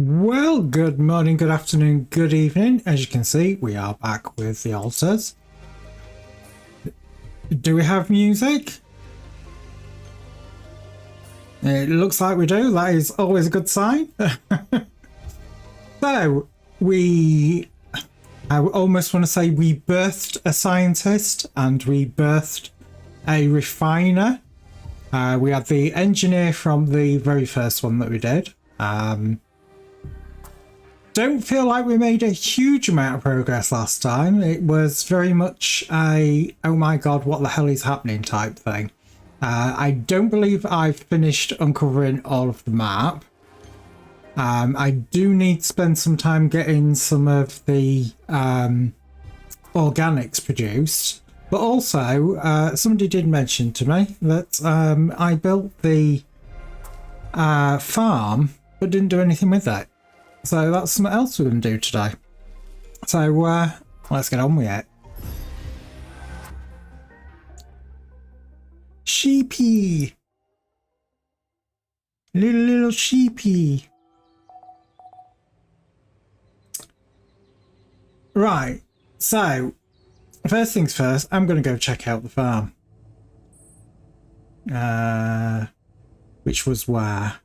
Well, good morning, good afternoon, good evening. As you can see, we are back with the altars. Do we have music? It looks like we do. That is always a good sign. So, I almost want to say we birthed a scientist and we birthed a refiner. We had the engineer from the very first one that we did. Don't feel like we made a huge amount of progress last time. It was very much a, oh my god, what the hell is happening type thing. I don't believe I've finished uncovering all of the map. I do need to spend some time getting some of the organics produced. But also, somebody did mention to me that I built the farm but didn't do anything with it. So that's something else we're going to do today. So let's get on with it. Sheepy! Little sheepy. Right, so first things first, I'm going to go check out the farm. Which was where?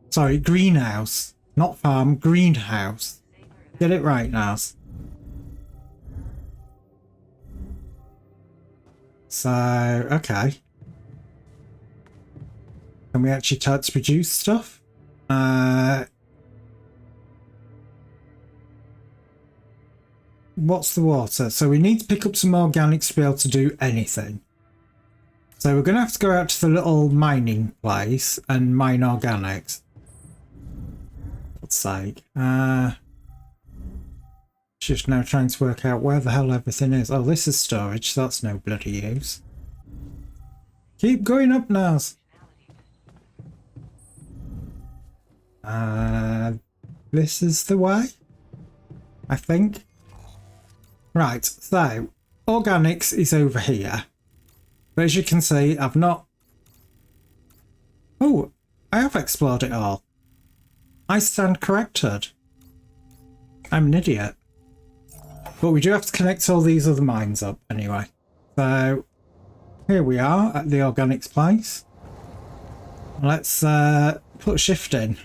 Sorry, greenhouse. Not farm, greenhouse. Get it right, Naz. So, okay. Can we actually start to produce stuff? What's the water? So we need to pick up some organics to be able to do anything. So we're going to have to go out to the little mining place and mine organics. Sake. Just now trying to work out where the hell everything is. Oh, this is storage, so that's no bloody use. Keep going up, Naz. This is the way, I think. Right, so organics is over here. But as you can see, I've not... Oh, I have explored it all. I stand corrected. I'm an idiot. But we do have to connect all these other mines up anyway. So here we are at the organics place. Let's put shift in.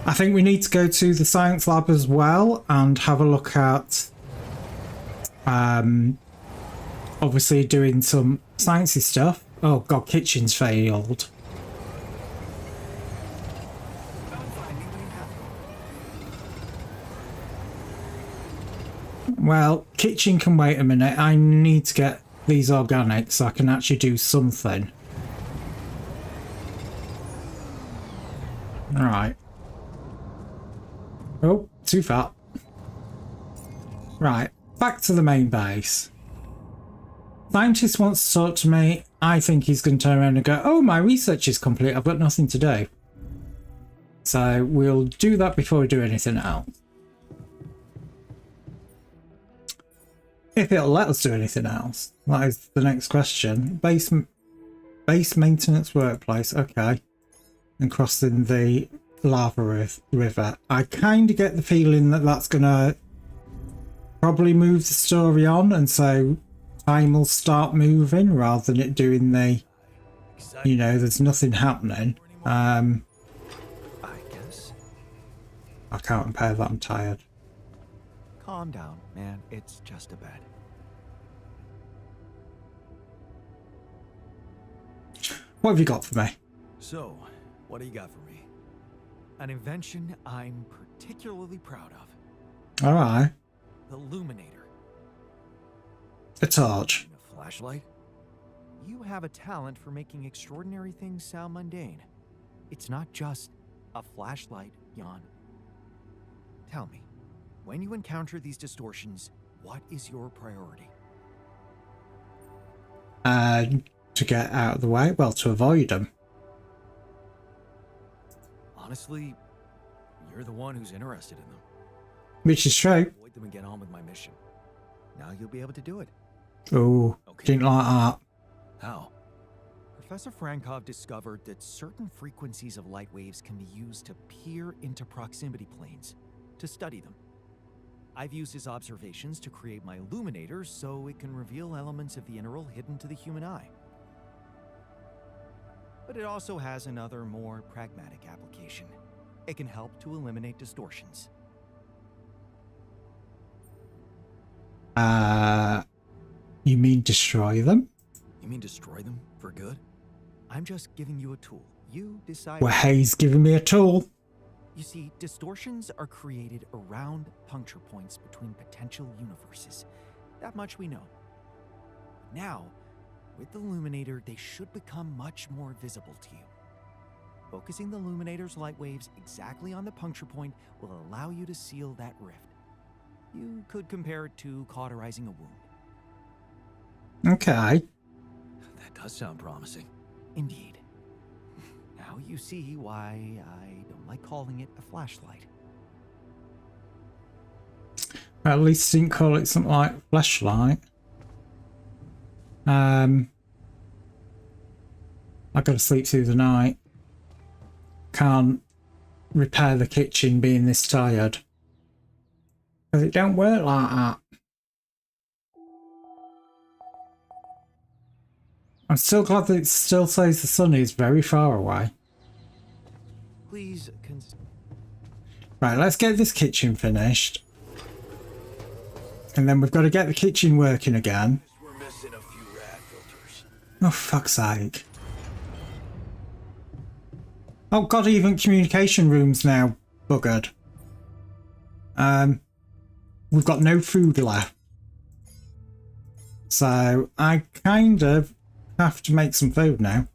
I think we need to go to the science lab as well and have a look at obviously doing some sciencey stuff. Oh god, kitchen's failed. Well, kitchen can wait a minute. I need to get these organics so I can actually do something. Alright. Oh, too far. Right, back to the main base. Scientist wants to talk to me. I think he's going to turn around and go, oh, my research is complete. I've got nothing to do. So we'll do that before we do anything else. If it'll let us do anything else. That is the next question. Base maintenance workplace. Okay. And crossing the lava river. I kind of get the feeling that that's going to probably move the story on. And so... time will start moving rather than it doing the, you know, there's nothing happening. I guess I can't repair that. I'm tired. Calm down, man. It's just a bed. What have you got for me? So, what do you got for me? An invention I'm particularly proud of. All right. The Luminator. A torch. A flashlight? You have a talent for making extraordinary things sound mundane. It's not just a flashlight, Jan. Tell me, when you encounter these distortions, what is your priority? To get out of the way? Well, to avoid them. Honestly, you're the one who's interested in them. Which is true. Avoid them and get on with my mission. Now you'll be able to do it. Oh, Okay. didn't like that. How? Professor Frankov discovered that certain frequencies of light waves can be used to peer into proximity planes, to study them. I've used his observations to create my illuminator so it can reveal elements of the integral hidden to the human eye. But it also has another, more pragmatic application. It can help to eliminate distortions. You mean destroy them? You mean destroy them for good? I'm just giving you a tool. You decide. Well, Hayes giving me a tool. You see, distortions are created around puncture points between potential universes. That much we know. Now, with the Illuminator, they should become much more visible to you. Focusing the Illuminator's light waves exactly on the puncture point will allow you to seal that rift. You could compare it to cauterizing a wound. Okay. That does sound promising. Indeed. Now you see why I don't like calling it a flashlight. At least didn't call it something like flashlight. I gotta sleep through the night. Can't repair the kitchen being this tired. Because it don't work like that. I'm still glad that it still says the sun is very far away. Please Right, let's get this kitchen finished. And then we've got to get the kitchen working again. We're missing a few rad filters. Oh, fuck's sake. Oh god, even communication rooms now buggered. We've got no food left. So I kind of have to make some food now.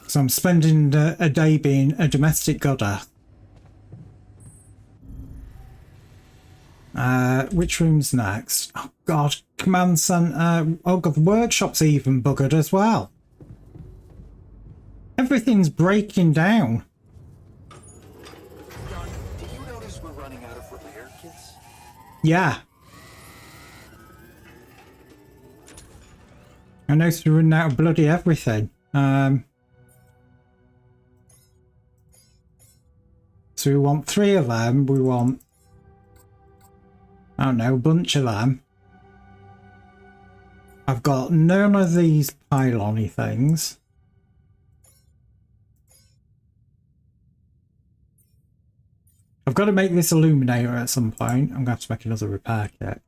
So I'm spending a day being a domestic goddess. Which room's next? Oh god, command center. Oh god, the workshop's even buggered as well. Everything's breaking down. John, did you notice we're running out of repair kits? Yeah. I noticed we're running out of bloody everything. So we want 3 of them. We want, I don't know, a bunch of them. I've got none of these pylon-y things. I've got to make this illuminator at some point. I'm going to have to make another repair kit.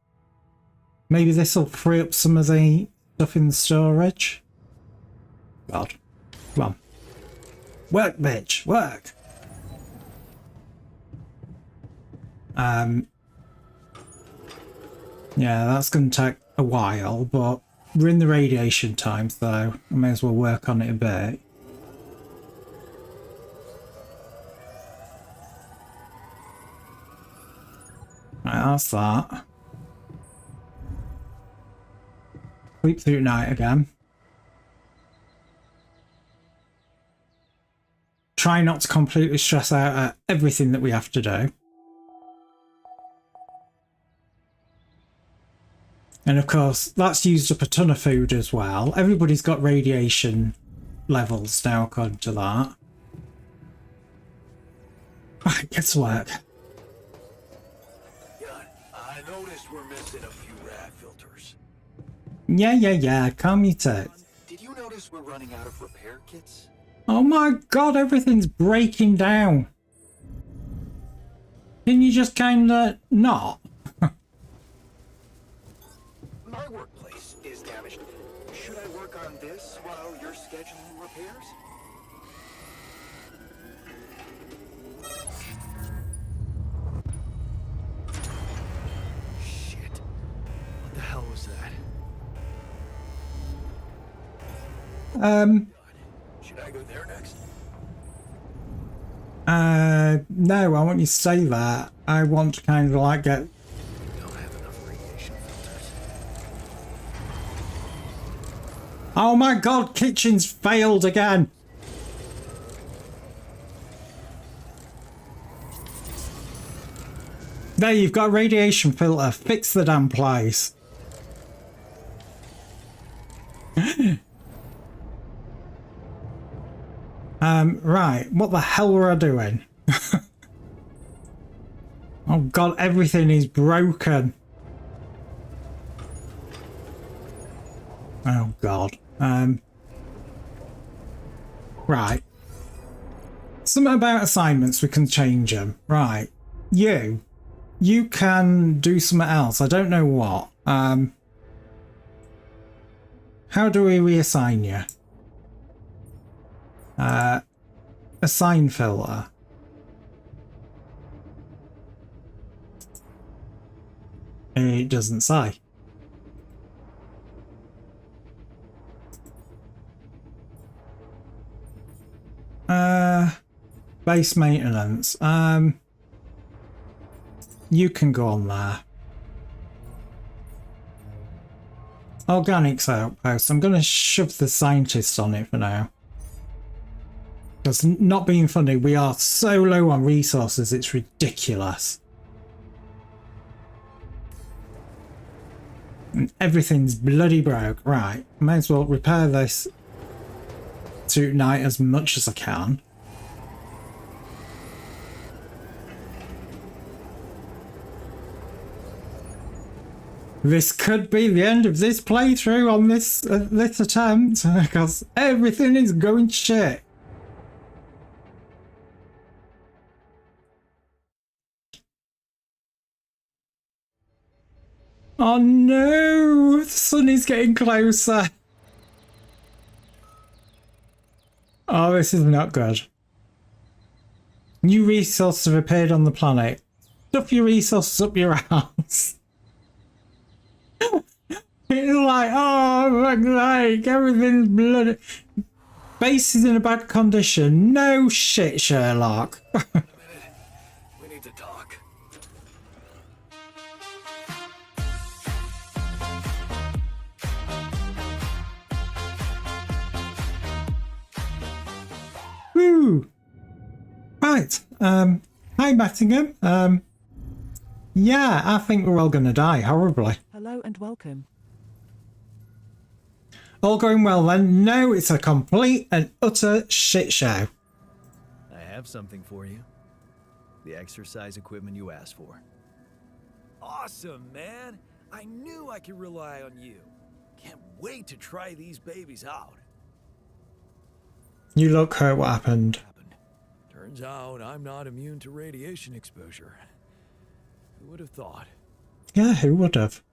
Maybe this will free up some of the stuff in the storage. God. Come on. Work, bitch. Work. Yeah, that's going to take a while, but we're in the radiation time, so I may as well work on it a bit. Right, that's that. Sleep through night again. Try not to completely stress out at everything that we have to do. And of course, that's used up a ton of food as well. Everybody's got radiation levels now according to that. Right, get to work. I noticed we're missing a few rad filters. Yeah, calm your tits. Did you notice we're running out of repair kits? Oh my god, everything's breaking down. Can you just kinda not? My workplace is damaged. Should I work on this while you're scheduling repairs? Shit. What the hell was that? Should I go there next? No, I want you to stay there. I want to kind of like get... Don't have enough radiation filters. Oh my god, kitchen's failed again. There, you've got a radiation filter. Fix the damn place. Right. What the hell were I doing? Oh god, everything is broken. Oh god. Right. Something about assignments, we can change them. Right. You can do something else. I don't know what. How do we reassign you? Assign filter. It doesn't say. Base maintenance. You can go on there. Organics outpost. I'm going to shove the scientist on it for now. Because not being funny, we are so low on resources, it's ridiculous. And everything's bloody broke. Right, may as well repair this tonight as much as I can. This could be the end of this playthrough on this attempt, because everything is going shit. Oh no, the sun is getting closer. Oh, this is not good. New resources have appeared on the planet. Stuff your resources up your ass. It's like, oh, like everything's bloody. Base is in a bad condition. No shit, Sherlock. We need to talk. Woo! Right. Hi, Mattingham. Yeah, I think we're all gonna die horribly. Hello and welcome. All going well then? No, it's a complete and utter shit show. I have something for you. The exercise equipment you asked for. Awesome, man! I knew I could rely on you. Can't wait to try these babies out. You look hurt. What happened? Turns out I'm not immune to radiation exposure. Who would have thought? Yeah, who would have?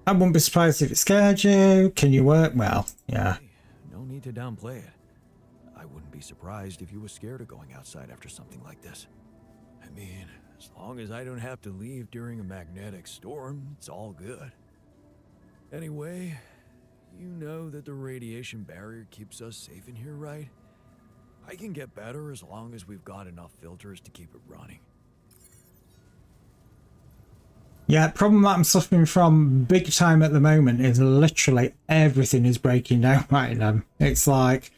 I wouldn't be surprised if it scared you. Can you work well? Yeah. Hey, no need to downplay it. I wouldn't be surprised if you were scared of going outside after something like this. I mean, as long as I don't have to leave during a magnetic storm, it's all good. Anyway, you know that the radiation barrier keeps us safe in here, right? I can get better as long as we've got enough filters to keep it running. Yeah, problem that I'm suffering from big time at the moment is literally everything is breaking down right now. It's like,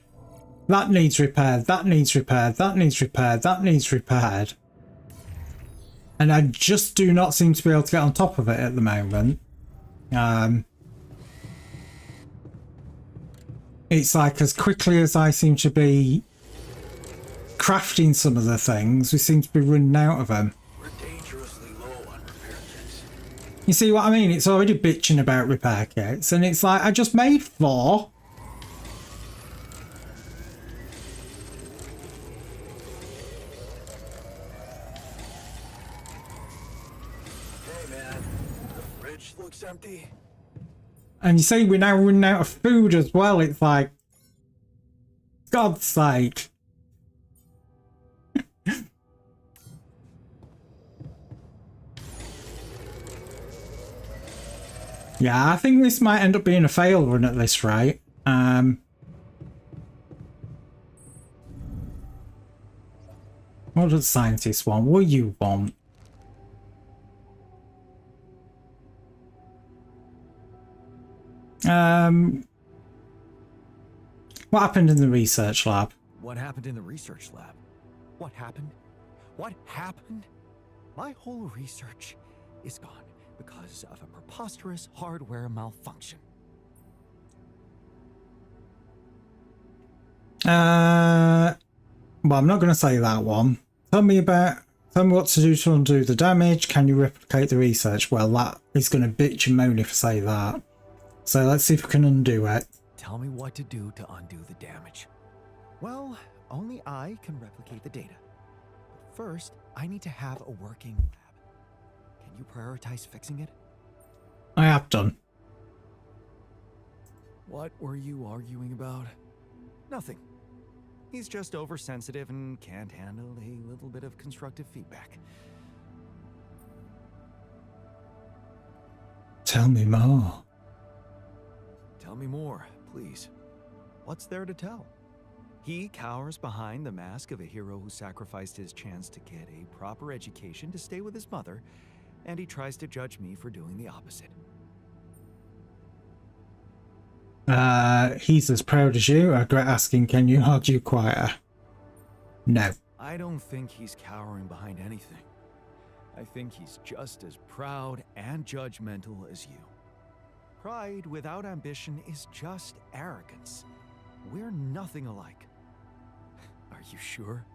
that needs repaired, that needs repaired, that needs repaired, that needs repaired. And I just do not seem to be able to get on top of it at the moment. It's like as quickly as I seem to be crafting some of the things, we seem to be running out of them. We're dangerously low on repair kits. You see what I mean? It's already bitching about repair kits, and it's like, I just made 4. Hey man, the fridge looks empty. And you say we're now running out of food as well. It's like, God's sake. Yeah, I think this might end up being a fail run at this rate. What does scientists want? What do you want? What happened in the research lab? What happened in the research lab? What happened? What happened? My whole research is gone because of a preposterous hardware malfunction. Well, I'm not going to say that one. Tell me what to do to undo the damage. Can you replicate the research? Well, that is going to bitch and moan if I say that. So let's see if we can undo it. Tell me what to do to undo the damage. Well, only I can replicate the data. But first, I need to have a working lab. Can you prioritize fixing it? I have done. What were you arguing about? Nothing. He's just oversensitive and can't handle a little bit of constructive feedback. Tell me more. Tell me more, please. What's there to tell? He cowers behind the mask of a hero who sacrificed his chance to get a proper education to stay with his mother, and he tries to judge me for doing the opposite. He's as proud as you. I regret asking, can you argue quieter? No. I don't think he's cowering behind anything. I think he's just as proud and judgmental as you. Pride without ambition is just arrogance. We're nothing alike. Are you sure?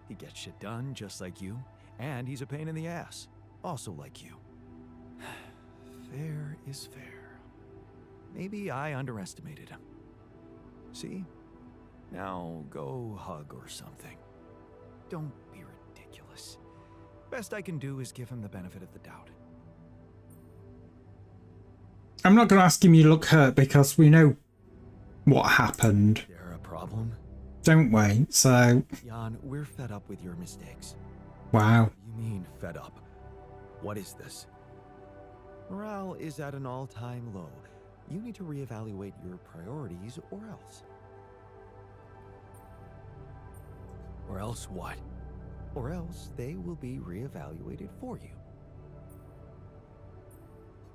He gets shit done just like you, and he's a pain in the ass, also like you. Fair is fair. Maybe I underestimated him. See? Now go hug or something. Don't be ridiculous. Best I can do is give him the benefit of the doubt. I'm not going to ask him you look hurt because we know what happened, There a problem? don't we? So, Jan, we're fed up with your mistakes. wow. You mean fed up? What is this? Morale is at an all-time low. You need to reevaluate your priorities or else. Or else what? Or else they will be reevaluated for you.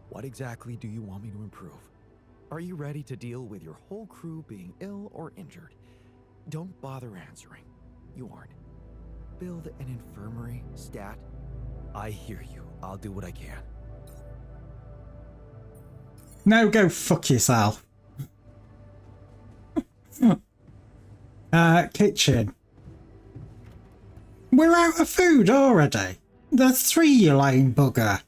What exactly do you want me to improve? Are you ready to deal with your whole crew being ill or injured? Don't bother answering. You aren't. Build an infirmary, stat. I hear you. I'll do what I can. Now go fuck yourself. Kitchen. We're out of food already. There's 3, you lying bugger.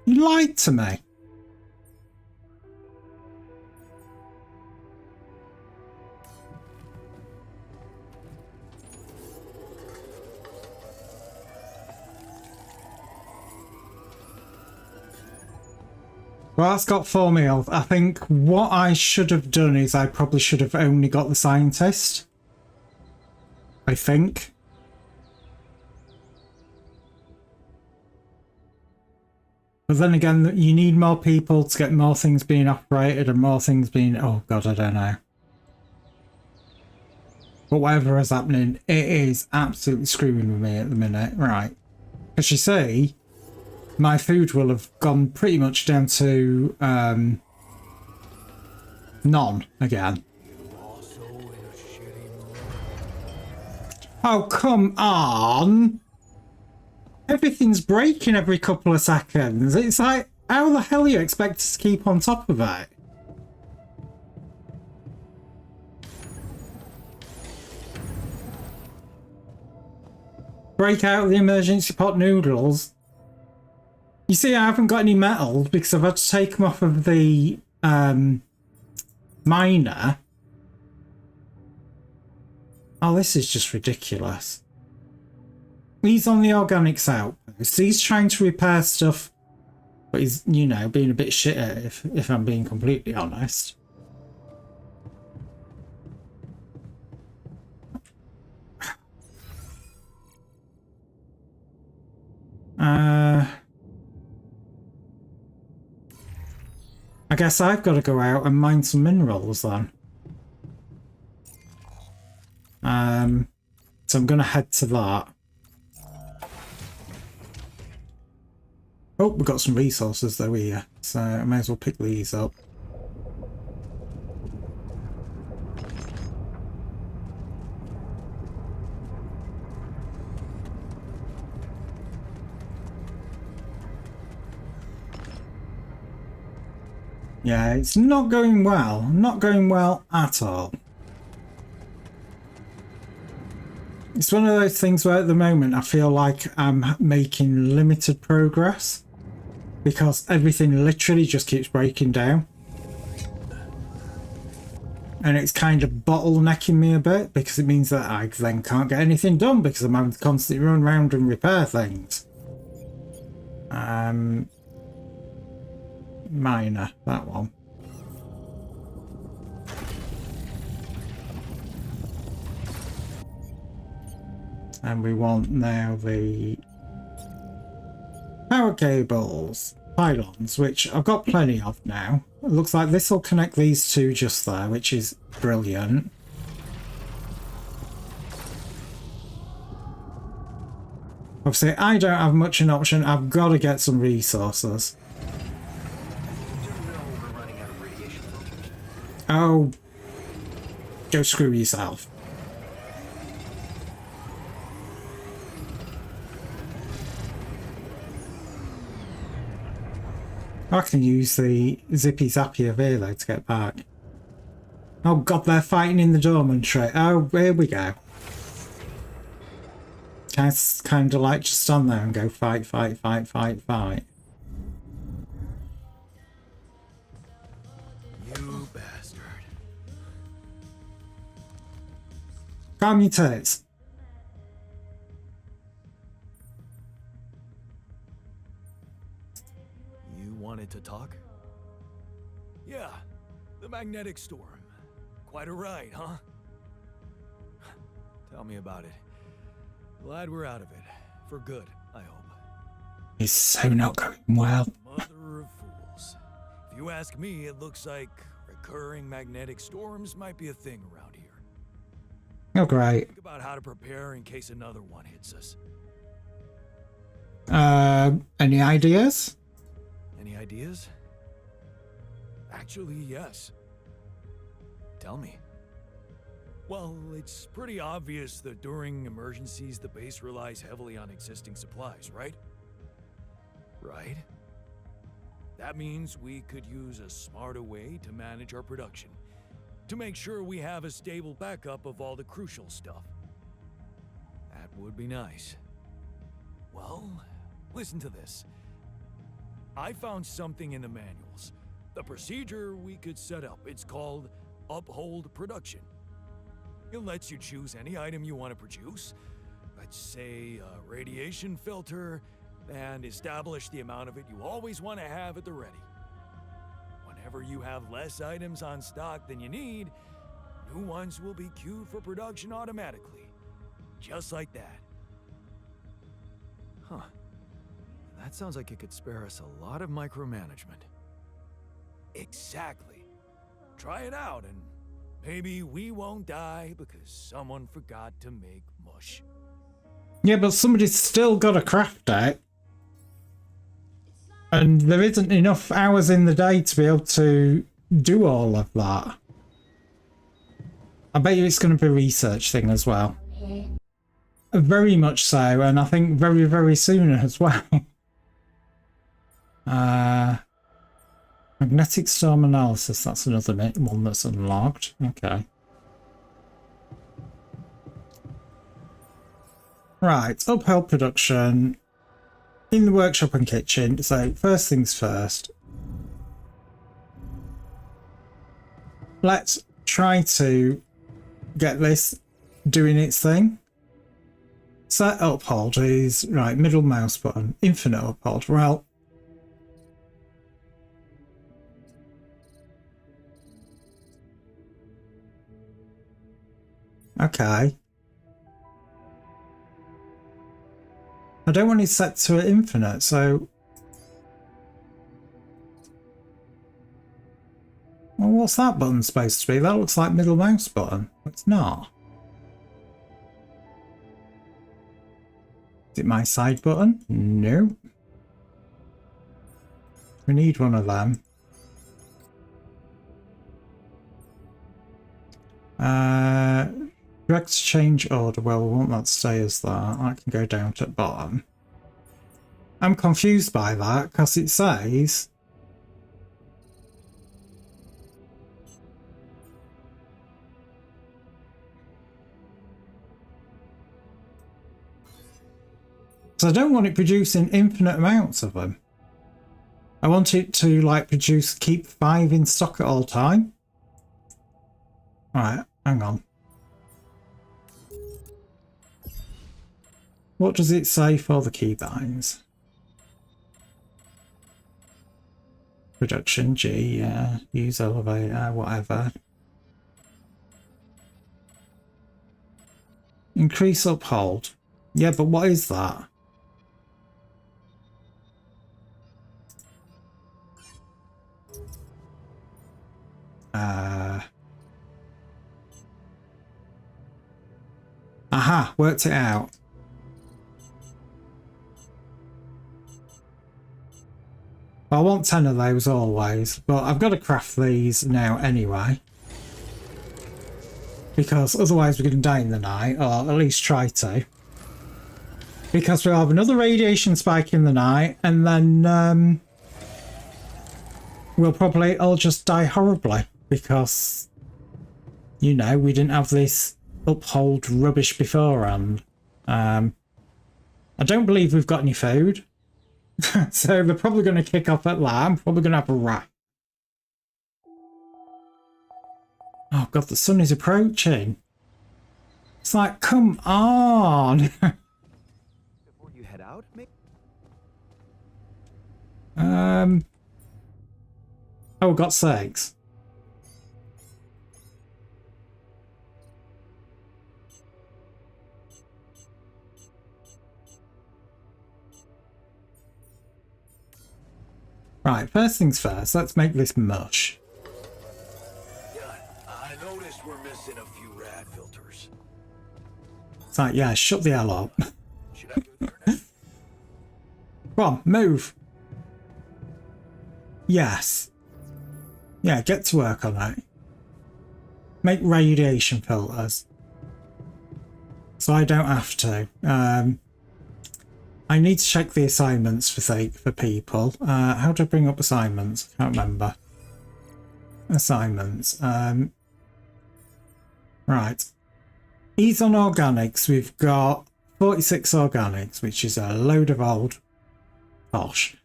You lied to me. Well, that's got 4 meals. I think what I should have done is I probably should have only got the scientist. I think. But then again, you need more people to get more things being operated and more things being... Oh god, I don't know. But whatever is happening, it is absolutely screwing with me at the minute. Right. As you see, my food will have gone pretty much down to none again. Oh, come on! Everything's breaking every couple of seconds. It's like, how the hell are you expect us to keep on top of it? Break out the emergency pot noodles. You see, I haven't got any metal because I've had to take them off of the miner. Oh, this is just ridiculous. He's on the organics outpost. He's trying to repair stuff, but he's, you know, being a bit shit at it, if I'm being completely honest. I guess I've got to go out and mine some minerals then. So I'm going to head to that. Oh, we've got some resources though here, so I may as well pick these up. Yeah, it's not going well. Not going well at all. It's one of those things where at the moment I feel like I'm making limited progress because everything literally just keeps breaking down. And it's kind of bottlenecking me a bit because it means that I then can't get anything done because I'm having to constantly run around and repair things. Minor, that one. And we want now the power cables, pylons, which I've got plenty of now. It looks like this will connect these two just there, which is brilliant. Obviously, I don't have much an option. I've got to get some resources. Oh, go screw yourself. I can use the zippy zappy of here though to get back. Oh god, they're fighting in the dormitory. Oh, here we go. Can I kind of like just stand there and go fight, fight, fight, fight, fight? You bastard. Calm your tits. Wanted to talk? Yeah, the magnetic storm. Quite a ride, huh? Tell me about it. Glad we're out of it. For good, I hope. It's so not going well. Mother of fools. If you ask me, it looks like recurring magnetic storms might be a thing around here. Oh, great. Think about how to prepare in case another one hits us. Any ideas? Any ideas? Actually, yes. Tell me. Well, it's pretty obvious that during emergencies, the base relies heavily on existing supplies, right? Right? That means we could use a smarter way to manage our production, to make sure we have a stable backup of all the crucial stuff. That would be nice. Well, listen to this. I found something in the manuals. The procedure we could set up. It's called Uphold Production. It lets you choose any item you want to produce. Let's say a radiation filter, and establish the amount of it you always want to have at the ready. Whenever you have less items on stock than you need, new ones will be queued for production automatically. Just like that. Huh. That sounds like it could spare us a lot of micromanagement. Exactly. Try it out and maybe we won't die because someone forgot to make mush. Yeah, but somebody's still got to craft it. And there isn't enough hours in the day to be able to do all of that. I bet you it's going to be a research thing as well. Very much so, and I think very, very soon as well. Magnetic storm analysis, that's another one that's unlocked. Okay. Right, upheld production in the workshop and kitchen. So first things first. Let's try to get this doing its thing. Set uphold is, right, middle mouse button, infinite uphold. Well, okay. I don't want it set to infinite, so... Well, what's that button supposed to be? That looks like middle mouse button. It's not. Is it my side button? No. We need one of them. Direct change order. Well, we want that to stay as that. I can go down to the bottom. I'm confused by that because it says So I don't want it producing infinite amounts of them. I want it to like produce, keep 5 in stock at all time. Alright, hang on. What does it say for the keybinds? Production G, yeah. Use elevator, whatever. Increase uphold. Yeah, but what is that? Aha, worked it out. I want 10 of those always, but I've got to craft these now anyway. Because otherwise we're going to die in the night, or at least try to. Because we'll have another radiation spike in the night, and then we'll probably all just die horribly. Because, you know, we didn't have this uphold rubbish beforehand. I don't believe we've got any food. So they're probably going to kick off at that. I'm probably going to have a rat. Oh god, the sun is approaching. It's like, come on. Before you head out, Oh, got 6. Right, first things first, let's make this mush. I noticed we're missing a few rad filters. It's like, yeah, shut the hell up. Should I go there now? Come on, move. Yes. Yeah, get to work on that. Make radiation filters. So I don't have to. I need to check the assignments for people. How do I bring up assignments? I can't remember. Assignments. Right. Ease on organics. We've got 46 organics, which is a load of old bosh.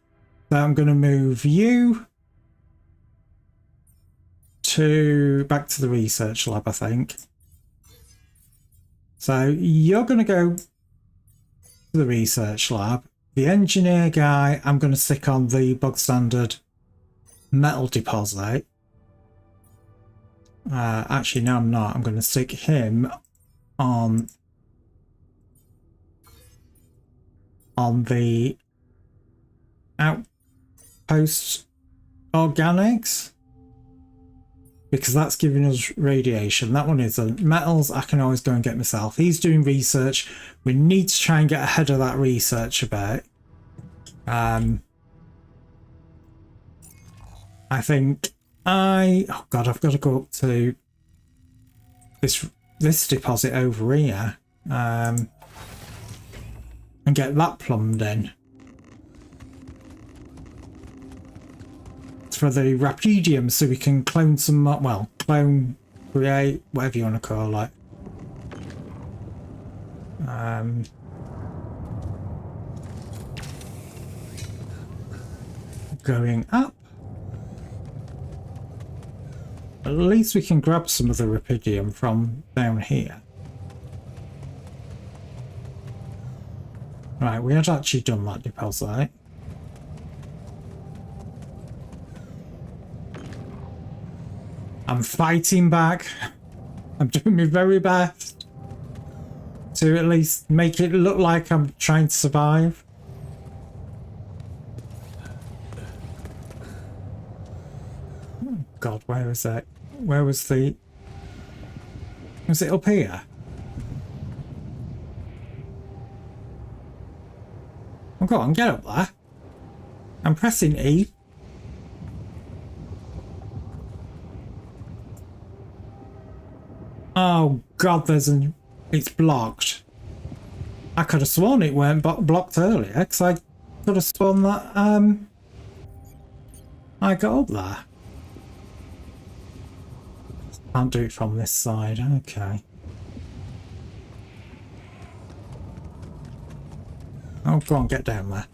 So I'm going to move you back to the research lab, I think. So you're going to go to the research lab. The engineer guy, I'm going to stick on the bog standard metal deposit. Actually, no, I'm not. I'm going to stick him on the outpost organics, because that's giving us radiation. That one isn't. Metals, I can always go and get myself. He's doing research. We need to try and get ahead of that research a bit. I think oh god, I've got to go up to this deposit over here and get that plumbed in for the Rapidium, so we can clone some, well, clone, create, whatever you want to call it. Going up. At least we can grab some of the Rapidium from down here. Right, we had actually done that deposit. I'm fighting back. I'm doing my very best to at least make it look like I'm trying to survive. Oh god, where is it? Where was the... Was it up here? Oh, go on, get up there. I'm pressing E. Oh god, it's blocked. I could have sworn it weren't blocked earlier, because I could have sworn that I got up there. Can't do it from this side, okay. Oh, go on, get down there.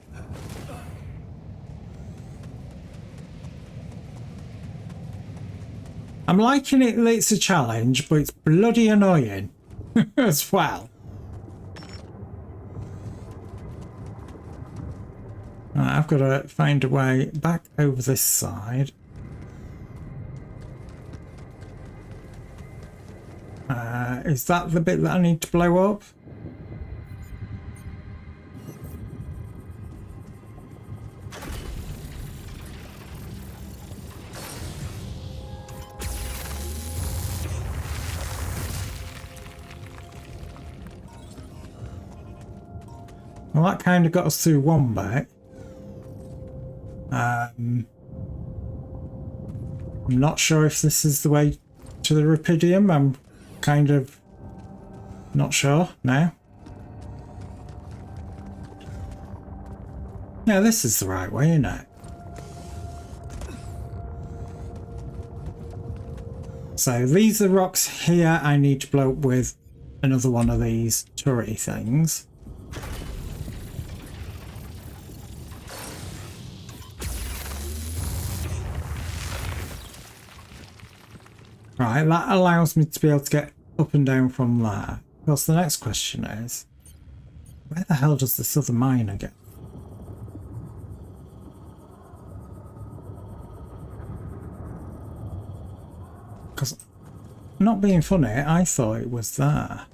I'm liking it that it's a challenge, but it's bloody annoying as well. Right, I've got to find a way back over this side. Is that the bit that I need to blow up? Well, that kind of got us through one bit. I'm not sure if this is the way to the Rapidium. I'm kind of not sure now. Yeah, this is the right way, isn't it? So these are rocks here I need to blow up with another one of these turret things. Right, that allows me to be able to get up and down from there. Of course, the next question is, where the hell does this other miner get? Because, not being funny, I thought it was there.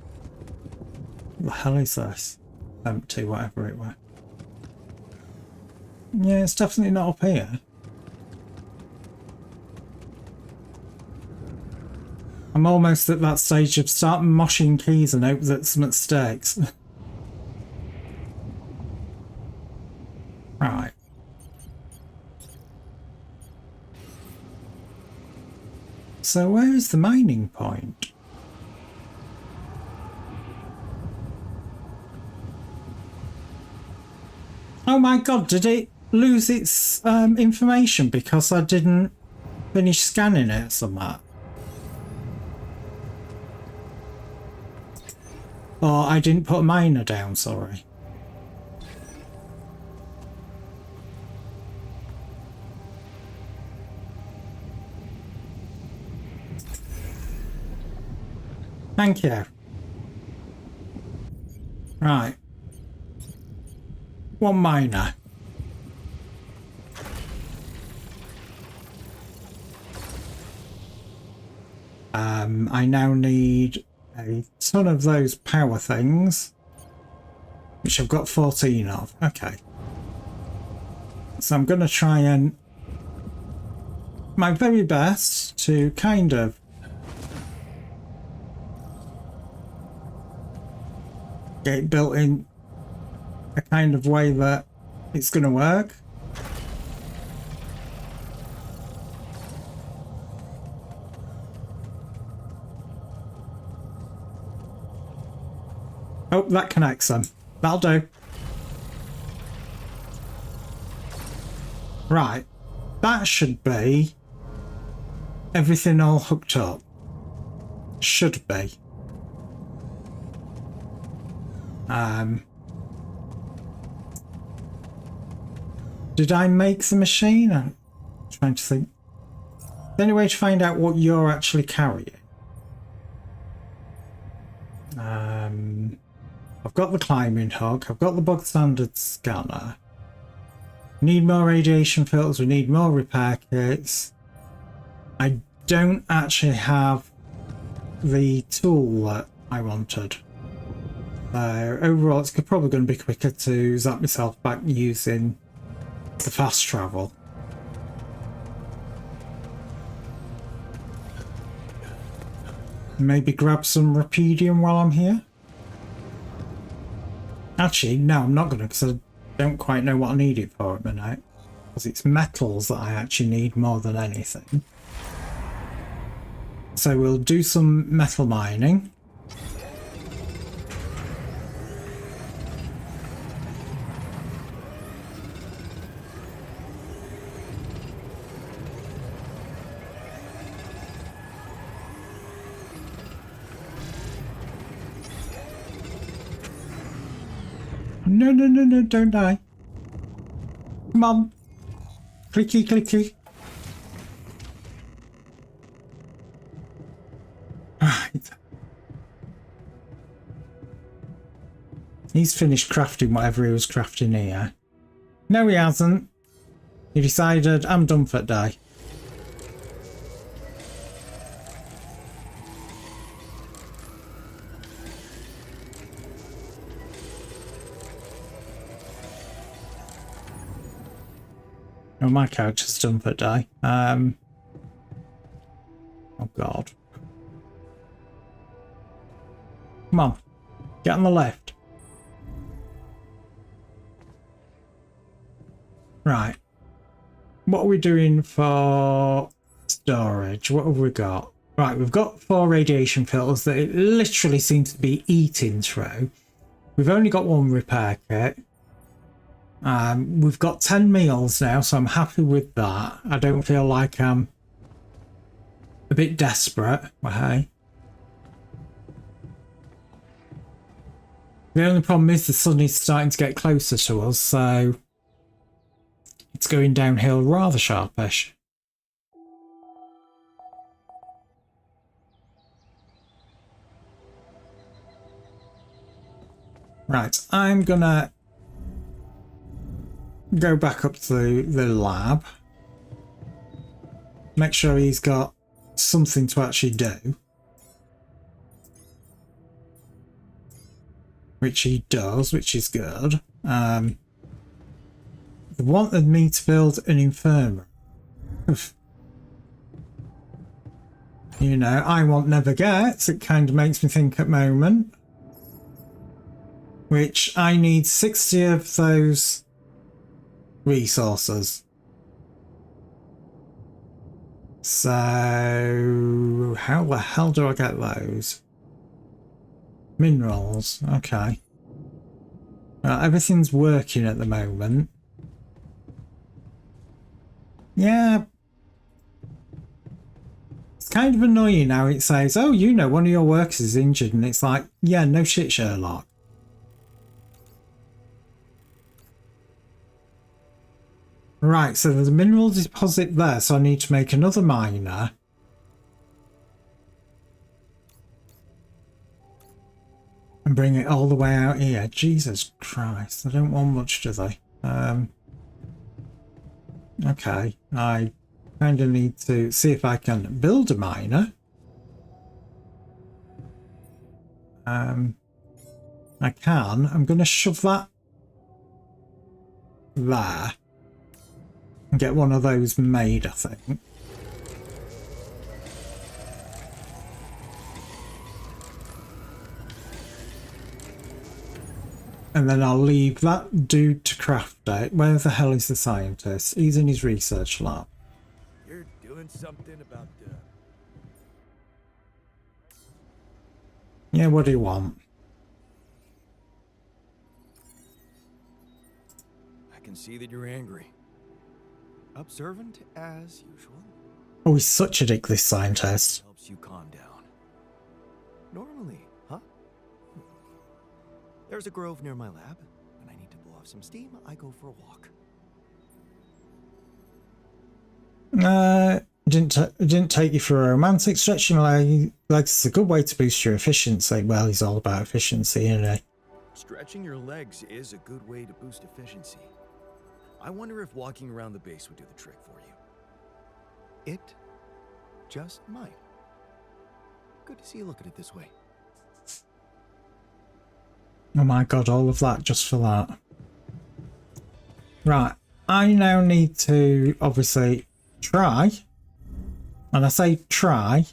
What the hell is this? Empty, whatever it were. Yeah, it's definitely not up here. I'm almost at that stage of starting moshing keys and hope that something sticks. Right. So where is the mining point? Oh my god, did it lose its information because I didn't finish scanning it somewhere? Or I didn't put a miner down, sorry. Thank you. Right. One miner. I now need a ton of those power things, which I've got 14 of. Okay. So I'm going to try and my very best to kind of get it built in a kind of way that it's going to work. Oh, that connects them. That'll do. Right. That should be everything all hooked up. Should be. Did I make the machine? I'm trying to think. Is there any way to find out what you're actually carrying? I've got the climbing hook, I've got the bog standard scanner. We need more radiation filters, we need more repair kits. I don't actually have the tool that I wanted. Overall, it's probably going to be quicker to zap myself back using the fast travel. Maybe grab some Rapidium while I'm here. Actually, no, I'm not going to, because I don't quite know what I need it for at the minute. Because it's metals that I actually need more than anything. So we'll do some metal mining. No, no, no, no, don't die. Come on. Clicky, clicky. Right. He's finished crafting whatever he was crafting here. No, he hasn't. He decided, I'm done for the day. Oh, my character's done for the day. Oh, God. Come on. Get on the left. Right. What are we doing for storage? What have we got? Right, we've got 4 radiation filters that it literally seems to be eating through. We've only got 1 repair kit. We've got 10 meals now, so I'm happy with that. I don't feel like I'm a bit desperate. Well, hey. The only problem is the sun is starting to get closer to us, so it's going downhill rather sharpish. Right, I'm gonna go back up to the lab. Make sure he's got something to actually do. Which he does, which is good. They wanted me to build an infirmary. You know, I want never gets. It kind of makes me think at the moment. Which I need 60 of those resources. So how the hell do I get those? Minerals, okay. Everything's working at the moment. Yeah. It's kind of annoying how it says, oh, you know, one of your workers is injured, and it's like, yeah, no shit, Sherlock. Right, so there's a mineral deposit there, so I need to make another miner. And bring it all the way out here. Jesus Christ, I don't want much, do they? Okay, I kind of need to see if I can build a miner. I can. I'm going to shove that there. And get one of those made, I think. And then I'll leave that dude to craft it. Where the hell is the scientist? He's in his research lab. You're doing something about the... Yeah, what do you want? I can see that you're angry. Observant as usual. Oh, he's such a dick, this scientist. Helps you calm down. Normally, huh? There's a grove near my lab. When I need to blow off some steam, I go for a walk. It didn't take you for a romantic. Stretching your legs is a good way to boost your efficiency. Well, he's all about efficiency, isn't he? Stretching your legs is a good way to boost efficiency. I wonder if walking around the base would do the trick for you. It just might. Good to see you look at it this way. Oh my god, all of that just for that. Right, I now need to obviously try, and I say try,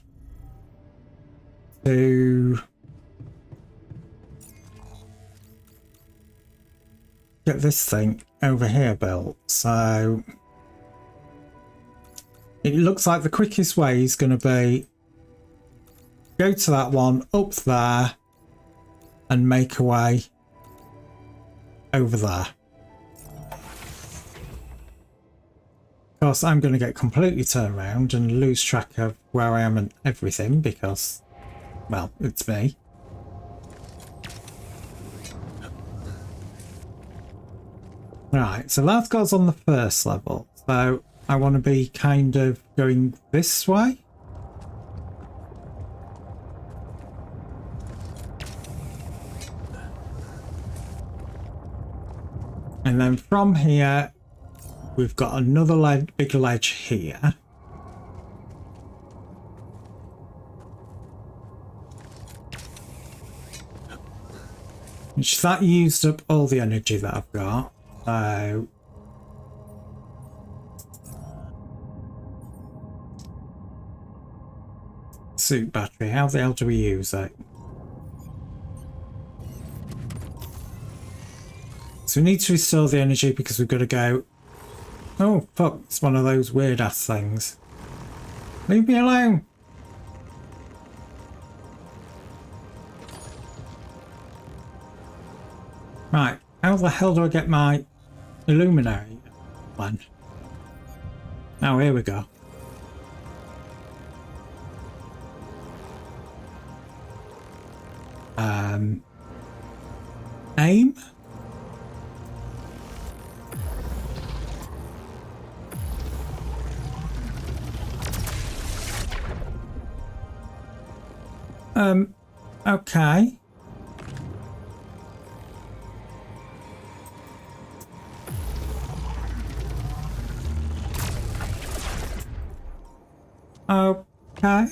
to get this thing over here built. So it looks like the quickest way is going to be go to that one up there and make a way over there. Of course, I'm going to get completely turned around and lose track of where I am and everything because, well, it's me. Right, so that's got us on the first level. So I want to be kind of going this way. And then from here, we've got another big ledge here. Which that used up all the energy that I've got. So suit battery, how the hell do we use it? So we need to restore the energy because we've got to go. Oh fuck, it's one of those weird ass things. Leave me alone! Right, how the hell do I get my illuminary one? Oh, here we go. Aim? Okay. Okay.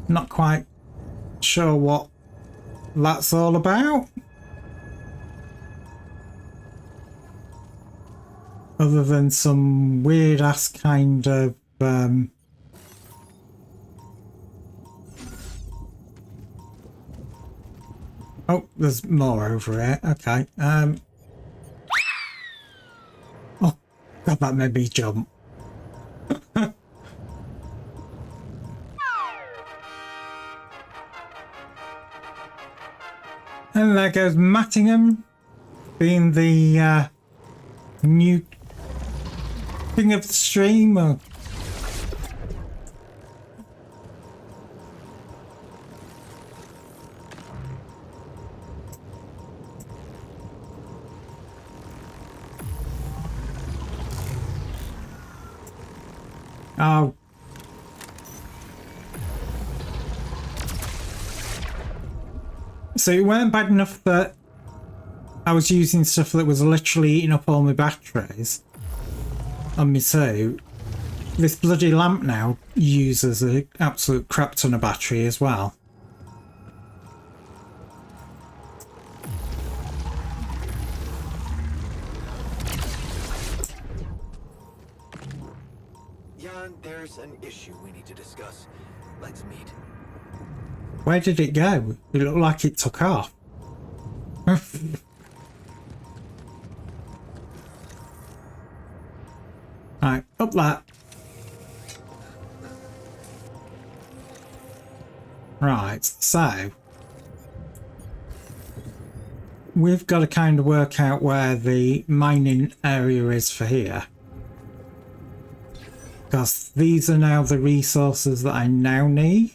Not quite sure what that's all about. Other than some weird ass kind of oh, there's more over here. Okay. Oh god, that made me jump. And there goes Mattingham, being the new king of the stream. Oh. So it weren't bad enough that I was using stuff that was literally eating up all my batteries on my suit. This bloody lamp now uses an absolute crap ton of battery as well. Jan, there's an issue we need to discuss. Let's meet. Where did it go? It looked like it took off. Right, up that. Right, so we've got to kind of work out where the mining area is for here. Because these are now the resources that I now need.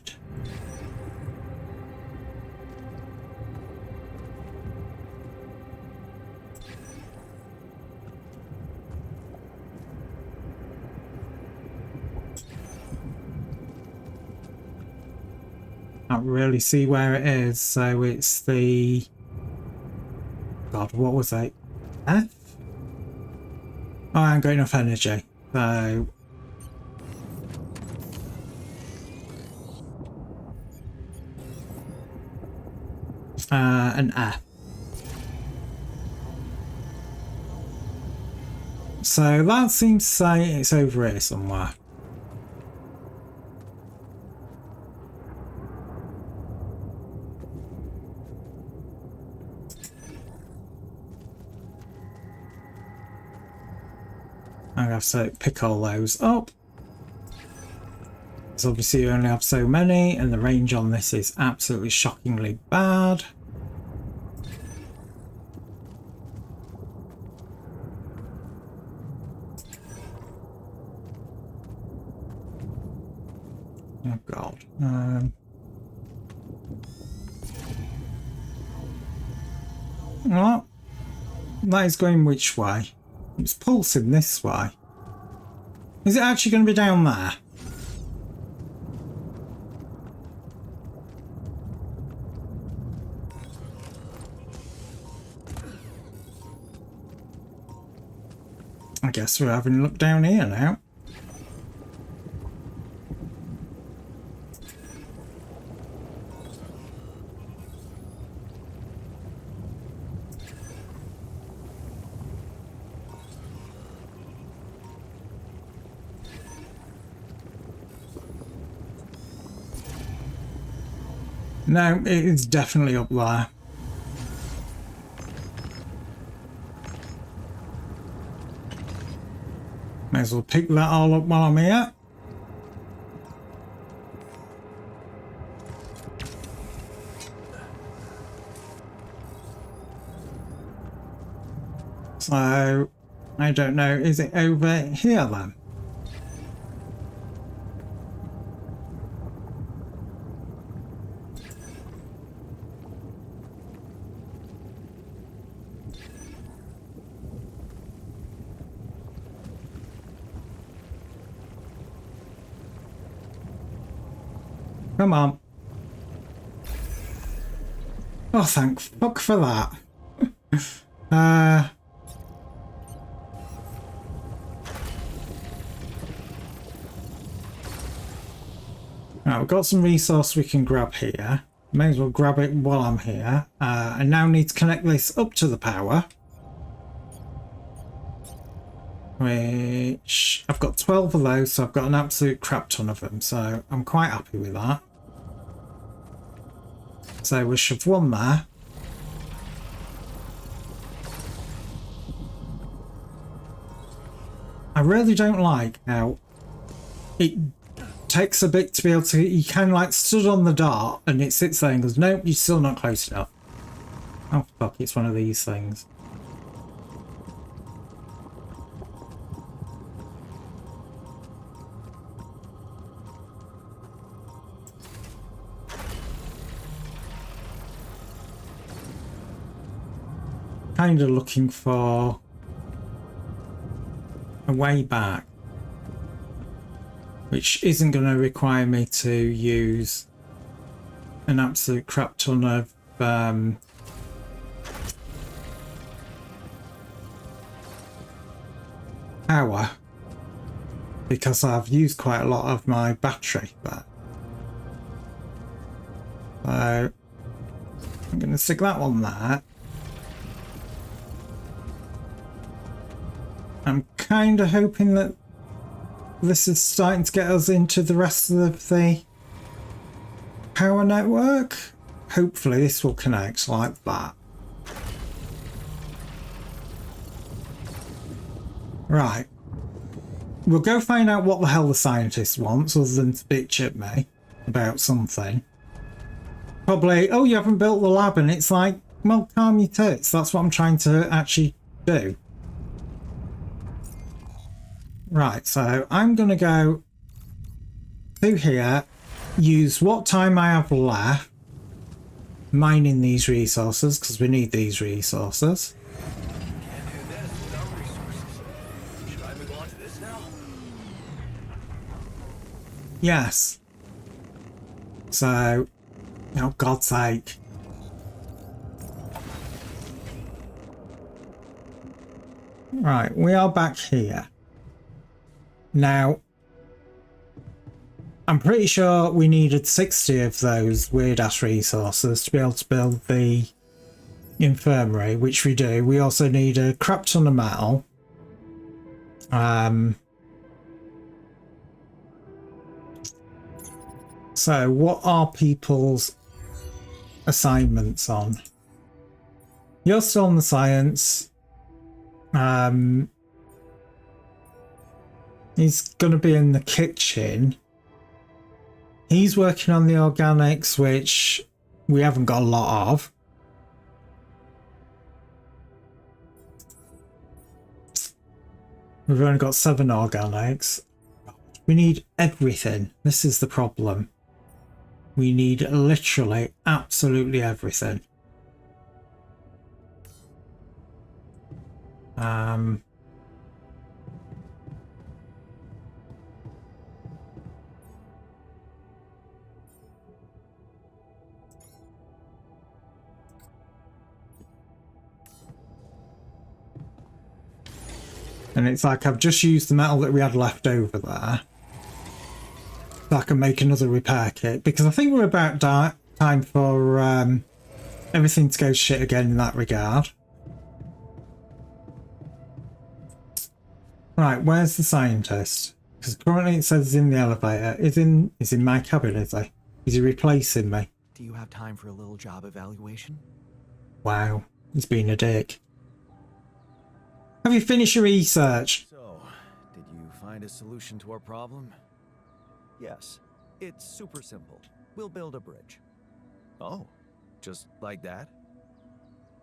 Can't really see where it is, so it's the... God, what was it? F? Oh, I haven't got enough energy, so... an F. So that seems to say it's over here somewhere. I have to pick all those up. Because obviously you only have so many, and the range on this is absolutely shockingly bad. Oh god. What? That is going which way? It's pulsing this way. Is it actually going to be down there? I guess we're having a look down here now. No, it is definitely up there. May as well pick that all up while I'm here. So, I don't know, is it over here then? Come on. Oh, thank fuck for that. Right, we've got some resource we can grab here. May as well grab it while I'm here. I now need to connect this up to the power. Which I've got 12 of those, so I've got an absolute crap ton of them, so I'm quite happy with that. So we'll shove one there. I really don't like how it takes a bit to be able to, you kind of like stood on the dart and it sits there and goes, nope, you're still not close enough. Oh fuck, it's one of these things. Kind of looking for a way back, which isn't going to require me to use an absolute crap ton of power, because I've used quite a lot of my battery there. So I'm going to stick that one there. I'm kind of hoping that this is starting to get us into the rest of the power network. Hopefully this will connect like that. Right. We'll go find out what the hell the scientist wants, other than to bitch at me about something. Probably, oh, you haven't built the lab, and it's like, well, calm your tits. That's what I'm trying to actually do. Right, so I'm going to go through here, use what time I have left, mining these resources, because we need these resources. Can't do this without resources. Should I move on to this now? Yes. So, oh God's sake. Right, we are back here. Now, I'm pretty sure we needed 60 of those weird-ass resources to be able to build the infirmary, which we do. We also need a crap ton of metal. So, what are people's assignments on? You're still on the science. He's going to be in the kitchen. He's working on the organics, which we haven't got a lot of. We've only got 7 organics. We need everything. This is the problem. We need literally absolutely everything. Um, and it's like I've just used the metal that we had left over there. So I can make another repair kit, because I think we're about time for everything to go shit again in that regard. Right, where's the scientist? Because currently it says he's in the elevator. He's in my cabin, is he? Is he replacing me? Do you have time for a little job evaluation? Wow, he's been a dick. Have you finished your research? So, did you find a solution to our problem? Yes. It's super simple. We'll build a bridge. Oh, just like that?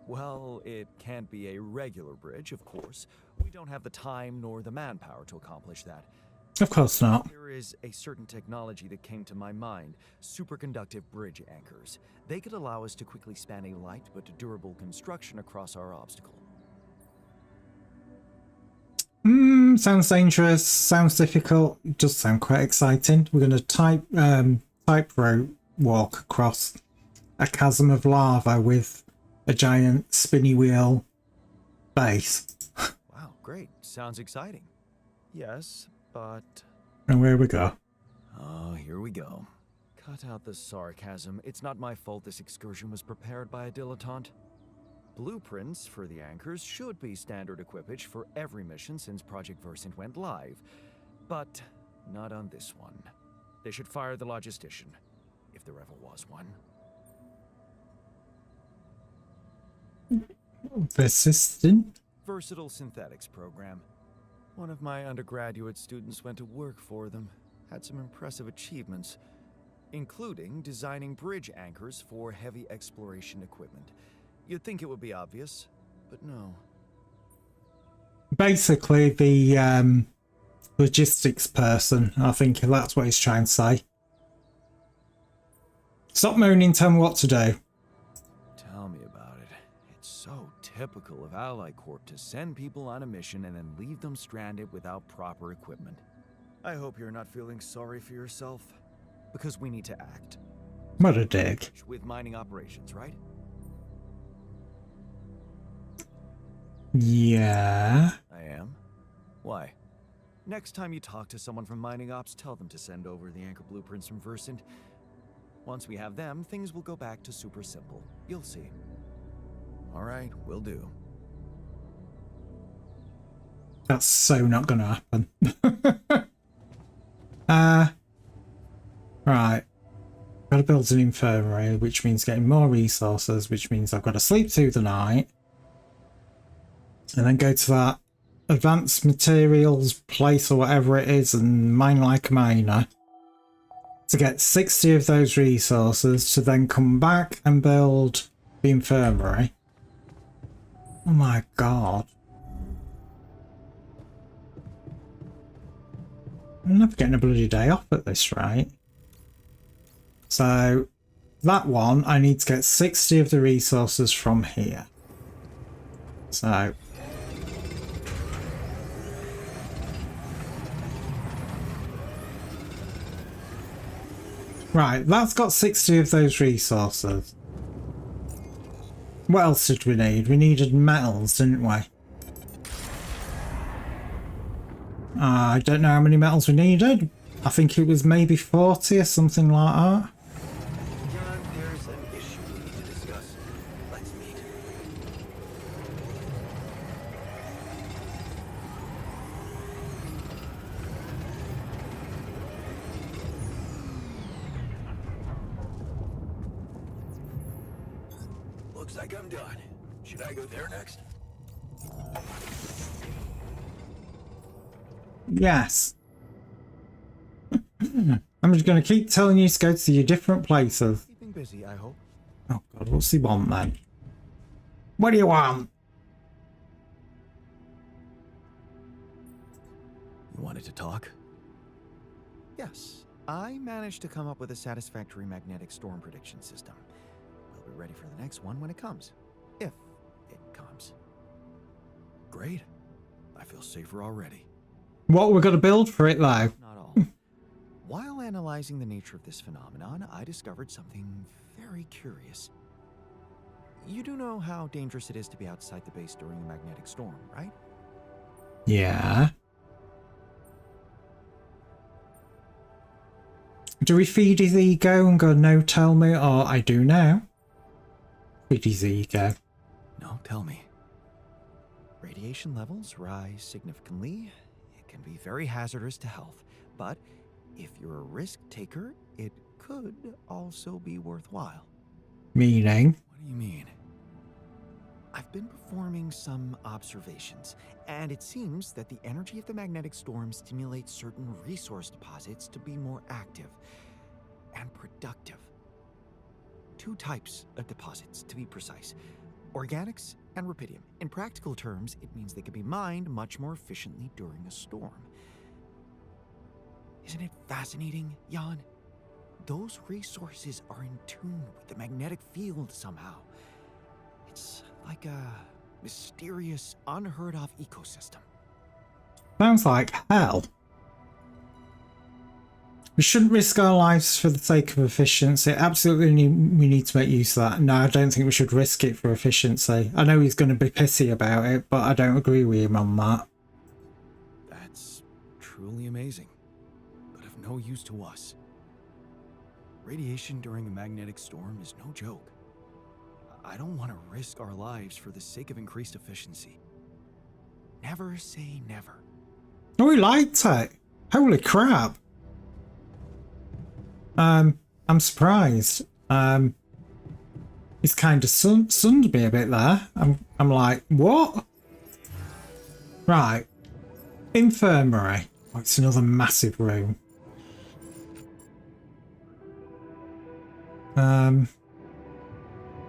Well, it can't be a regular bridge, of course. We don't have the time nor the manpower to accomplish that. Of course not. There is a certain technology that came to my mind, superconductive bridge anchors. They could allow us to quickly span a light but durable construction across our obstacle. Sounds dangerous, sounds difficult, it does sound quite exciting. We're going to tightrope walk across a chasm of lava with a giant spinny wheel base. Wow, great. Sounds exciting. Yes, but... And where we go? Oh, here we go. Cut out the sarcasm. It's not my fault this excursion was prepared by a dilettante. Blueprints for the anchors should be standard equipage for every mission since Project Versant went live, but not on this one. They should fire the logistician, if there ever was one. Persistent? Versatile synthetics program. One of my undergraduate students went to work for them. Had some impressive achievements, including designing bridge anchors for heavy exploration equipment. You'd think it would be obvious, but no. Basically, the logistics person, I think that's what he's trying to say. Stop moaning, tell me what to do. Tell me about it. It's so typical of Ally Corp to send people on a mission and then leave them stranded without proper equipment. I hope you're not feeling sorry for yourself, because we need to act. What a dick. With mining operations, right? Yeah. I am. Why? Next time you talk to someone from Mining Ops, tell them to send over the anchor blueprints from Versant. Once we have them, things will go back to super simple. You'll see. All right, will do. That's so not gonna happen. Right. Gotta build an infirmary, which means getting more resources, which means I've got to sleep through the night. And then go to that advanced materials place or whatever it is and mine like a miner to get 60 of those resources to then come back and build the infirmary. Oh my god. I'm never getting a bloody day off at this rate. So that one, I need to get 60 of the resources from here. So right, that's got 60 of those resources. What else did we need? We needed metals, didn't we? I don't know how many metals we needed. I think it was maybe 40 or something like that. John, there's an issue we need to discuss. Let's meet. Looks like I'm done. Should I go there next? Yes. I'm just going to keep telling you to go to your different places. Keeping busy, I hope. Oh god, what's he want then? What do you want? You wanted to talk? Yes. I managed to come up with a satisfactory magnetic storm prediction system. We'll be ready for the next one when it comes. If it comes. Great. I feel safer already. What we're going to build for it, though? Not all. While analyzing the nature of this phenomenon, I discovered something very curious. You do know how dangerous it is to be outside the base during a magnetic storm, right? Yeah. Do we feed his ego and go, no, tell me, or I do now? Feed his ego. No, tell me. Radiation levels rise significantly. It can be very hazardous to health, but if you're a risk taker, it could also be worthwhile. Meaning? What do you mean? I've been performing some observations, and it seems that the energy of the magnetic storm stimulates certain resource deposits to be more active and productive. 2 types of deposits, to be precise. Organics and rupidium. In practical terms, it means they can be mined much more efficiently during a storm. Isn't it fascinating, Jan? Those resources are in tune with the magnetic field somehow. It's like a mysterious, unheard-of ecosystem. Sounds like hell. We shouldn't risk our lives for the sake of efficiency. Absolutely, we need to make use of that. No, I don't think we should risk it for efficiency. I know he's going to be pissy about it, but I don't agree with him on that. That's truly amazing, but of no use to us. Radiation during a magnetic storm is no joke. I don't want to risk our lives for the sake of increased efficiency. Never say never. Oh, he liked it. Holy crap. I'm surprised. He's kind of sunned me a bit there. I'm like, what? Right. Infirmary. Oh, it's another massive room.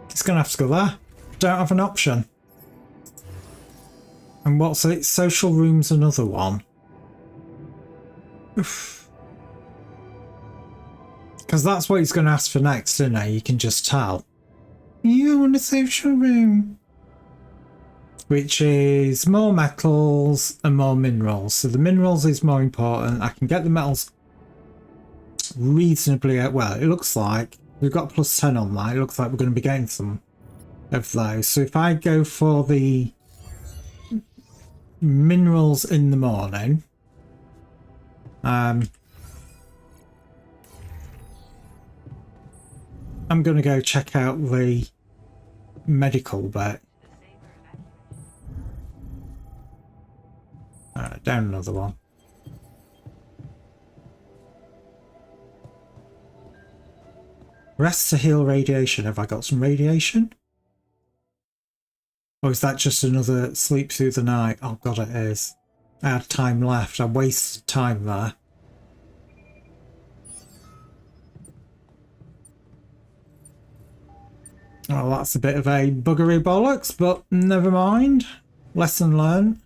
It's gonna have to go there. Don't have an option. And what's it? Social room's another one. Because that's what he's going to ask for next, isn't it? You can just tell. You want a social room? Which is more metals and more minerals. So the minerals is more important. I can get the metals reasonably well. It looks like we've got +10 on that. It looks like we're going to be getting some of those. So if I go for the minerals in the morning, I'm going to go check out the medical bit. Down another one. Rest to heal radiation. Have I got some radiation? Or is that just another sleep through the night? Oh god, it is. I had time left. I wasted time there. Well, that's a bit of a buggery bollocks, but never mind. Lesson learned.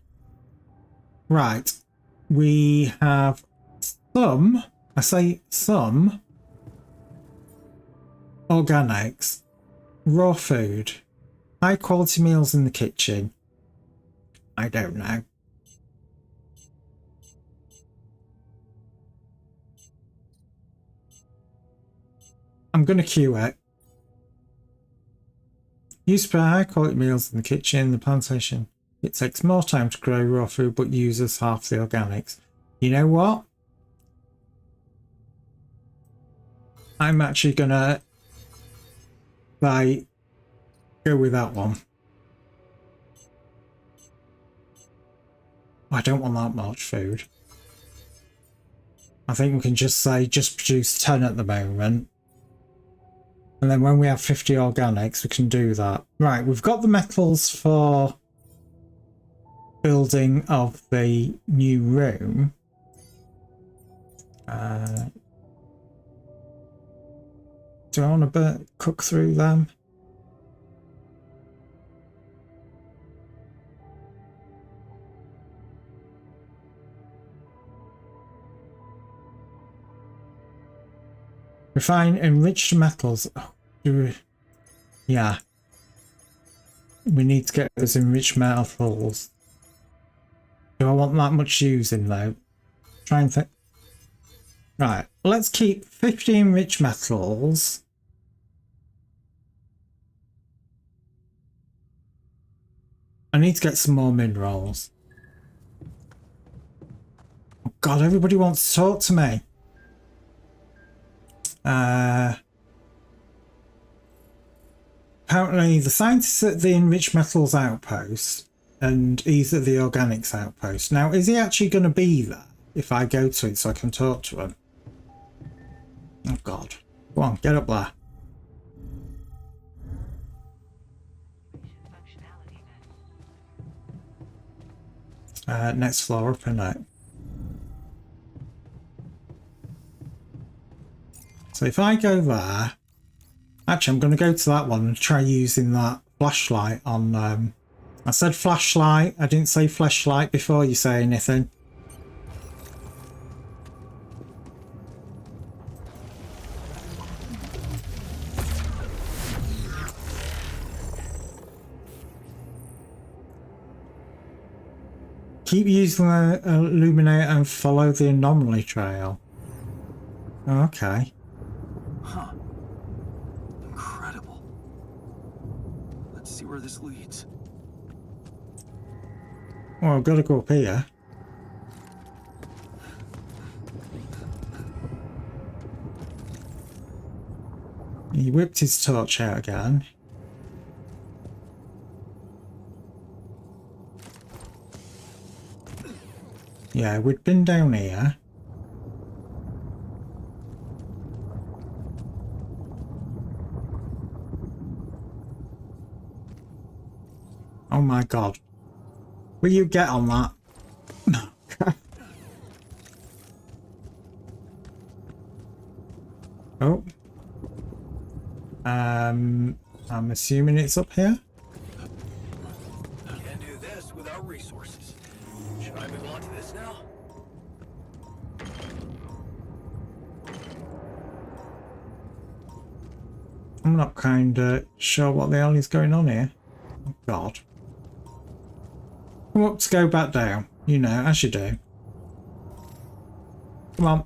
Right. We have some, I say some, organics, raw food, high quality meals in the kitchen. I don't know. I'm going to queue it. Use for high quality meals in the kitchen, the plantation. It takes more time to grow raw food but uses half the organics. You know what? I'm actually gonna go with that one. I don't want that much food. I think we can just say just produce 10 at the moment. And then when we have 50 organics, we can do that. Right, we've got the metals for building of the new room. Do I want to cook through them? Refine enriched metals. Oh, yeah. We need to get those enriched metals. Do I want that much using though? Try and think. Right, let's keep 15 rich metals. I need to get some more minerals. Oh God, everybody wants to talk to me. Apparently the scientist at the enriched metals outpost and he's at the organics outpost. Now, is he actually going to be there if I go to it so I can talk to him? Oh God. Go on, get up there. Next floor up, isn't it? So if I go there, actually I'm going to go to that one and try using that flashlight on, I said flashlight, I didn't say flashlight before you say anything. Keep using the illuminator and follow the anomaly trail. Okay. Huh. Incredible. Let's see where this leads. Well, I've got to go up here. He whipped his torch out again. Yeah, we'd been down here. Oh my God. Will you get on that? Oh. I'm assuming it's up here. Can't do this without resources. Should I move on to this now? I'm not kinda sure what the hell is going on here. Oh God. Come up to go back down. You know, as you do. Come on.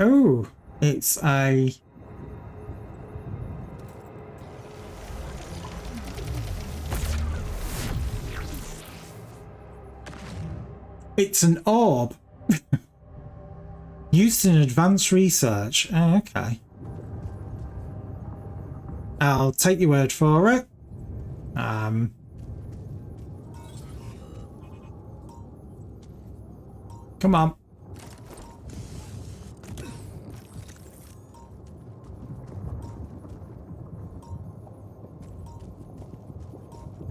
Oh, it's a... It's an orb. Used in advanced research. Oh, okay. I'll take your word for it. Come on.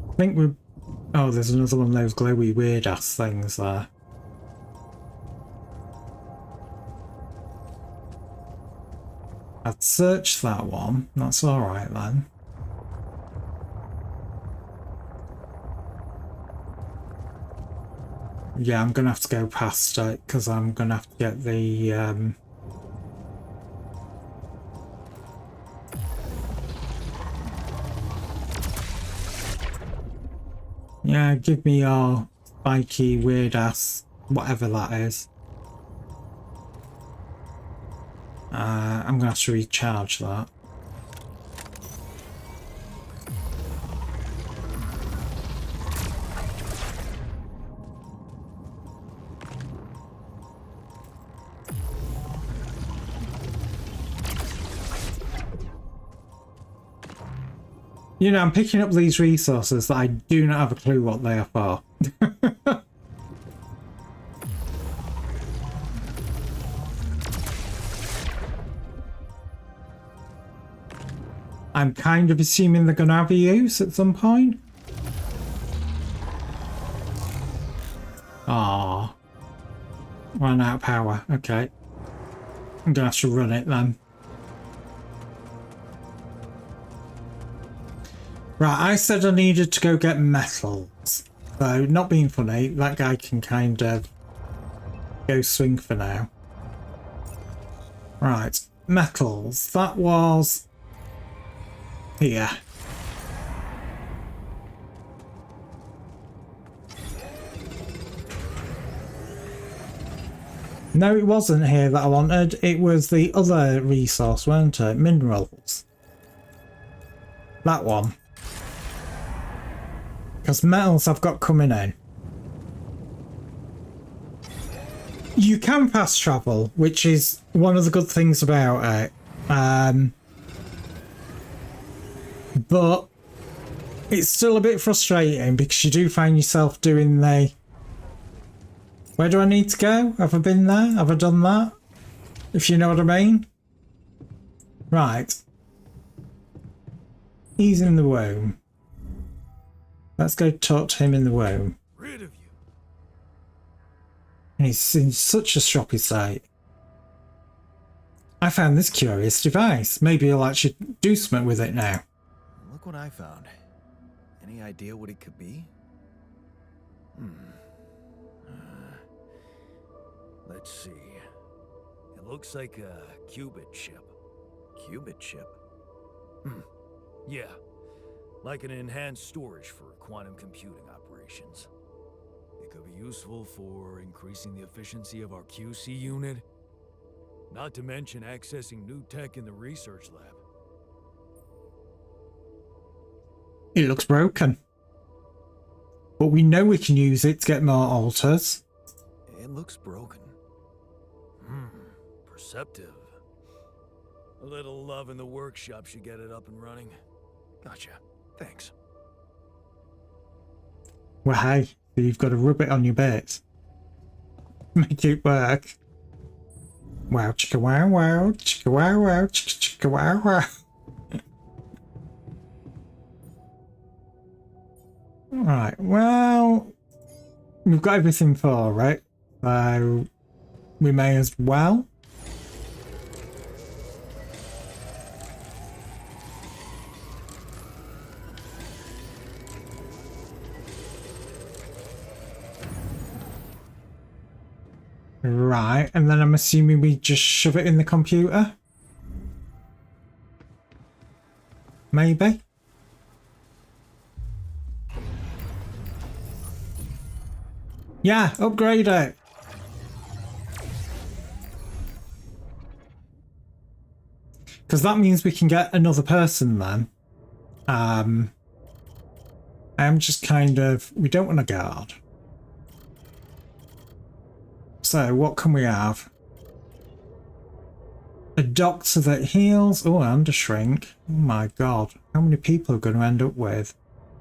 I think we're... Oh, there's another one of those glowy weird ass things there. I'd search that one. That's alright then. Yeah, I'm gonna have to go past it because I'm gonna have to get the yeah, give me your spiky weird ass whatever that is. I'm gonna have to recharge that. You know, I'm picking up these resources that I do not have a clue what they are for. I'm kind of assuming they're going to have a use at some point. Ah, ran out of power. Okay. I'm going to have to run it then. Right, I said I needed to go get metals. So, not being funny, that guy can kind of go swing for now. Right, metals. That was here. No, it wasn't here that I wanted. It was the other resource, weren't it? Minerals. That one. Because metals I've got coming in. You can fast travel, which is one of the good things about it. But it's still a bit frustrating because you do find yourself doing the... Where do I need to go? Have I been there? Have I done that? If you know what I mean. Right. He's in the womb. Let's go talk to him in the womb. Rid of you. And he's in such a stroppy state. I found this curious device. Maybe I'll actually do something with it now. Look what I found. Any idea what it could be? Let's see. It looks like a qubit chip. Qubit chip? Yeah. Like an enhanced storage for quantum computing operations. It could be useful for increasing the efficiency of our QC unit. Not to mention accessing new tech in the research lab. It looks broken. But we know we can use it to get more altars. It looks broken. Perceptive. A little love in the workshop should get it up and running. Gotcha. Thanks. Well, hey, you've got to rub it on your bits. Make it work. Wow, chicka wow wow, chicka wow wow, chicka chicka wow wow. Right, well, we've got everything for it, so we may as well. Right, and then I'm assuming we just shove it in the computer? Maybe? Yeah, upgrade it! Because that means we can get another person then. I'm just kind of... We don't want a guard. So, what can we have? A doctor that heals. Oh, and a shrink. Oh my god. How many people are going to end up with?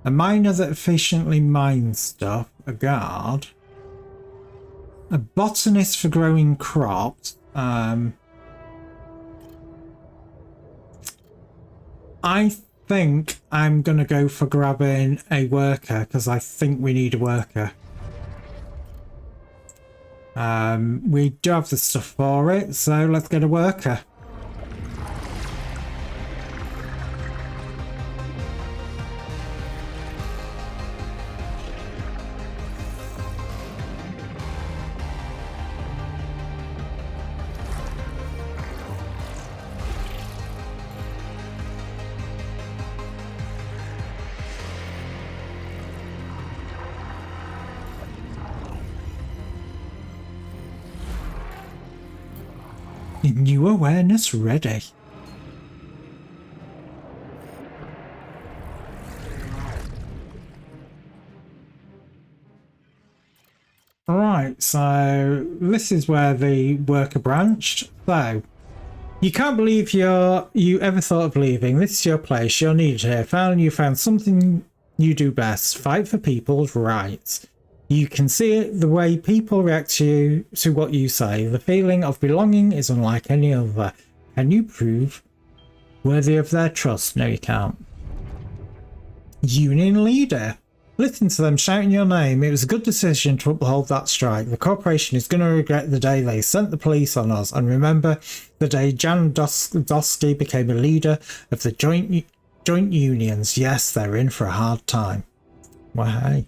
A miner that efficiently mines stuff. A guard. A botanist for growing crops. I think I'm going to go for grabbing a worker because I think we need a worker. We do have the stuff for it, so let's get a worker. New awareness ready. Right, so this is where the worker branched. So, you can't believe you ever thought of leaving. This is your place. You're needed here. Finally, you found something you do best. Fight for people's rights. You can see it the way people react to what you say. The feeling of belonging is unlike any other. Can you prove worthy of their trust? No, you can't. Union leader. Listen to them shouting your name. It was a good decision to uphold that strike. The corporation is going to regret the day they sent the police on us. And remember the day Jan Dosky became a leader of the joint unions. Yes, they're in for a hard time. Well, hey.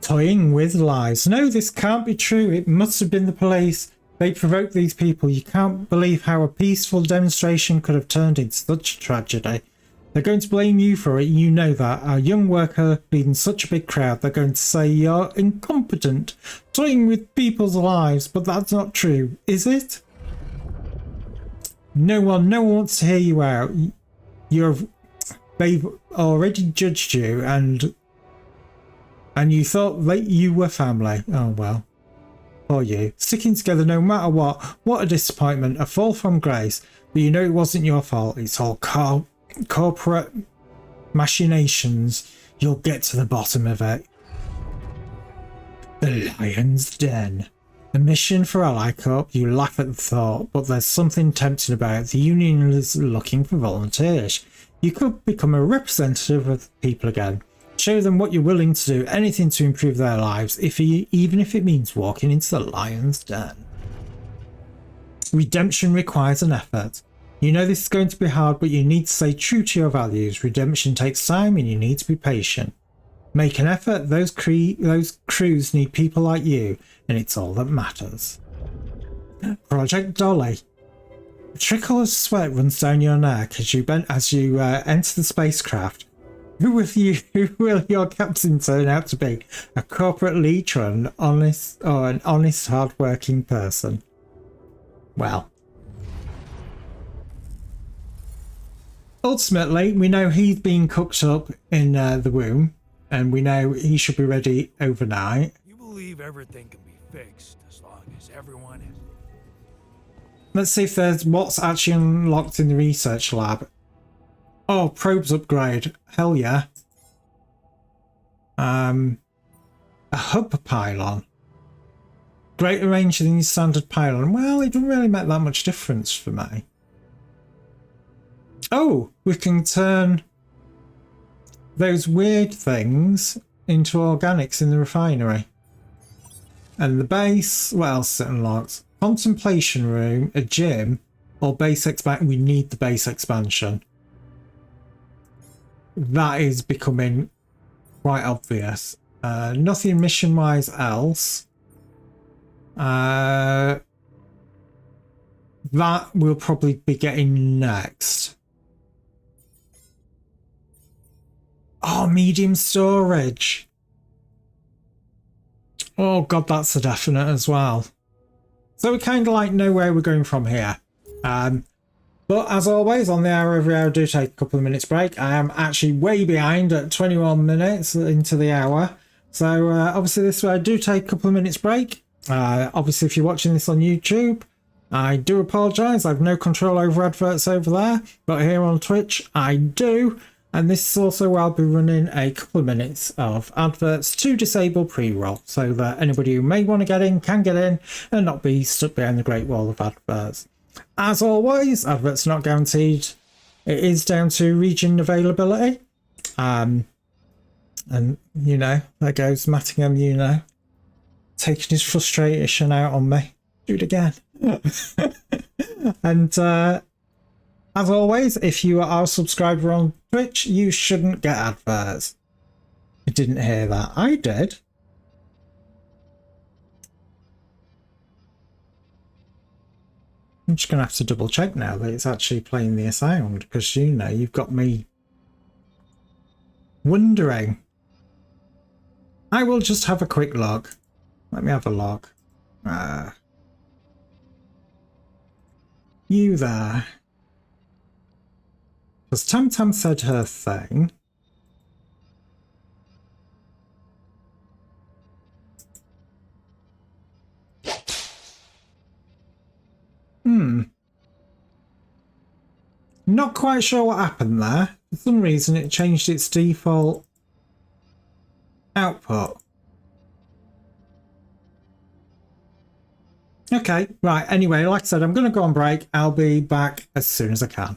Toying with lies. No, this can't be true. It must have been the police. They provoked these people. You can't believe how a peaceful demonstration could have turned into such a tragedy. They're going to blame you for it. You know that. A young worker leading such a big crowd. They're going to say you're incompetent, toying with people's lives. But that's not true, is it? No one wants to hear you out. They've already judged you, and you thought that you were family. Oh well. For you. Sticking together no matter what. What a disappointment. A fall from grace. But you know it wasn't your fault. It's all corporate machinations. You'll get to the bottom of it. The Lion's Den. A mission for Ally Corp. You laugh at the thought, but there's something tempting about it. The union is looking for volunteers. You could become a representative of the people again. Show them what you're willing to do, anything to improve their lives, even if it means walking into the Lion's Den. Redemption requires an effort. You know this is going to be hard, but you need to stay true to your values. Redemption takes time and you need to be patient. Make an effort. Those crews need people like you, and it's all that matters. Project Dolly. A trickle of sweat runs down your neck as you enter the spacecraft. Who will your captain turn out to be? A corporate leech or an honest, hard-working person? Well. Ultimately, we know he's being cooked up in the womb, and we know he should be ready overnight. You believe everything can be fixed as long as everyone is... Let's see if there's what's actually unlocked in the research lab. Oh, probes upgrade. Hell yeah. A hub pylon. Greater range than your standard pylon. Well, it doesn't really make that much difference for me. Oh, we can turn those weird things into organics in the refinery. And the base, what else is it unlocked? Contemplation room, a gym, or base expansion. We need the base expansion. That is becoming quite obvious. Nothing mission-wise else. That we'll probably be getting next. Oh, medium storage. Oh god, that's a definite as well. So we kind of like know where we're going from here. But as always, on the hour every hour, do take a couple of minutes break. I am actually way behind at 21 minutes into the hour. So obviously this way I do take a couple of minutes break. Obviously if you're watching this on YouTube, I do apologise. I have no control over adverts over there. But here on Twitch, I do. And this is also where I'll be running a couple of minutes of adverts to disable pre-roll. So that anybody who may want to get in can get in and not be stuck behind the great wall of adverts. As always, adverts not guaranteed. It is down to region availability. And, you know, there goes Mattingham, you know, taking his frustration out on me. Do it again. And as always, if you are a subscriber on Twitch, you shouldn't get adverts. I didn't hear that. I did. I'm just going to have to double check now that it's actually playing the sound, because, you know, you've got me wondering. I will just have a quick look. Let me have a look. You there. Because Tam Tam said her thing. Not quite sure what happened there. For some reason it changed its default output. Okay, right, anyway, like I said, I'm going to go on break. I'll be back as soon as I can.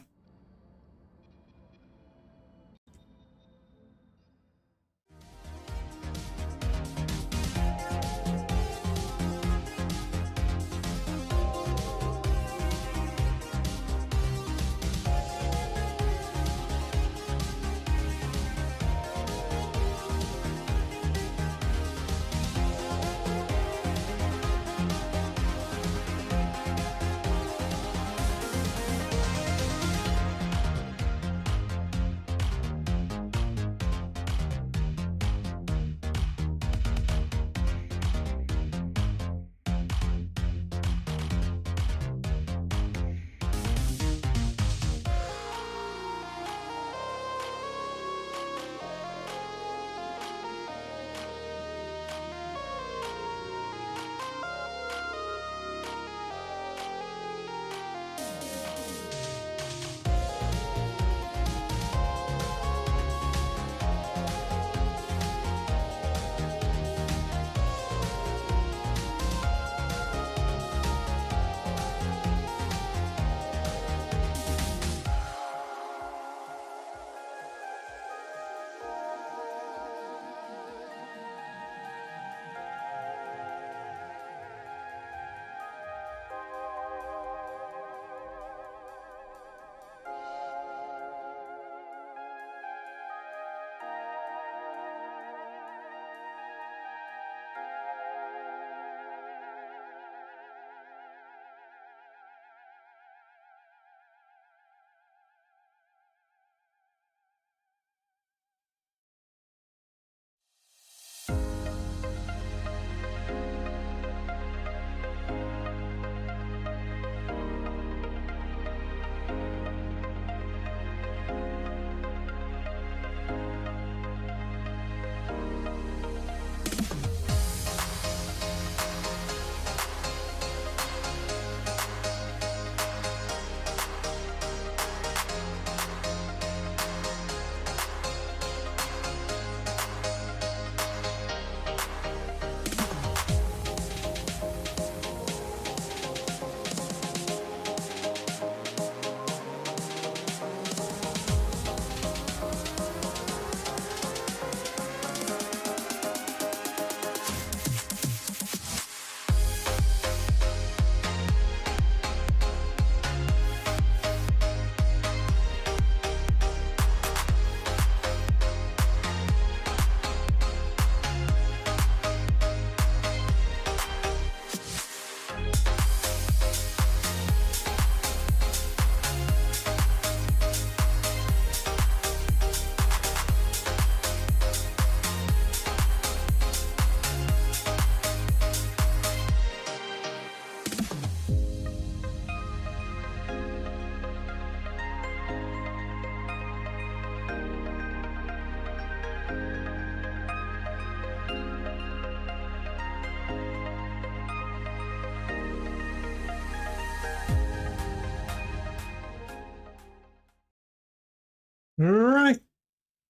Right.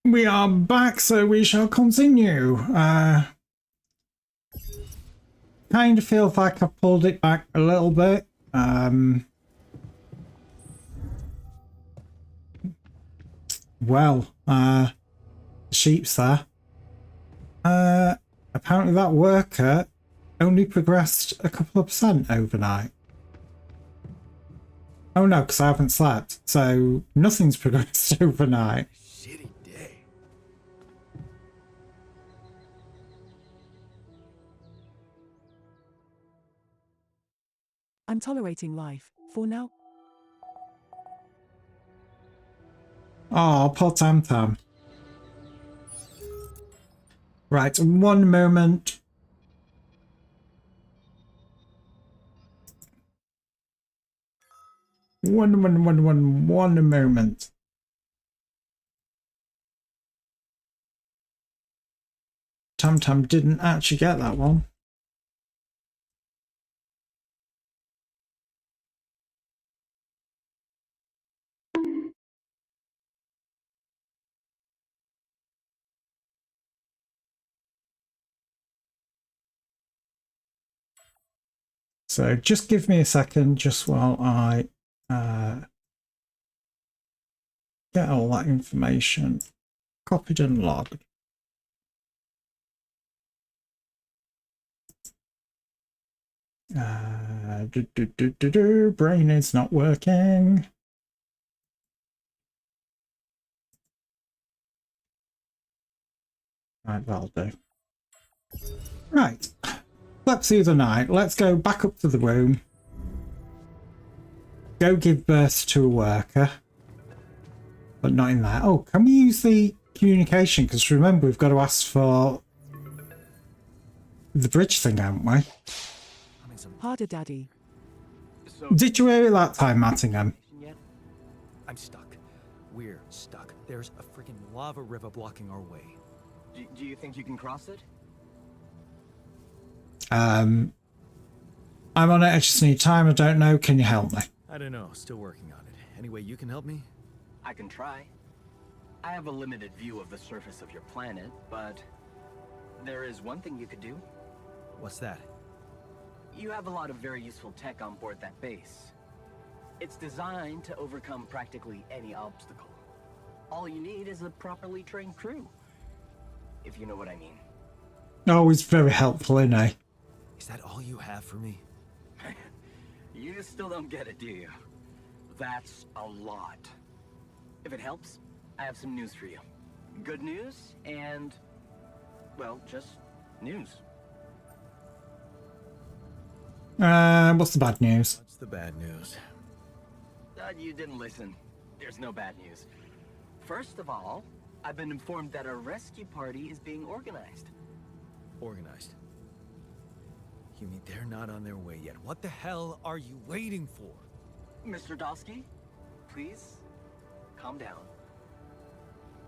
We are back, so we shall continue. Kind of feels like I pulled it back a little bit. Sheep's there. Apparently that worker only progressed a couple of % overnight. Oh no, because I haven't slept, so nothing's progressed overnight. Shitty day. I'm tolerating life, for now. Oh, poor Tam Tam. Right, one moment. One moment. Tam Tam didn't actually get that one. So just give me a second, just while I get all that information copied and logged. Brain is not working. Right, that'll do. Right. Slept through the night. Let's go back up to the room. Go give birth to a worker. But not in there. Oh, can we use the communication? Because remember, we've got to ask for the bridge thing, haven't we? Harder, Daddy. So, Did you hear it that time, Mattingham? yet? I'm stuck. We're stuck. There's a freaking lava river blocking our way. Do you think you can cross it? I'm on it. I just need time. I don't know. Can you help me? I don't know. Still working on it. Anyway, you can help me? I can try. I have a limited view of the surface of your planet, but there is one thing you could do. What's that? You have a lot of very useful tech on board that base. It's designed to overcome practically any obstacle. All you need is a properly trained crew, if you know what I mean. Oh, he's very helpful, isn't he? Is that all you have for me? You still don't get it, do you? That's a lot. If it helps, I have some news for you. Good news and, well, just news. What's the bad news? What's the bad news? You didn't listen. There's no bad news. First of all, I've been informed that a rescue party is being organized. Organized. You mean they're not on their way yet? What the hell are you waiting for? Mr. Dosky, please, calm down.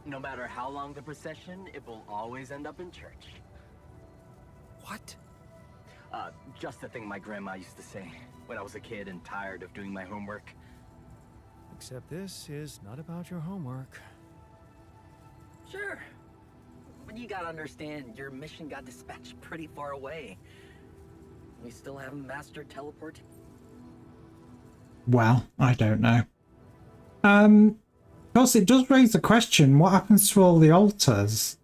No matter how long the procession, it will always end up in church. What? Just the thing my grandma used to say when I was a kid and tired of doing my homework. Except this is not about your homework. Sure. But you gotta understand, your mission got dispatched pretty far away. We still haven't mastered teleporting. Well, I don't know. Of course, it does raise the question, what happens to all the altars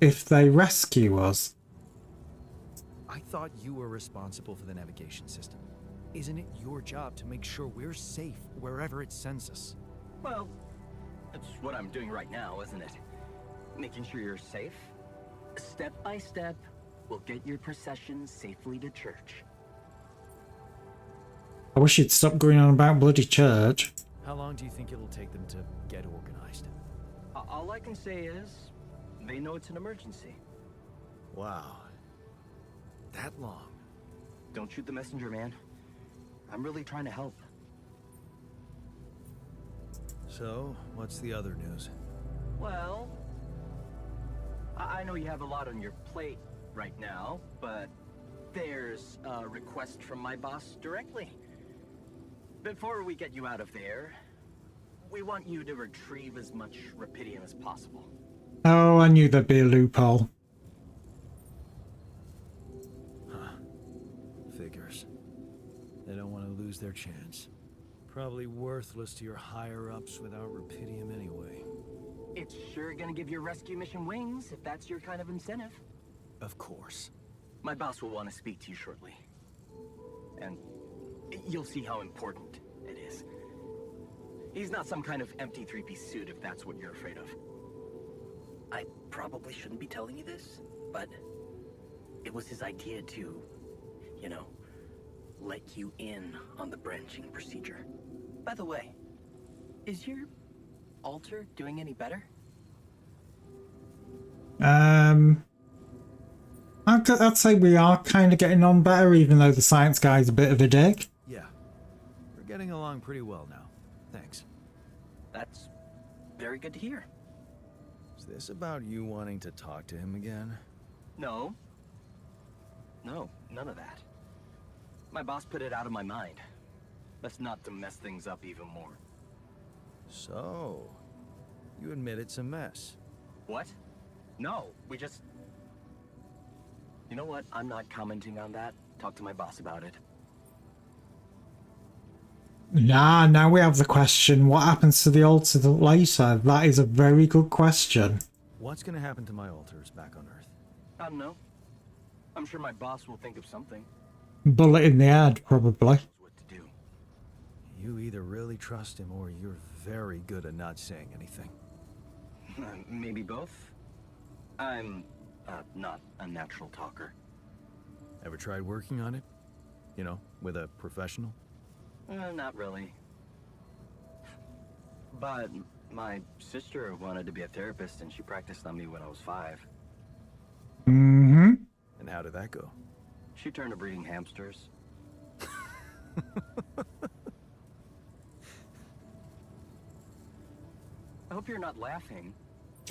if they rescue us? I thought you were responsible for the navigation system. Isn't it your job to make sure we're safe wherever it sends us? Well, that's what I'm doing right now, isn't it? Making sure you're safe. Step by step, we'll get your procession safely to church. I wish you'd stop going on about bloody church. How long do you think it'll take them to get organized? All I can say is, they know it's an emergency. Wow. That long? Don't shoot the messenger, man. I'm really trying to help. So, what's the other news? Well, know you have a lot on your plate right now, but there's a request from my boss directly. Before we get you out of there, we want you to retrieve as much Rapidium as possible. Oh, I knew there'd be a loophole. Figures. They don't want to lose their chance. Probably worthless to your higher-ups without Rapidium anyway. It's sure gonna give your rescue mission wings, if that's your kind of incentive. Of course. My boss will want to speak to you shortly. And you'll see how important it is. He's not some kind of empty three-piece suit, if that's what you're afraid of. I probably shouldn't be telling you this, but it was his idea to, you know, let you in on the branching procedure. By the way, is your altar doing any better? I'd say we are kind of getting on better, even though the science guy's a bit of a dick. Yeah. We're getting along pretty well now. Thanks. That's very good to hear. Is this about you wanting to talk to him again? No. No, none of that. My boss put it out of my mind. Best not to mess things up even more. So, you admit it's a mess. What? No, we just... You know what? I'm not commenting on that. Talk to my boss about it. Nah, now we have the question, what happens to the altar later? That is a very good question. What's gonna happen to my altars back on Earth? I don't know. I'm sure my boss will think of something. Bullet in the head, probably. What to do. You either really trust him or you're very good at not saying anything. Maybe both? I'm not a natural talker. Ever tried working on it? You know, with a professional? Not really. But my sister wanted to be a therapist and she practiced on me when I was 5. Mm-hmm. And how did that go? She turned to breeding hamsters. I hope you're not laughing.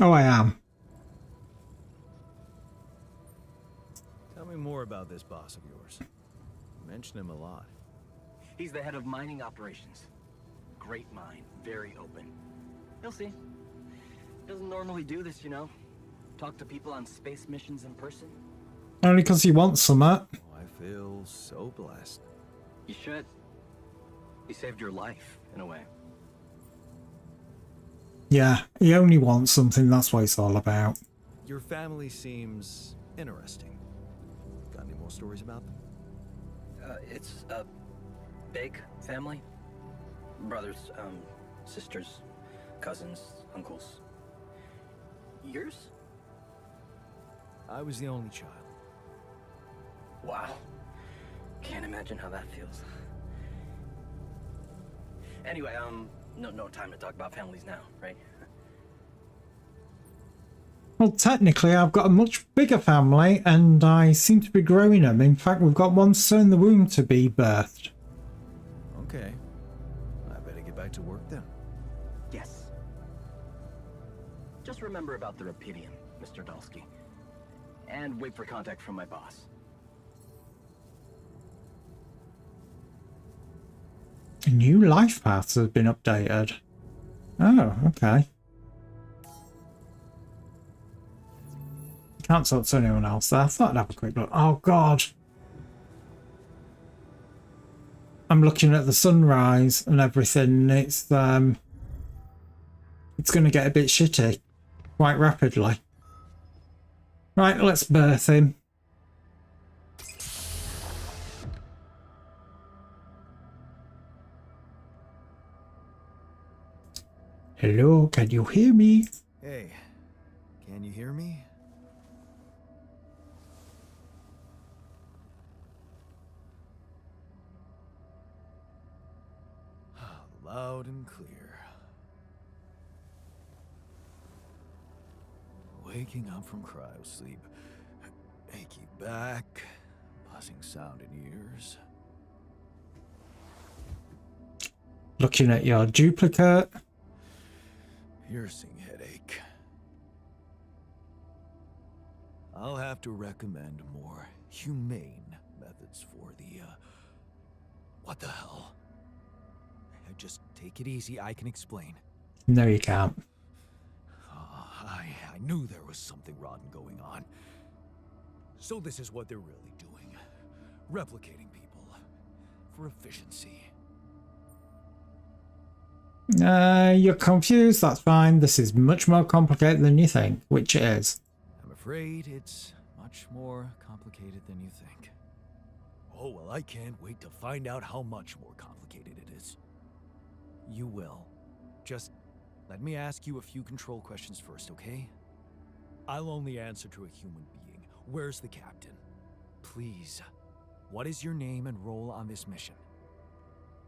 Oh, I am. Tell me more about this boss of yours. You mention him a lot. He's the head of mining operations. Great mind, very open. You'll see. Doesn't normally do this, you know. Talk to people on space missions in person. Only because he wants some. Oh, I feel so blessed. You should. He saved your life, in a way. Yeah, he only wants something, that's what it's all about. Your family seems interesting. Got any more stories about them? It's a big family. Brothers, sisters, cousins, uncles. Yours? I was the only child. Wow. Can't imagine how that feels. Anyway, no time to talk about families now, right? Well, technically, I've got a much bigger family, and I seem to be growing them. In fact, we've got one still in the womb to be birthed. Okay. I better get back to work then. Yes. Just remember about the Rapidium, Mr. Dalsky. And wait for contact from my boss. New life paths have been updated. Oh, okay. Can't talk to anyone else there. I thought I'd have a quick look. Oh, God. I'm looking at the sunrise and everything. It's going to get a bit shitty quite rapidly. Right, let's birth him. Hello, can you hear me? Hey, can you hear me? Loud and clear. Waking up from cryosleep. Achy back. Buzzing sound in ears. Looking at your duplicate. Piercing headache. I'll have to recommend more humane methods for the, what the hell? Just take it easy, I can explain. No, you can't. I knew there was something rotten going on. So this is what they're really doing. Replicating people. For efficiency. You're confused, that's fine. This is much more complicated than you think, which it is. I'm afraid it's much more complicated than you think. Oh, well, I can't wait to find out how much more complicated it is. You will. Just let me ask you a few control questions first, okay? I'll only answer to a human being. Where's the captain? Please. What is your name and role on this mission?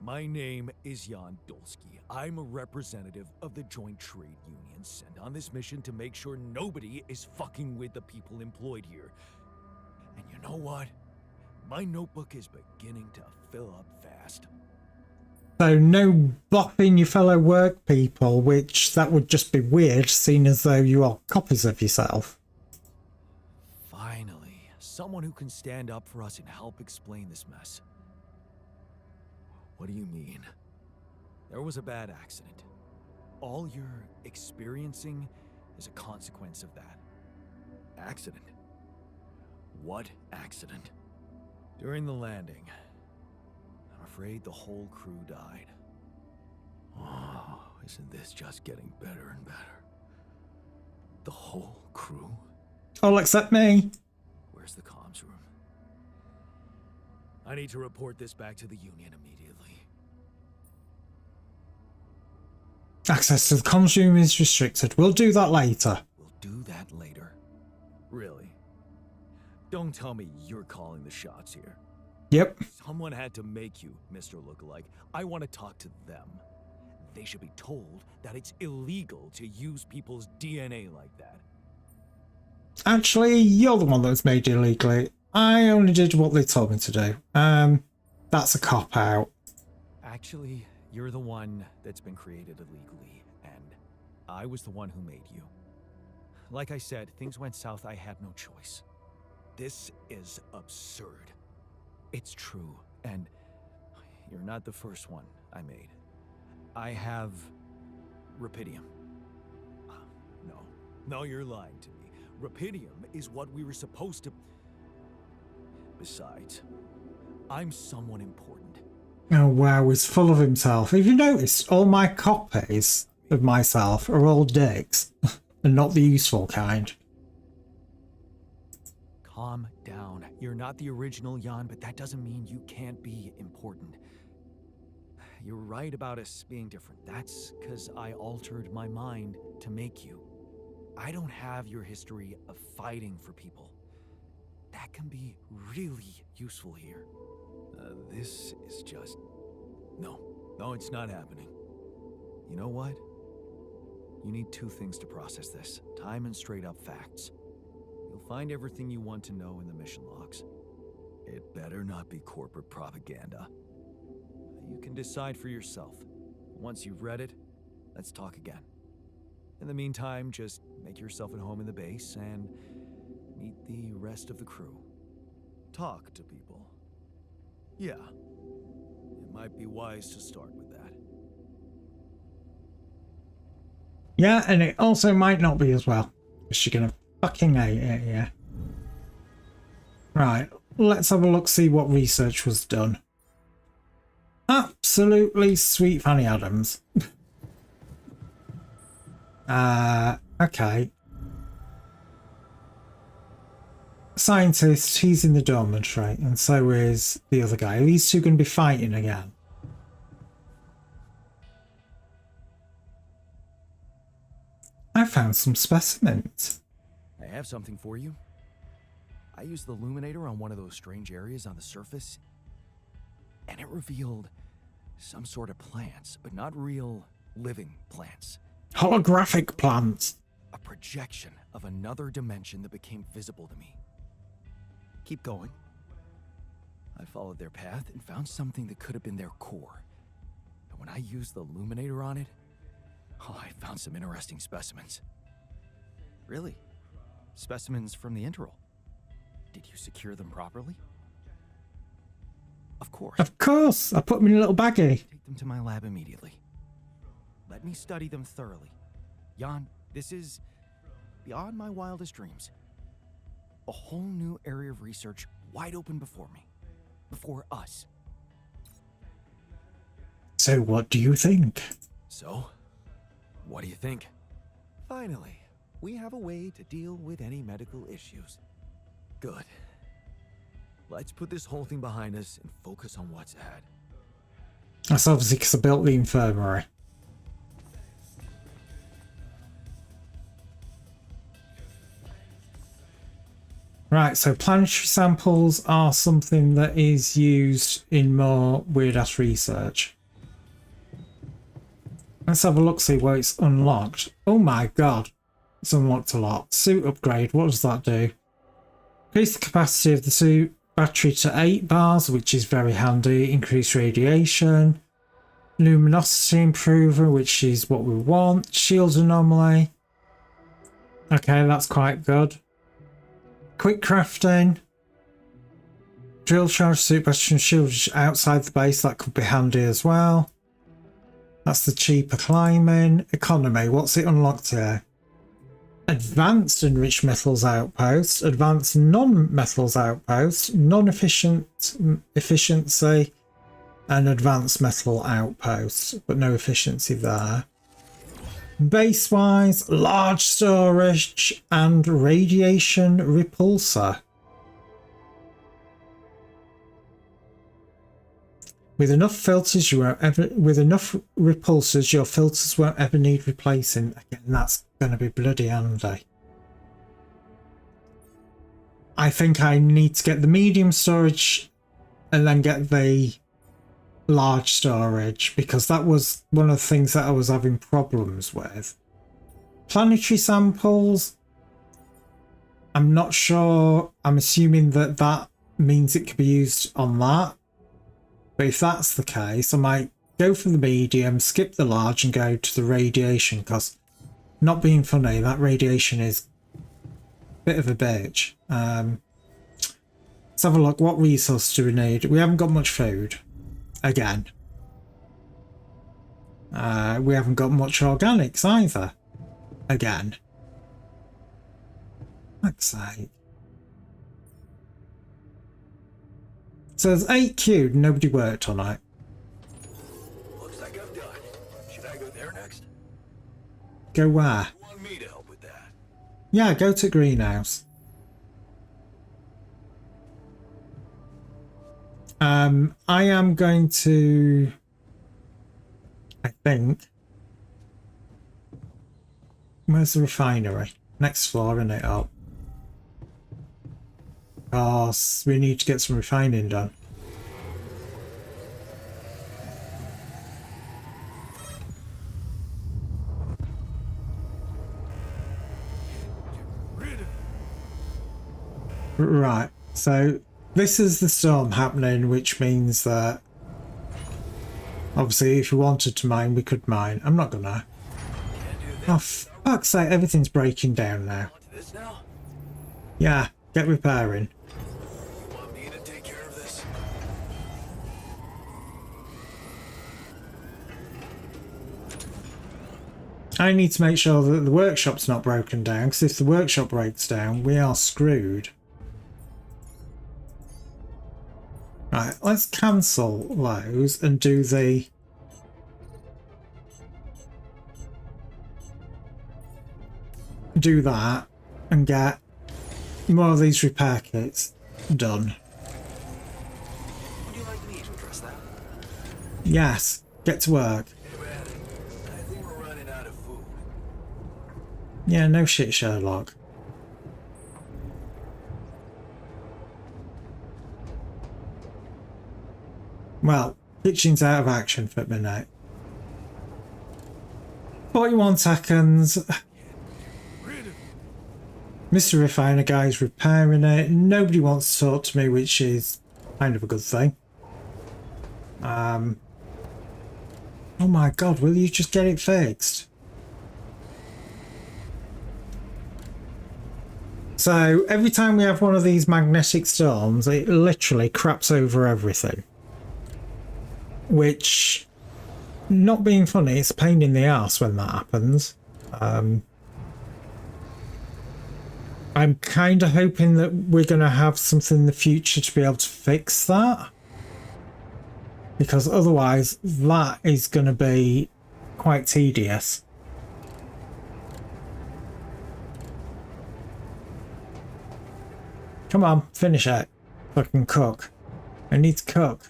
My name is Jan Dolsky. I'm a representative of the Joint Trade Union sent on this mission to make sure nobody is fucking with the people employed here. And you know what? My notebook is beginning to fill up fast. So no bopping your fellow work people, which that would just be weird, seeing as though you are copies of yourself. Finally, someone who can stand up for us and help explain this mess. What do you mean? There was a bad accident. All you're experiencing is a consequence of that. Accident? What accident? During the landing, I'm afraid the whole crew died. Oh, isn't this just getting better and better? The whole crew? All except me. Where's the comms room? I need to report this back to the Union immediately. Access to the comms room is restricted. We'll do that later. We'll do that later. Really? Don't tell me you're calling the shots here. Yep. Someone had to make you, Mr. Lookalike. I want to talk to them. They should be told that it's illegal to use people's DNA like that. Actually, you're the one that was made illegally. I only did what they told me to do. That's a cop-out. Actually, you're the one that's been created illegally, and I was the one who made you. Like I said, things went south, I had no choice. This is absurd. It's true, and you're not the first one I made. I have Rapidium. No, you're lying to me. Rapidium is what we were supposed to... Besides, I'm someone important. Oh wow, he's full of himself. Have you noticed all my copies of myself are all dicks and not the useful kind? Calm down. You're not the original Jan, but that doesn't mean you can't be important. You're right about us being different. That's because I altered my mind to make you. I don't have your history of fighting for people. That can be really useful here. This is just... No, it's not happening. You know what? You need two things to process this. Time and straight-up facts. You'll find everything you want to know in the mission logs. It better not be corporate propaganda. You can decide for yourself. Once you've read it, let's talk again. In the meantime, just make yourself at home in the base and meet the rest of the crew. Talk to people. Yeah, it might be wise to start with that. Yeah, and it also might not be as well. Because you're gonna fucking hate it, yeah. Right, let's have a look, see what research was done. Absolutely sweet Fanny Adams. Okay. Scientist, he's in the dormitory, and so is the other guy. Are these two going to be fighting again? I found some specimens. I have something for you. I used the illuminator on one of those strange areas on the surface, and it revealed some sort of plants, but not real living plants. Holographic plants. A projection of another dimension that became visible to me. Keep going. I followed their path and found something that could have been their core. And when I used the illuminator on it, I found some interesting specimens. Really? specimens from the interval. Did you secure them properly? Of course. Of course, I put them in a little baggie. Take them to my lab immediately. Let me study them thoroughly. Jan, this is beyond my wildest dreams. A whole new area of research wide open before me. Before us. So what do you think? So, what do you think? Finally, we have a way to deal with any medical issues. Good. Let's put this whole thing behind us and focus on what's ahead. That's obviously because I built the infirmary. Right, so planetary samples are something that is used in more weird-ass research. Let's have a look, see where it's unlocked. Oh my god, it's unlocked a lot. Suit upgrade, what does that do? Increase the capacity of the suit battery to 8 bars, which is very handy. Increase radiation. Luminosity improver, which is what we want. Shield anomaly. Okay, that's quite good. Quick crafting. Drill charge suit battery and shield outside the base, that could be handy as well. That's the cheaper climbing. Economy, what's it unlocked here? Advanced enriched metals outpost, advanced non-metals outpost, non-efficient efficiency, and advanced metal outpost, but no efficiency there. Base-wise, large storage and radiation repulsor. With enough filters, with enough repulsors, your filters won't ever need replacing. Again, that's going to be bloody handy. I think I need to get the medium storage and then get the large storage, because that was one of the things that I was having problems with. Planetary samples, I'm not sure. I'm assuming that that means it could be used on that. But if that's the case, I might go for the medium, skip the large and go to the radiation, because, not being funny, that radiation is a bit of a bitch. Let's have a look. What resource do we need? We haven't got much food. Again. We haven't got much organics either. Again. Fuck's sake. So there's 8 queued, nobody worked on it. Looks like I'm done. Should I go there next? Go where? You want me to help with that? Yeah, go to greenhouse. I am going to, I think, where's the refinery? Next floor, isn't it? Up. Because we need to get some refining done. Right, so this is the storm happening, which means that obviously if we wanted to mine, we could mine. I'm not gonna. Oh, fuck's sake, everything's breaking down now. This now? Yeah, get repairing. You want me to take care of this? I need to make sure that the workshop's not broken down, because if the workshop breaks down, we are screwed. Right, let's cancel those and do the... do that and get more of these repair kits done. Would you like me to address that? Yes, get to work. Hey man, I think we're running out of food. Yeah, no shit, Sherlock. Well, kitchen's out of action for a minute. 41 seconds. Mr. Refiner guy's repairing it. Nobody wants to talk to me, which is kind of a good thing. Oh my god, will you just get it fixed? So every time we have one of these magnetic storms, it literally craps over everything. Which, not being funny, it's a pain in the arse when that happens. I'm kind of hoping that we're going to have something in the future to be able to fix that. Because otherwise, that is going to be quite tedious. Come on, finish it. Fucking cook. I need to cook.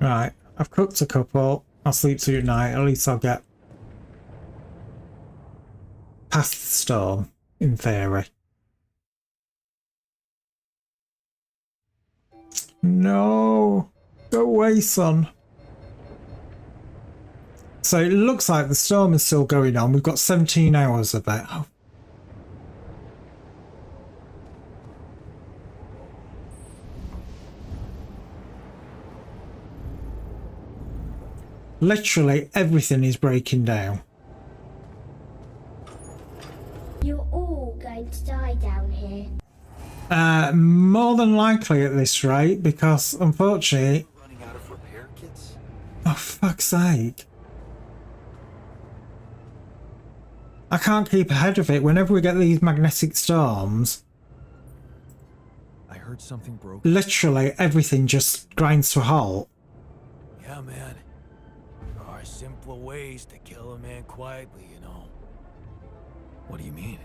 Right, I've cooked a couple. I'll sleep through tonight. At least I'll get past the storm, in theory. No! Go away, son. So it looks like the storm is still going on. We've got 17 hours of it. Oh. Literally everything is breaking down. You're all going to die down here. More than likely at this rate, because unfortunately... Running out of repair kits? Oh, fuck's sake. I can't keep ahead of it. Whenever we get these magnetic storms, I heard something broke. literally everything just grinds to a halt. Yeah, man. There are simpler ways to kill a man quietly, you know. What do you mean?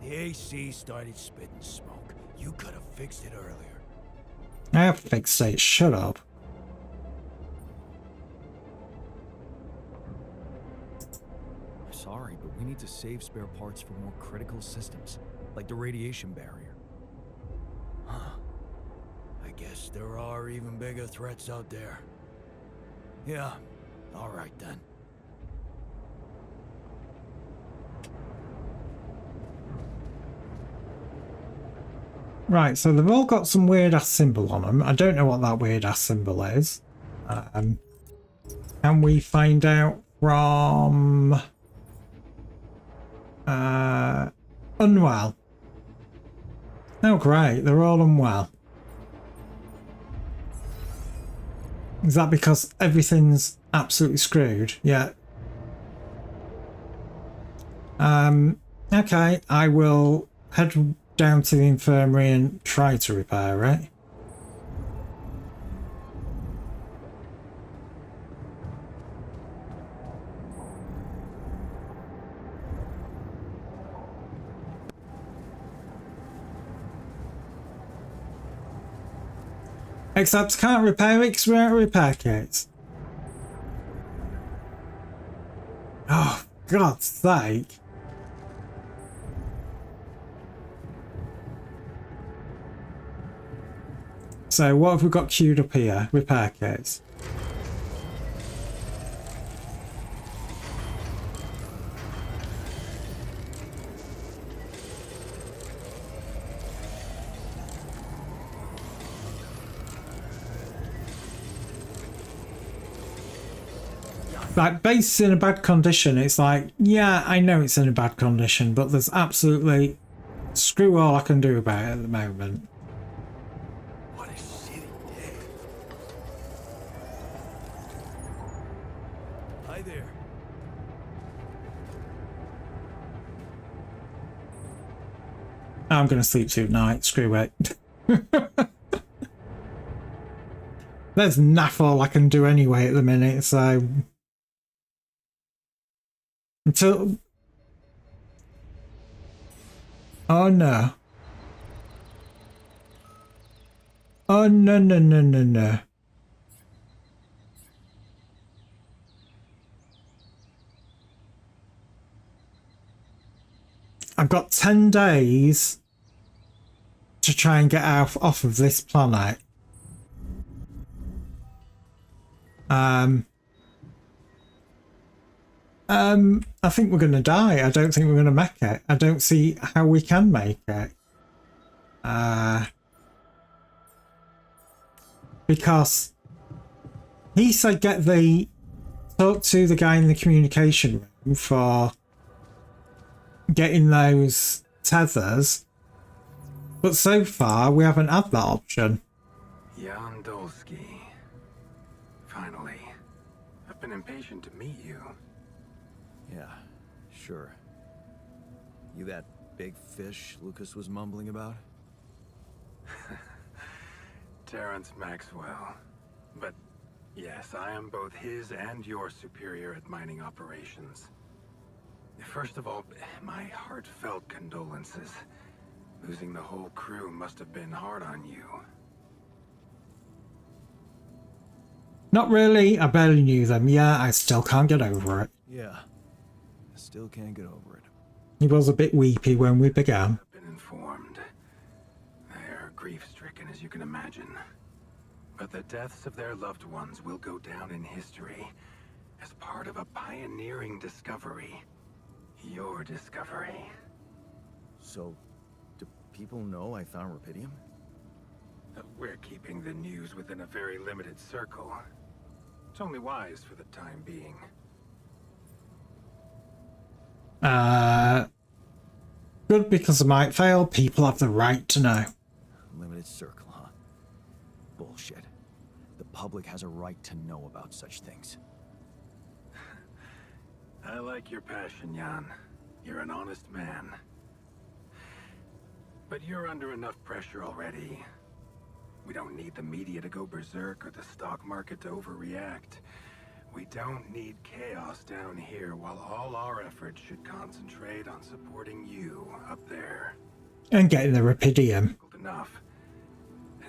The AC started spitting smoke. You could have fixed it earlier. I have fixed it. Shut up. Sorry, but we need to save spare parts for more critical systems, like the radiation barrier. Huh. I guess there are even bigger threats out there. Yeah, all right then. Right, so they've all got some weird ass symbol on them. I don't know what that weird ass symbol is. Can we find out from... unwell. Oh great, they're all unwell. Is that because everything's absolutely screwed? Yeah. Okay, I will head down to the infirmary and try to repair it. Except can't repair it because we don't repair kits. Oh, God's sake. So what have we got queued up here? Repair kits. Like, base in a bad condition, it's like, yeah, I know it's in a bad condition, but there's absolutely screw all I can do about it at the moment. What a shitty day. Hi there. I'm going to sleep through tonight, screw it. There's naff all I can do anyway at the minute, so... Until... Oh no. Oh no no no no no. I've got 10 days to try and get off of this planet. I think we're going to die. I don't think we're going to make it. I don't see how we can make it. because he said talk to the guy in the communication room for getting those tethers, but so far we haven't had that option. Jan Dolsky. Finally. I've been impatient to meet you. Yeah, sure. You that big fish Lucas was mumbling about? Terrence Maxwell. But yes, I am both his and your superior at mining operations. First of all, my heartfelt condolences. Losing the whole crew must have been hard on you. Not really, I barely knew them. Yeah, I still can't get over it. Yeah. I still can't get over it. He was a bit weepy when we began. I've been informed. They're grief-stricken, as you can imagine. But the deaths of their loved ones will go down in history as part of a pioneering discovery. Your discovery. So, do people know I found rupidium? We're keeping the news within a very limited circle. It's only wise for the time being. Good, because it might fail. People have the right to know. Limited circle, huh? Bullshit. The public has a right to know about such things. I like your passion, Jan. You're an honest man. But you're under enough pressure already. We don't need the media to go berserk or the stock market to overreact. We don't need chaos down here while all our efforts should concentrate on supporting you up there. And getting the rupidium. Enough.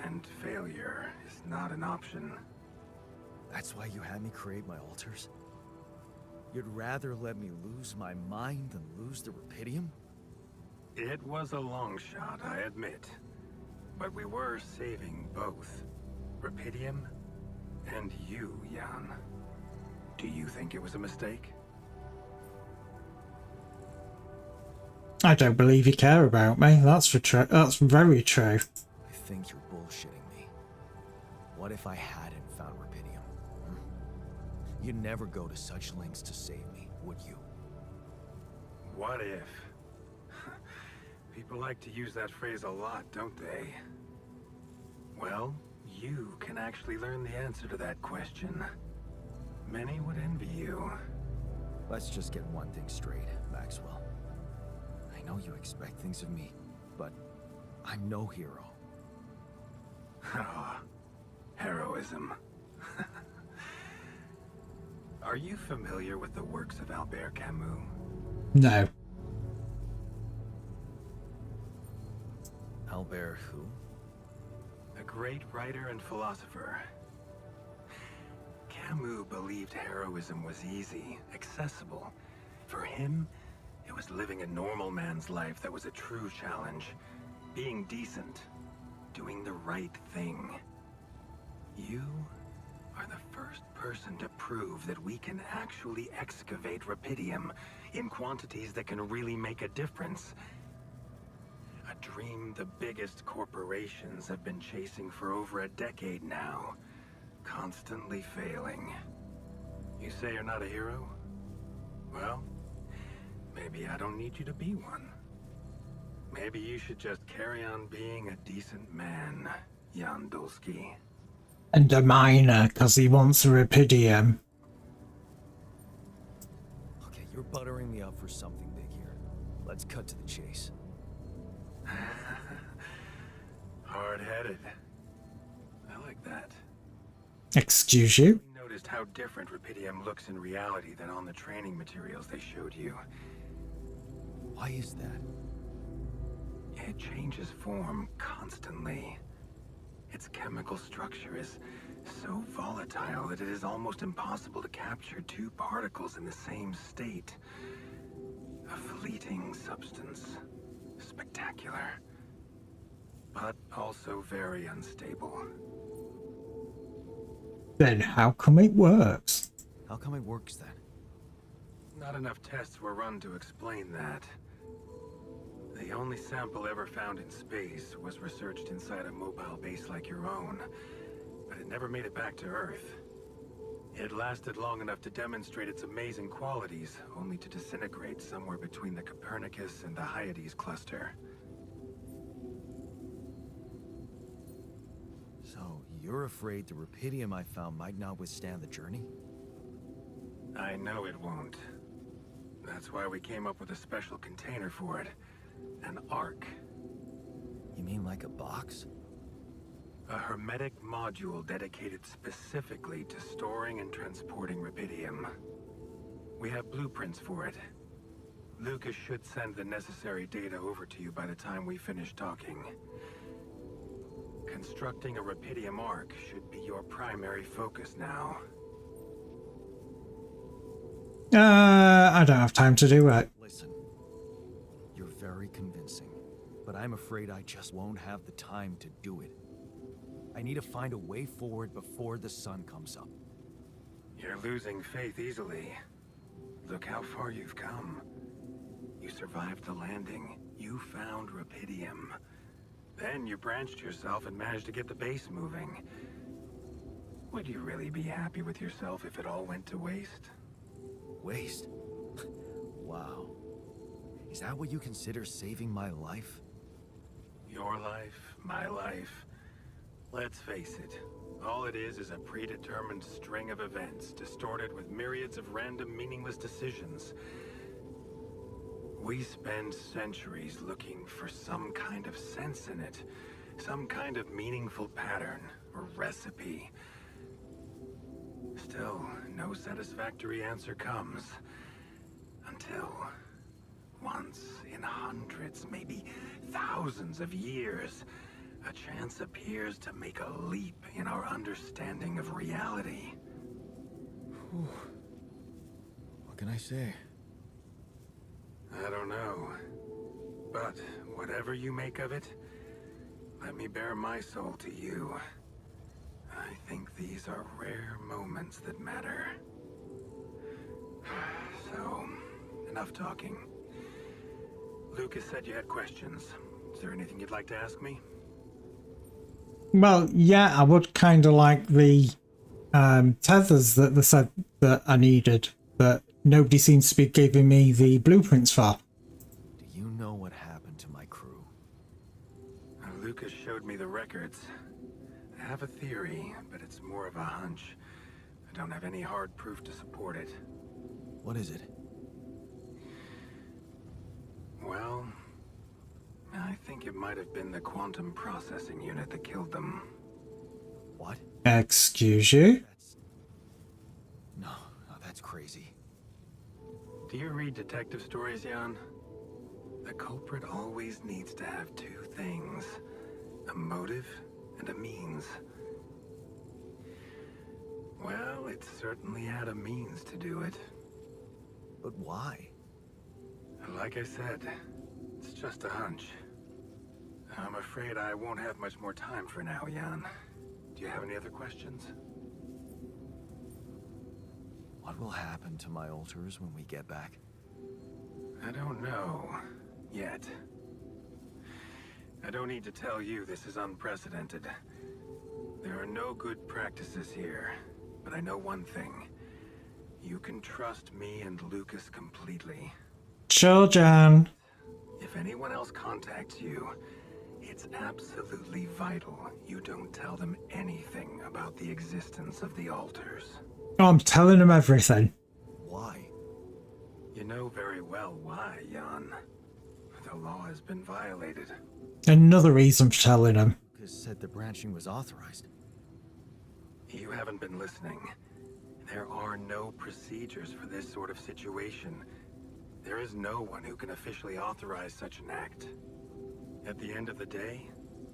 And failure is not an option. That's why you had me create my altars? You'd rather let me lose my mind than lose the rupidium? It was a long shot, I admit. But we were saving both. Rupidium and you, Jan. Do you think it was a mistake? I don't believe you care about me. That's very true. I think you're bullshitting me. What if I hadn't found rupidium? You'd never go to such lengths to save me, would you? What if? People like to use that phrase a lot, don't they? Well, you can actually learn the answer to that question. Many would envy you. Let's just get one thing straight, Maxwell. I know you expect things of me, but I'm no hero. Ah, heroism. Are you familiar with the works of Albert Camus? No. Albert who? A great writer and philosopher. Camus believed heroism was easy, accessible. For him, it was living a normal man's life that was a true challenge. Being decent. Doing the right thing. You are the first person to prove that we can actually excavate rupidium in quantities that can really make a difference. A dream the biggest corporations have been chasing for over a decade now. Constantly failing. You say you're not a hero? Well, maybe I don't need you to be one. Maybe you should just carry on being a decent man, Jan Dolsky. And a miner, because he wants a rupidium. Okay, you're buttering me up for something big here. Let's cut to the chase. Hard-headed. I like that. Excuse you? We noticed how different rupidium looks in reality than on the training materials they showed you. Why is that? It changes form constantly. Its chemical structure is so volatile that it is almost impossible to capture two particles in the same state. A fleeting substance. Spectacular. But also very unstable. Then how come it works? How come it works then? Not enough tests were run to explain that. The only sample ever found in space was researched inside a mobile base like your own. But but it never made it back to Earth. It lasted long enough to demonstrate its amazing qualities, only to disintegrate somewhere between the Copernicus and the Hyades cluster. So, you're afraid the Rapidium I found might not withstand the journey? I know it won't. That's why we came up with a special container for it. An Ark. You mean like a box? A hermetic module dedicated specifically to storing and transporting Rapidium. We have blueprints for it. Lucas should send the necessary data over to you by the time we finish talking. Constructing a Rapidium Ark should be your primary focus now. I don't have time to do it. Listen, you're very convincing, but I'm afraid I just won't have the time to do it. I need to find a way forward before the sun comes up. You're losing faith easily. Look how far you've come. You survived the landing. You found Rapidium. Then you branched yourself and managed to get the base moving. Would you really be happy with yourself if it all went to waste? Waste? Wow. Is that what you consider saving my life? Your life, my life. Let's face it, all it is a predetermined string of events, distorted with myriads of random, meaningless decisions. We spend centuries looking for some kind of sense in it, some kind of meaningful pattern or recipe. Still, no satisfactory answer comes. Until, once in hundreds, maybe thousands of years, a chance appears to make a leap in our understanding of reality. Whew. What can I say? I don't know. But whatever you make of it, let me bare my soul to you. I think these are rare moments that matter. So, enough talking. Lucas said you had questions. Is there anything you'd like to ask me? Well, yeah, I would kind of like the tethers that they said that I needed, but nobody seems to be giving me the blueprints for. Do you know what happened to my crew? Lucas showed me the records. I have a theory, but it's more of a hunch. I don't have any hard proof to support it. What is it? Well, I think it might have been the quantum processing unit that killed them. What? Excuse you? No, that's crazy. Do you read detective stories, Jan? The culprit always needs to have two things. A motive and a means. Well, it certainly had a means to do it. But why? Like I said, it's just a hunch. I'm afraid I won't have much more time for now, Jan. Do you have any other questions? What will happen to my altars when we get back? I don't know. Yet. I don't need to tell you this is unprecedented. There are no good practices here. But I know one thing. You can trust me and Lucas completely. Sure, Jan. If anyone else contacts you, it's absolutely vital you don't tell them anything about the existence of the altars. Oh, I'm telling him everything. Why? You know very well why, Jan. The law has been violated. Another reason for telling him. Lucas said the branching was authorized. You haven't been listening. There are no procedures for this sort of situation. There is no one who can officially authorize such an act. At the end of the day,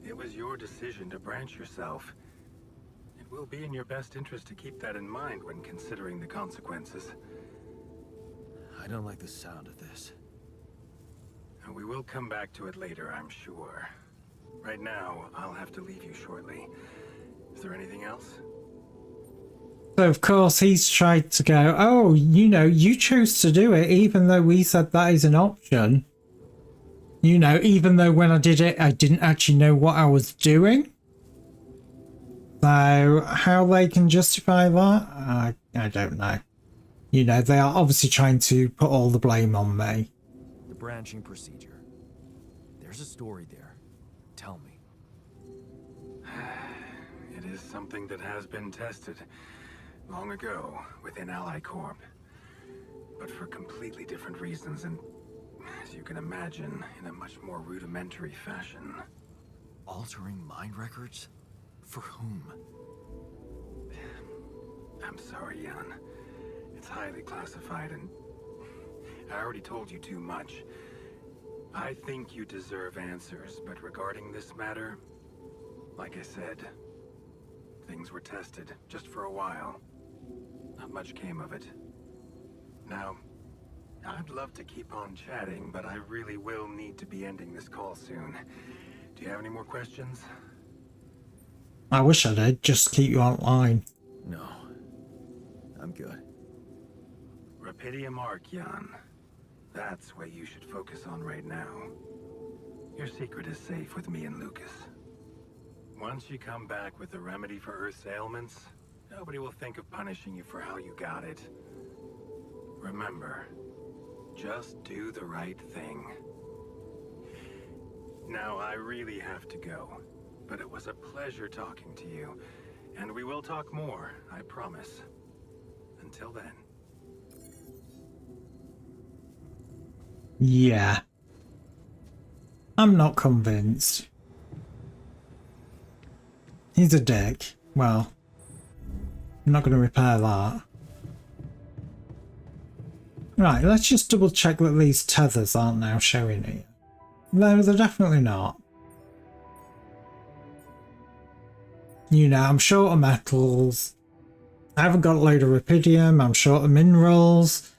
it was your decision to branch yourself. It will be in your best interest to keep that in mind when considering the consequences. I don't like the sound of this. We will come back to it later, I'm sure. Right now, I'll have to leave you shortly. Is there anything else? So, of course, he's tried to go, oh, you know, you chose to do it, even though we said that is an option. You know, even though when I did it, I didn't actually know what I was doing. So how they can justify that, I don't know. You know, they are obviously trying to put all the blame on me. The branching procedure. There's a story there. Tell me. It is something that has been tested long ago within Ally Corp. But for completely different reasons and, as you can imagine, in a much more rudimentary fashion. Altering mind records? For whom? I'm sorry, Jan. It's highly classified and I already told you too much. I think you deserve answers, but regarding this matter, like I said, things were tested just for a while. Not much came of it. Now, I'd love to keep on chatting, but I really will need to be ending this call soon. Do you have any more questions? I wish I did, just keep you online. No. I'm good. Rapidium Arc, Jan. That's what you should focus on right now. Your secret is safe with me and Lucas. Once you come back with a remedy for Earth's ailments, nobody will think of punishing you for how you got it. Remember, just do the right thing. Now, I really have to go, but it was a pleasure talking to you, and we will talk more, I promise. Until then. Yeah. I'm not convinced. He's a dick. Well, I'm not going to repair that. Right, let's just double check that these tethers aren't now showing here. No, they're definitely not. You know, I'm short of metals. I haven't got a load of rupidium. I'm short of minerals.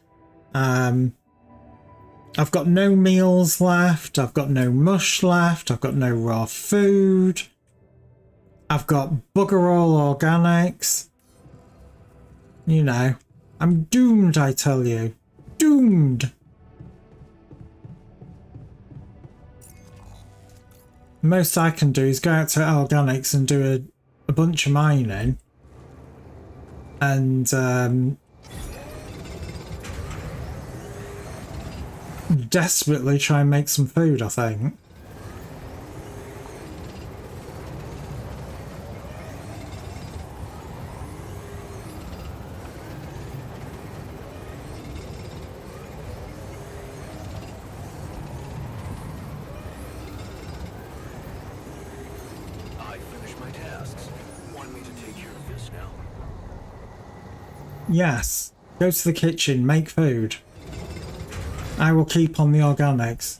I've got no meals left. I've got no mush left. I've got no raw food. I've got bugger all organics. You know, I'm doomed, I tell you. Doomed. Most I can do is go out to organics and do a bunch of mining. And desperately try and make some food, I think. I finished my tasks. Want me to take care of this now? Yes. Go to the kitchen, make food. I will keep on the organics.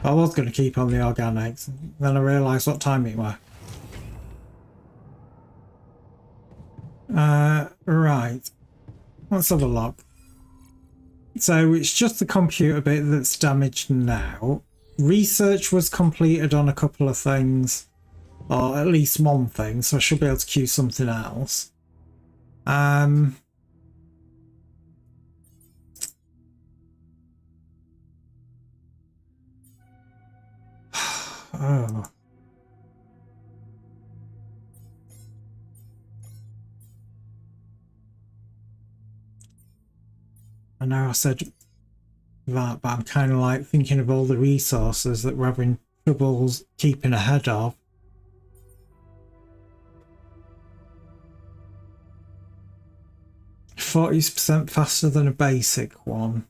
I was going to keep on the organics. Then I realised what time it was. Right. Let's have a look. So it's just the computer bit that's damaged now. Research was completed on a couple of things. Or at least one thing, so I should be able to queue something else. Oh. I know I said that, but I'm kind of like thinking of all the resources that we're having troubles keeping ahead of. %40 faster than a basic one.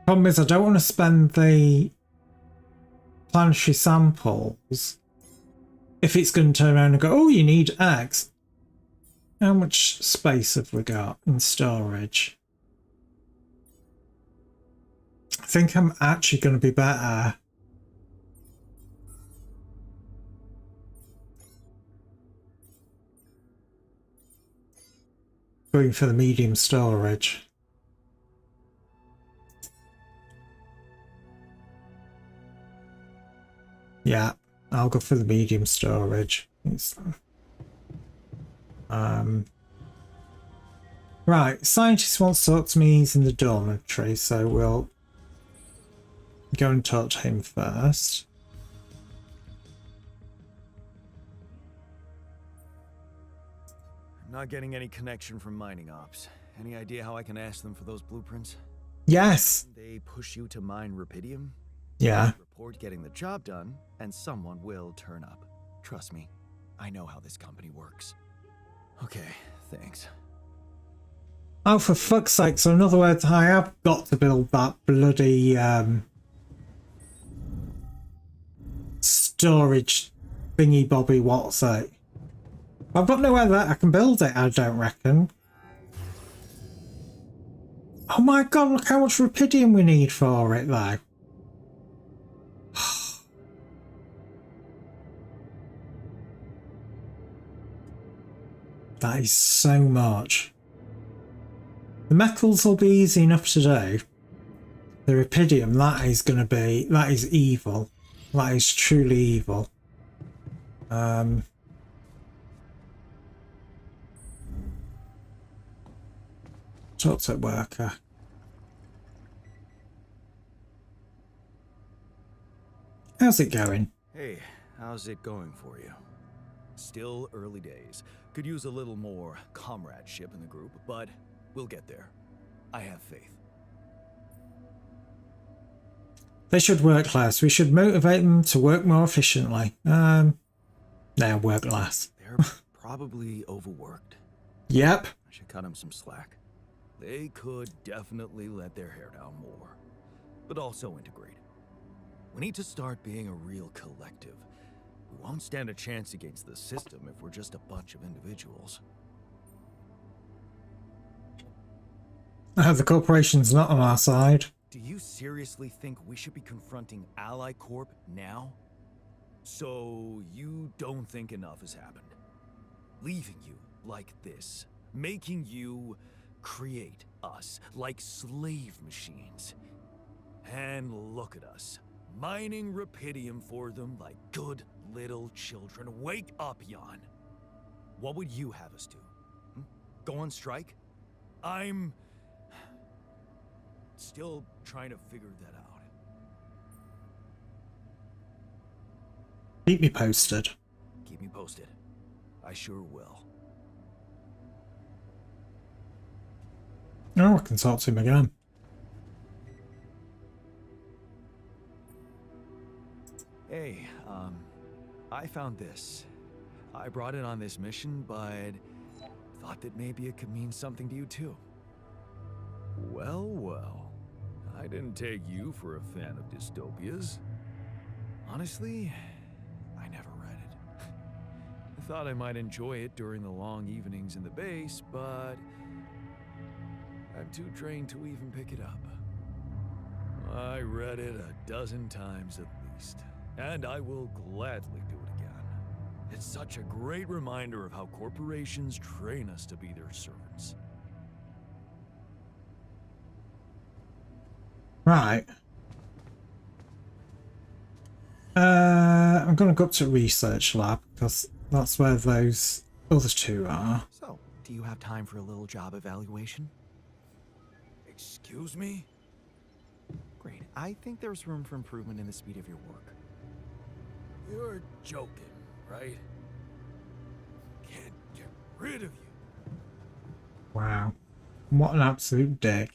Problem is, I don't want to spend the planetary samples if it's going to turn around and go, oh, you need X. How much space have we got in storage? I think I'm actually going to be better going for the medium storage. Yeah, I'll go for the medium storage. Right, scientist wants to talk to me. He's in the dormitory, so we'll go and talk to him first. I'm not getting any connection from mining ops. Any idea how I can ask them for those blueprints? Yes. They push you to mine rupidium? Yeah. Report getting the job done, and someone will turn up. Trust me, I know how this company works. Okay, thanks. Oh, for fuck's sake. So in other words, I have got to build that bloody storage thingy bobby, what's it? I've got nowhere that I can build it, I don't reckon. Oh my god, look how much rupidium we need for it though. That is so much. The metals will be easy enough to do. The rupidium, that is going to be, that is evil. That is truly evil. Talk to worker. How's it going? Hey, how's it going for you? Still early days. Could use a little more comradeship in the group, but we'll get there. I have faith. They should work less. We should motivate them to work more efficiently. Now work less. They're probably overworked. Yep. I should cut them some slack. They could definitely let their hair down more, but also integrate. We need to start being a real collective. We won't stand a chance against the system if we're just a bunch of individuals. The corporation's not on our side. Do you seriously think we should be confronting Ally Corp now? So you don't think enough has happened? Leaving you like this, making you create us like slave machines. And look at us, mining rupidium for them like good little children. Wake up, Jan. What would you have us do? Go on strike? I'm still trying to figure that out. Keep me posted. Keep me posted. I sure will. Oh, I can talk to him again. Hey, I found this. I brought it on this mission, but thought that maybe it could mean something to you too. Well, well. I didn't take you for a fan of dystopias. Honestly, I never read it. I thought I might enjoy it during the long evenings in the base, but I'm too drained to even pick it up. I read it a dozen times at least, and I will gladly do it again. It's such a great reminder of how corporations train us to be their servants. Right. I'm going to go up to research lab because that's where those other two are. So, do you have time for a little job evaluation? Excuse me? Great. I think there's room for improvement in the speed of your work. You're joking, right? Can't get rid of you. Wow. What an absolute dick.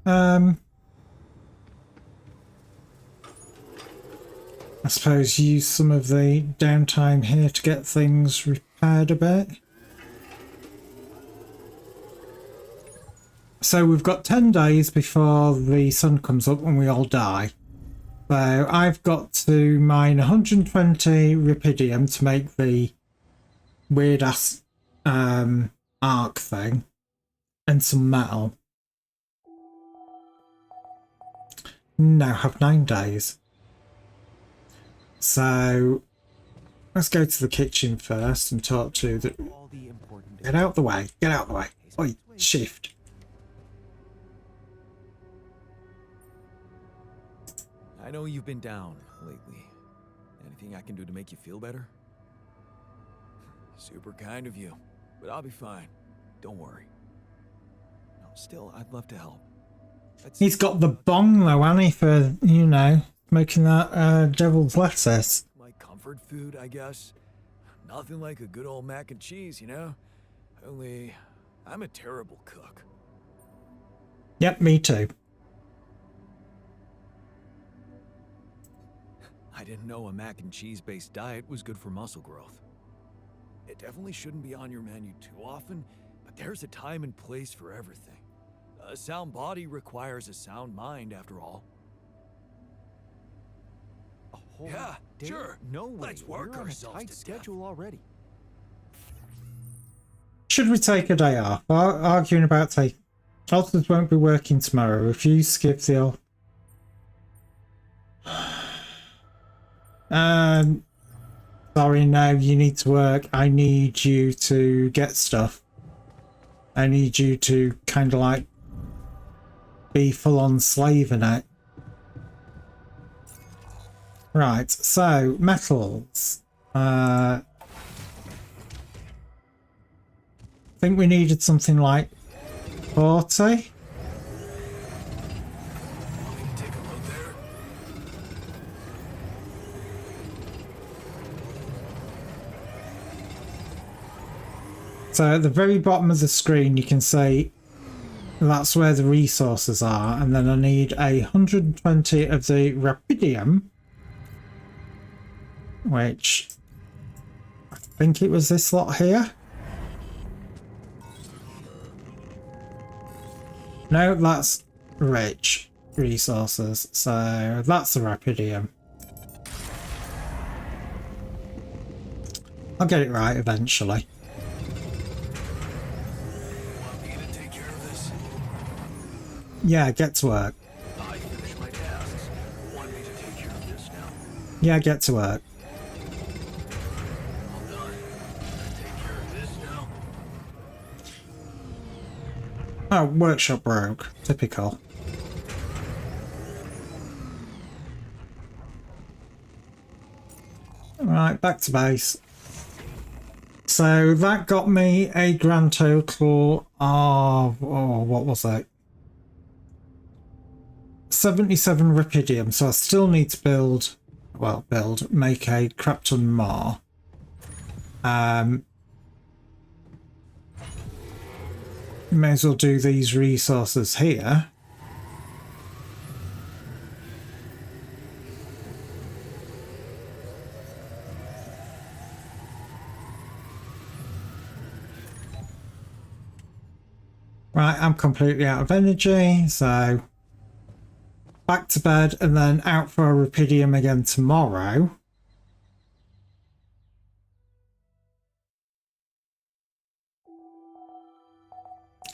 I suppose use some of the downtime here to get things repaired a bit. So we've got 10 days before the sun comes up and we all die. So I've got to mine 120 rupidium to make the weird ass arc thing and some metal. Now have 9 days. So let's go to the kitchen first and talk to the... All the important Get out the way. Get out the way. Oi, shift. I know you've been down lately. Anything I can do to make you feel better? Super kind of you, but I'll be fine. Don't worry. No, still, I'd love to help. He's got the bong though, hasn't he, for, you know, making that devil's lettuce. My comfort food, I guess. Nothing like a good old mac and cheese, you know? Only, I'm a terrible cook. Yep, me too. I didn't know a mac and cheese based diet was good for muscle growth. It definitely shouldn't be on your menu too often, but there's a time and place for everything. A sound body requires a sound mind, after all. A whole Yeah, day? sure. No way. Let's work You're on a ourselves tight to death. schedule already. Should we take a day off? Arguing about taking... Charlton's won't be working tomorrow. Refuse to give the... Sorry, no, you need to work. I need you to get stuff. I need you to kind of like be full-on slaving it. Right, so metals. I think we needed something like 40. Want me to take a look there? So at the very bottom of the screen, you can see that's where the resources are, and then I need 120 of the rapidium, which I think it was this lot here. No, that's rich resources, so that's the rapidium. I'll get it right eventually. Want me to take care of this? Yeah, get to work. I finished my tasks. Want me to take care of this now? Yeah, get to work. All done. Take care of this now? Oh, workshop broke. Typical. Right, back to base. So that got me a grand total of, oh, what was it? 77 rapidium. So I still need to build, well, make a crap ton more. May as well do these resources here. Right, I'm completely out of energy, so back to bed and then out for a rapidium again tomorrow.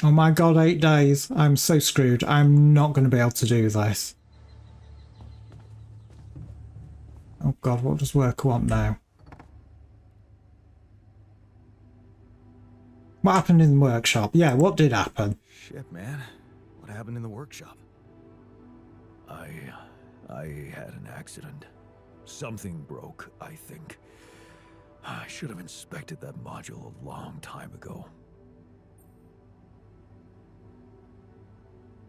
Oh my god, 8 days. I'm so screwed. I'm not going to be able to do this. Oh god, what does work want now? What happened in the workshop? Yeah, what did happen? Shit, man. What happened in the workshop? I had an accident. Something broke, I think. I should have inspected that module a long time ago.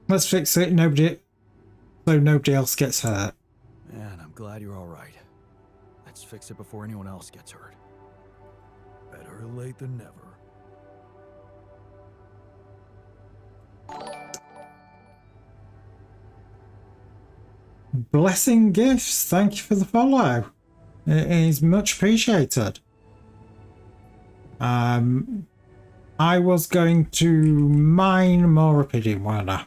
Let's fix it. So nobody else gets hurt. Man, I'm glad you're all right. Let's fix it before anyone else gets hurt. Better late than never. Blessing Gifts, thank you for the follow. It is much appreciated. I was going to mine more rapidium, weren't I?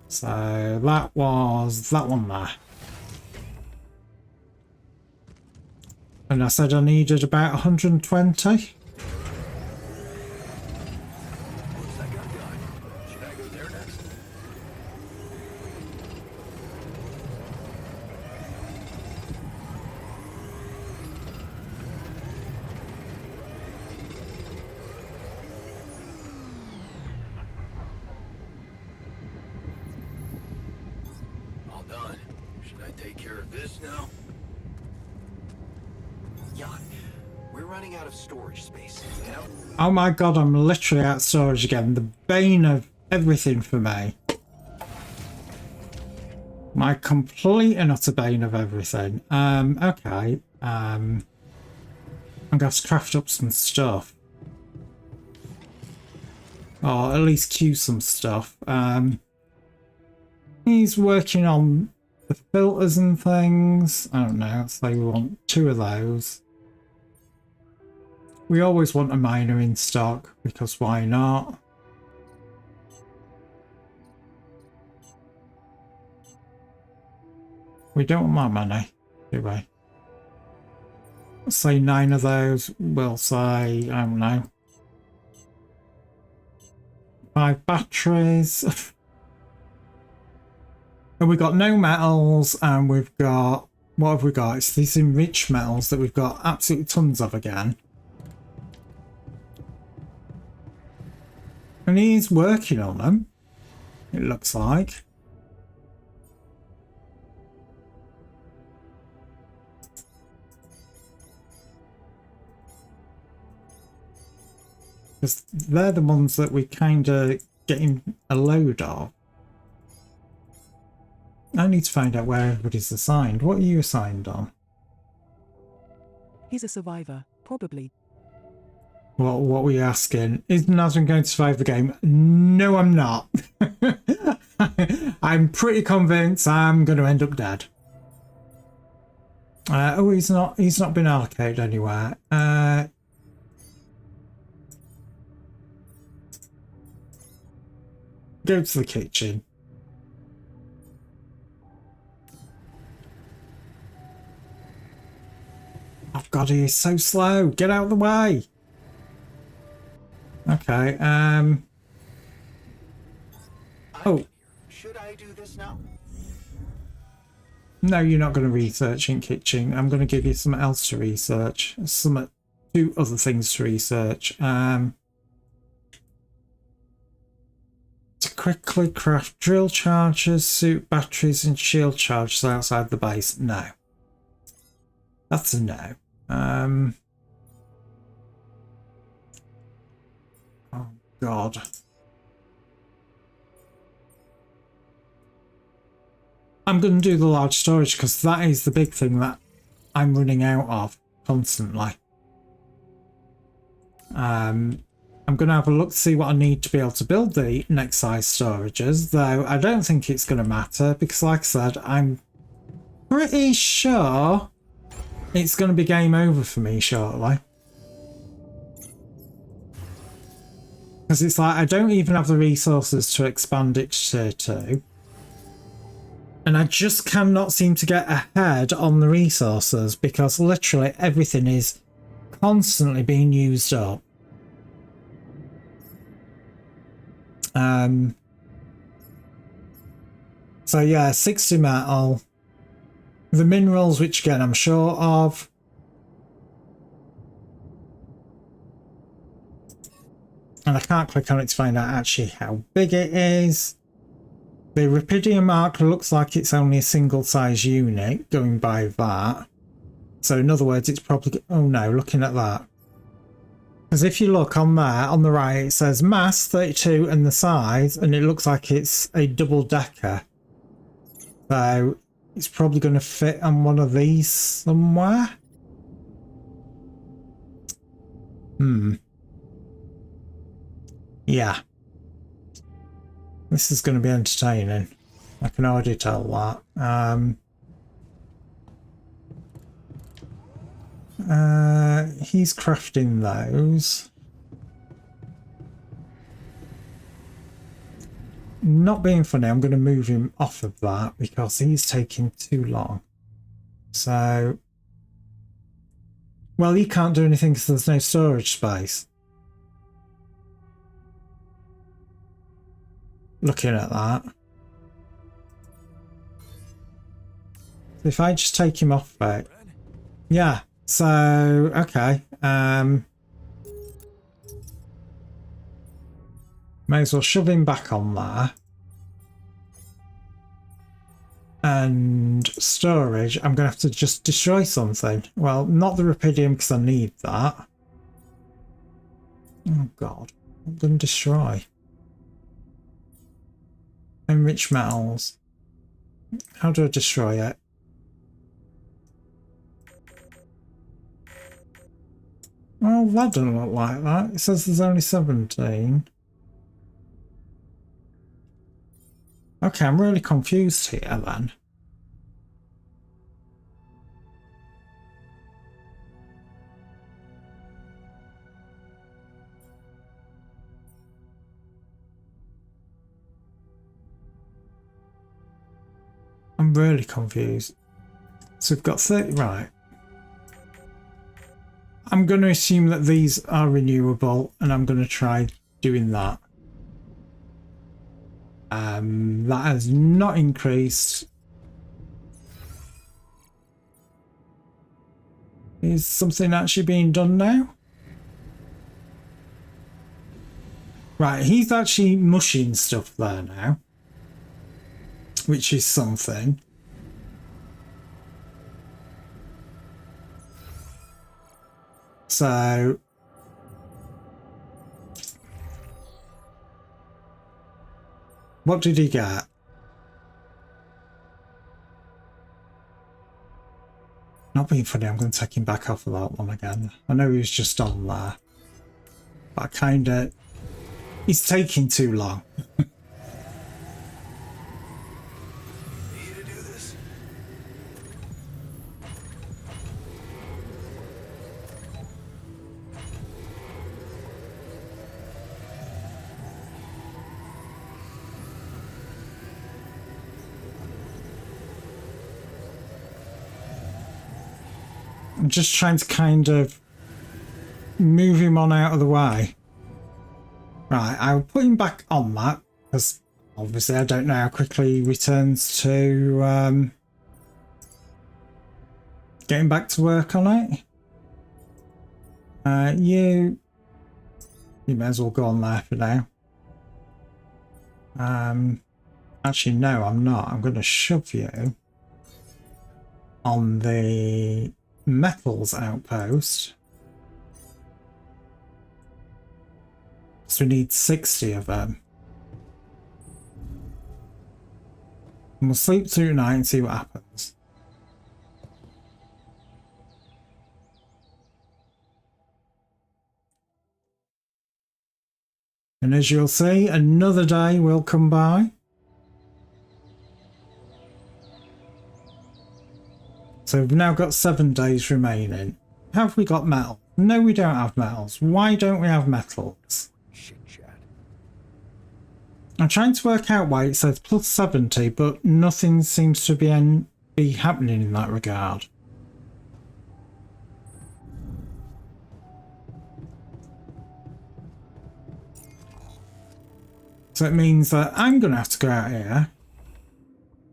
So that was that one there. And I said I needed about 120. Looks like I'm done. Should I go there next? All done. Should I take care of this now? Jan, where running out of storage space, you know? Oh my god, I'm literally out of storage again. The bane of everything for me. My complete and utter bane of everything. Okay. I'm going to have to craft up some stuff. Or at least queue some stuff. He's working on the filters and things. I don't know, so we want 2 of those. We always want a miner in stock, because why not? We don't want my money, do we? Let's say 9 of those. We'll say, I don't know, 5 batteries. And we've got no metals, and we've got, what have we got? It's these enriched metals that we've got absolutely tons of again. And he's working on them, it looks like. Because they're the ones that we kind of getting a load of. I need to find out where everybody's assigned. What are you assigned on? He's a survivor, probably. What were you asking? Is Nazrin going to survive the game? No, I'm not. I'm pretty convinced I'm going to end up dead. Oh, he's not been allocated anywhere. Go to the kitchen. Oh god, he is so slow. Get out of the way. Okay, oh. Should I do this now? No, you're not going to research in kitchen. I'm going to give you something else to research. 2 other things to research. To quickly craft drill chargers, suit batteries, and shield chargers outside the base. No. That's a no. Oh god. I'm going to do the large storage because that is the big thing that I'm running out of constantly. I'm going to have a look to see what I need to be able to build the next size storages, though I don't think it's going to matter because, like I said, I'm pretty sure it's going to be game over for me shortly. Because it's like I don't even have the resources to expand it to tier 2. And I just cannot seem to get ahead on the resources because literally everything is constantly being used up. So yeah, 60 metal. The minerals, which again I'm short of. And I can't click on it to find out actually how big it is. The Rapidium Arc looks like it's only a single size unit, going by that. So in other words, it's probably... Oh no, looking at that. Because if you look on there, on the right, it says mass 32 and the size, and it looks like it's a double-decker. So it's probably going to fit on one of these somewhere. Yeah. This is going to be entertaining. I can already tell that. He's crafting those. Not being funny, I'm going to move him off of that because he's taking too long. So... Well, he can't do anything because there's no storage space. Looking at that. So if I just take him off it. Yeah, so okay. May as well shove him back on there. and storage, I'm going to have to just destroy something. Well, not the Rapidium because I need that. Oh god, I'm going to destroy. Enrich metals. How do I destroy it? Well, that doesn't look like that. It says there's only 17. Okay, I'm really confused here then. I'm really confused. So we've got 30, right. I'm going to assume that these are renewable and I'm going to try doing that. That has not increased. Is something actually being done now? Right, he's actually mushing stuff there now, which is something. So what did he get? Not being funny, I'm going to take him back off of that one again. I know he was just on there, but I kind of... He's taking too long. I'm just trying to kind of move him on out of the way. Right, I'll put him back on that, because obviously I don't know how quickly he returns to getting back to work on it. You may as well go on there for now. Actually, no, I'm not. I'm going to shove you on the metals outpost. So we need 60 of them. And we'll sleep through tonight and see what happens. And as you'll see, another day will come by. So we've now got 7 days remaining. Have we got metal? No, we don't have metals. Why don't we have metals? Shit, Chad. I'm trying to work out why it says plus 70, but nothing seems to be happening in that regard. So it means that I'm going to have to go out here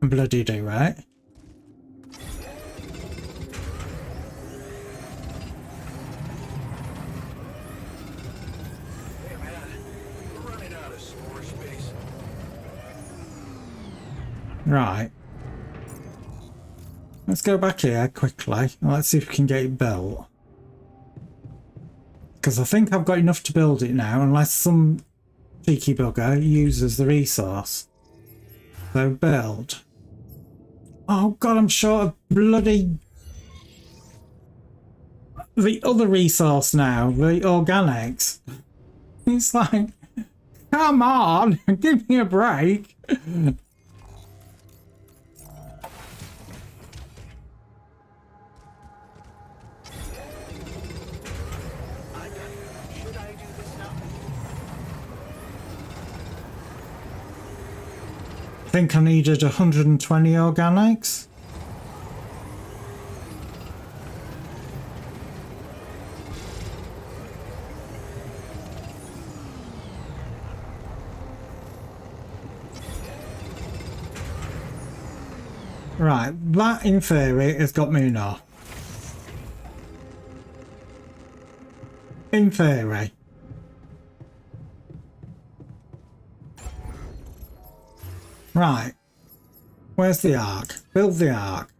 and bloody do it. Right. Let's go back here quickly. Let's see if we can get it built. Because I think I've got enough to build it now, unless some cheeky bugger uses the resource. So build. Oh god, I'm short of bloody... the other resource now, the organics. It's like, come on, give me a break. I think I needed 120 organics. Right, that in theory has got me enough. In theory. Right. Where's the ark? Build the ark.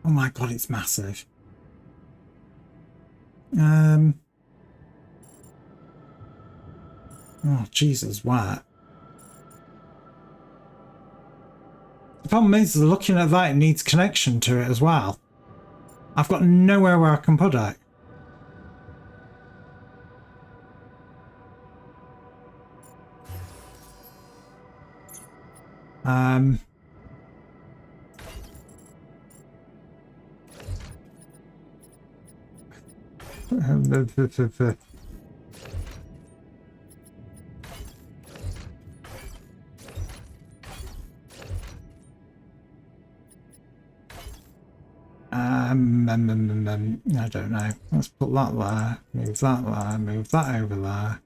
Oh my god, it's massive. Oh, Jesus, what? The problem is, looking at that, it needs connection to it as well. I've got nowhere where I can put it. I don't know. Let's put that there, move that there, move that over there.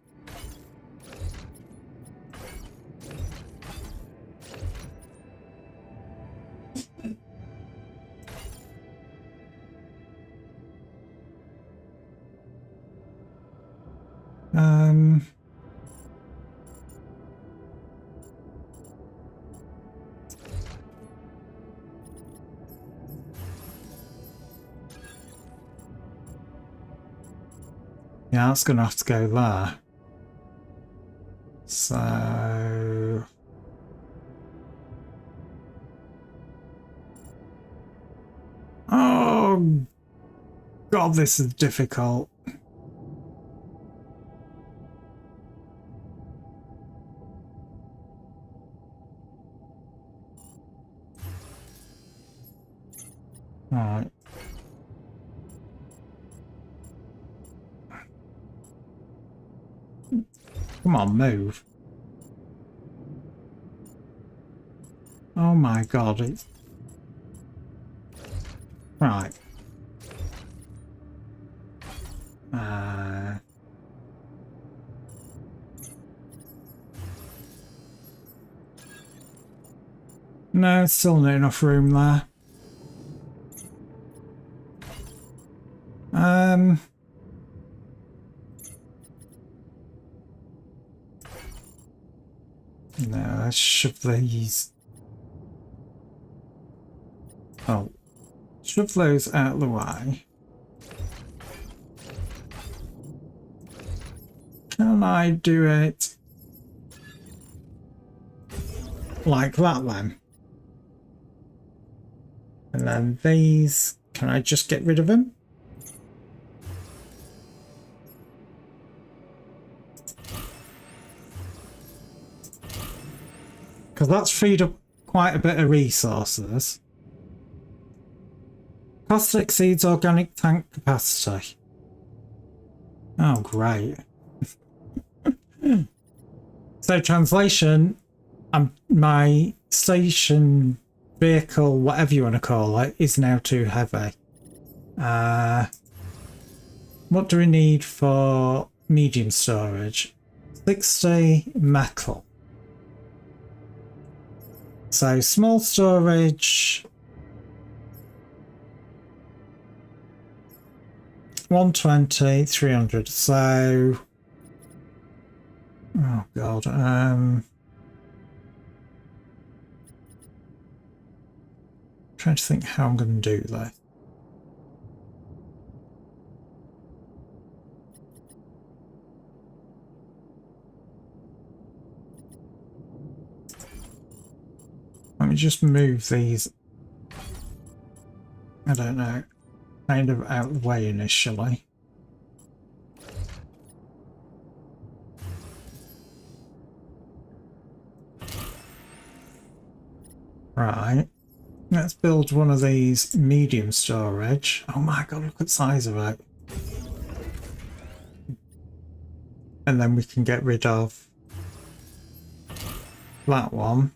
Yeah, that's going to have to go there. So... Oh, God, this is difficult. All right. Come on, move. Oh my god, it's... Right. No, still not enough room there. No, let's shove these. Oh, shove those out of the way. Can I do it like that then? And then these, can I just get rid of them? Because that's freed up quite a bit of resources. Cost exceeds organic tank capacity. Oh, great. So translation, my station vehicle, whatever you want to call it, is now too heavy. What do we need for medium storage? 60 metal. So small storage, 120, 300. So, oh god, trying to think how I'm going to do that. Let me just move these, I don't know, kind of out of the way initially. Right, let's build one of these medium storage. Oh my god, look at the size of it. And then we can get rid of that one.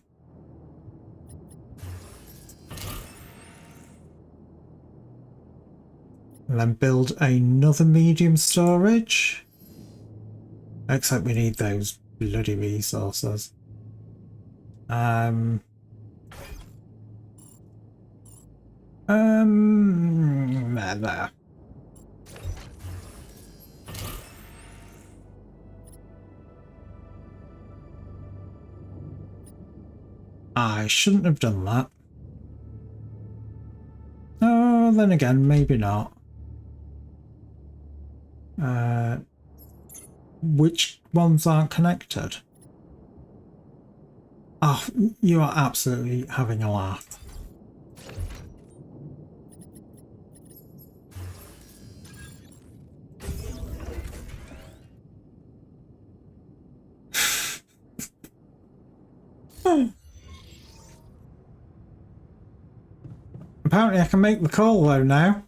And then build another medium storage. Except we need those bloody resources. There. I shouldn't have done that. then again, maybe not. Which ones aren't connected? Oh, you are absolutely having a laugh. Apparently I can make the call though now.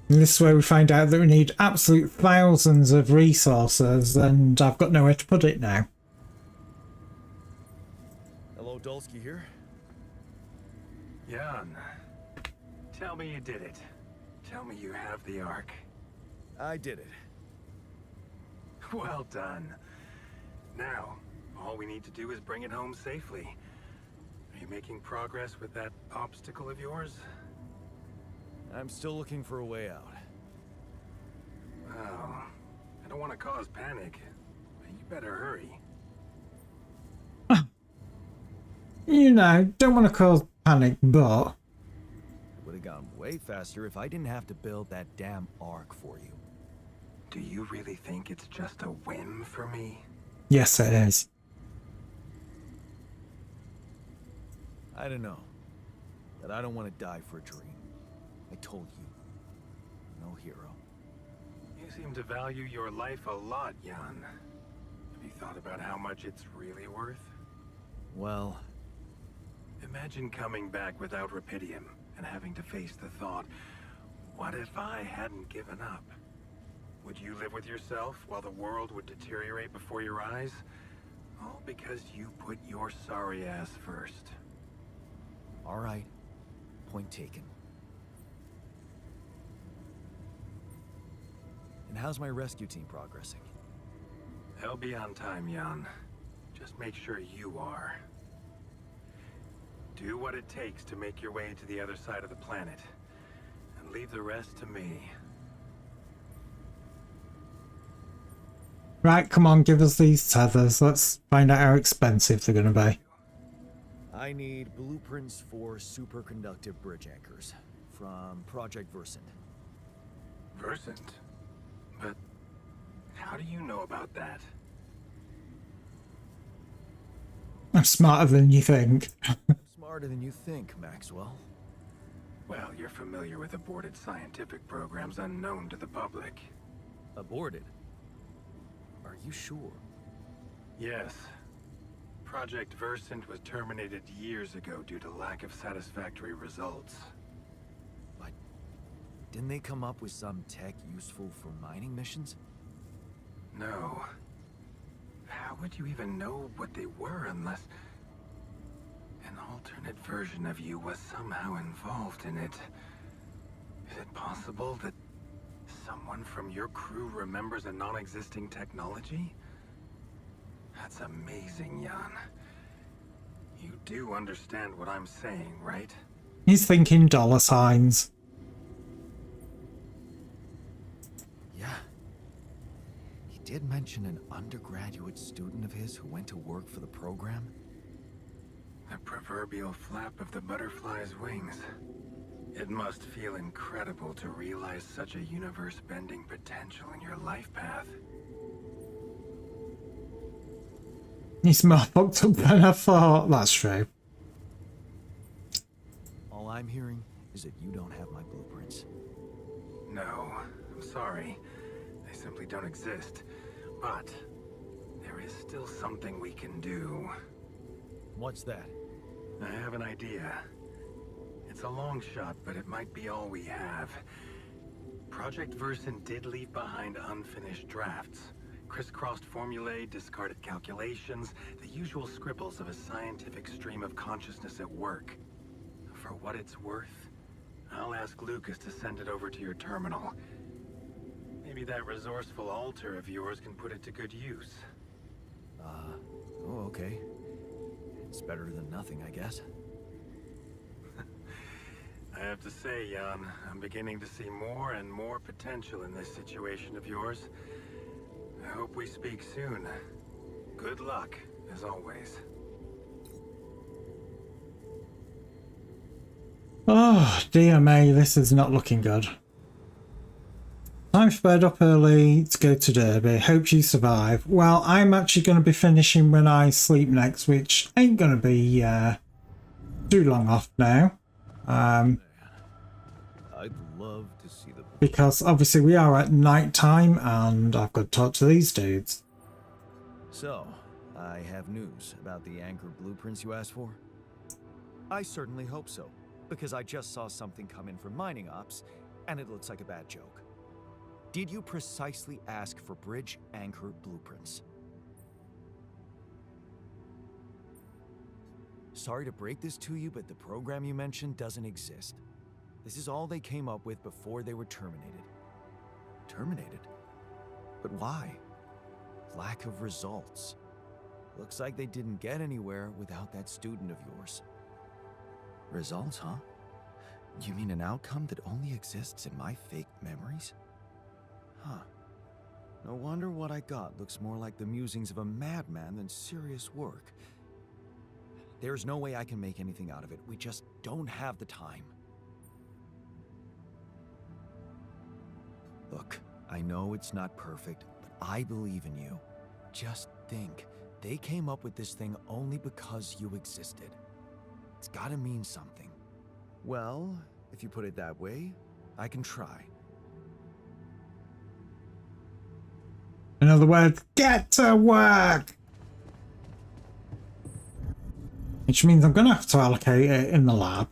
And this is where we find out that we need absolute thousands of resources, and I've got nowhere to put it now. Hello, Dulski here. Jan, tell me you did it. Tell me you have the Ark. I did it. Well done. Now, all we need to do is bring it home safely. Are you making progress with that obstacle of yours? I'm still looking for a way out. Well, I don't want to cause panic, but you better hurry. You know, don't want to cause panic, but... It would have gone way faster if I didn't have to build that damn Ark for you. Do you really think it's just a whim for me? Yes, it is. I don't know. But I don't want to die for a dream. I told you. No hero. You seem to value your life a lot, Jan. Have you thought about how much it's really worth? Well, Imagine coming back without Rapidium and having to face the thought, what if I hadn't given up? Would you live with yourself while the world would deteriorate before your eyes? All because you put your sorry ass first. all right. Point taken. And how's my rescue team progressing? They'll be on time, Jan. Just make sure you are. Do what it takes to make your way to the other side of the planet. And leave the rest to me. Right, come on, give us these tethers. Let's find out how expensive they're going to be. I need blueprints for superconductive bridge anchors from Project Versant. Versant? But how do you know about that? I'm smarter than you think. I'm smarter than you think, Maxwell. Well, you're familiar with aborted scientific programs unknown to the public. Aborted? Are you sure? Yes. Project Versant was terminated years ago due to lack of satisfactory results. But didn't they come up with some tech useful for mining missions? No. How would you even know what they were unless an alternate version of you was somehow involved in it? Is it possible that someone from your crew remembers a non-existing technology? That's amazing, Jan. You do understand what I'm saying, right? He's thinking dollar signs. Yeah. He did mention an undergraduate student of his who went to work for the program. The proverbial flap of the butterfly's wings. It must feel incredible to realize such a universe-bending potential in your life path. He's more fucked up than I thought. That's true. All I'm hearing is that you don't have my blueprints. No, I'm sorry. They simply don't exist. But there is still something we can do. What's that? I have an idea. It's a long shot, but it might be all we have. Project Versant did leave behind unfinished drafts. Crisscrossed formulae, discarded calculations, the usual scribbles of a scientific stream of consciousness at work. For what it's worth, I'll ask Lucas to send it over to your terminal. Maybe that resourceful altar of yours can put it to good use. Oh, okay. It's better than nothing, I guess. I have to say, Jan, I'm beginning to see more and more potential in this situation of yours. hope we speak soon. Good luck, as always. Oh, dear me, this is not looking good. Time for bed, up early to go to Derby. Hope you survive. Well, I'm actually going to be finishing when I sleep next, which ain't going to be too long off now. I'd love to see the... Because obviously we are at night time and I've got to talk to these dudes. So, I have news about the Anchor blueprints you asked for. I certainly hope so, because I just saw something come in from mining ops, and it looks like a bad joke. Did you precisely ask for bridge anchor blueprints? Sorry to break this to you, but the program you mentioned doesn't exist. This is all they came up with before they were terminated. Terminated? But why? Lack of results. Looks like they didn't get anywhere without that student of yours. Results, huh? You mean an outcome that only exists in my fake memories? Huh. No wonder what I got looks more like the musings of a madman than serious work. There's no way I can make anything out of it. We just don't have the time. Look, I know it's not perfect, but I believe in you. Just think, they came up with this thing only because you existed. It's gotta mean something. Well, if you put it that way, I can try. In other words, get to work! Which means I'm going to have to allocate it in the lab.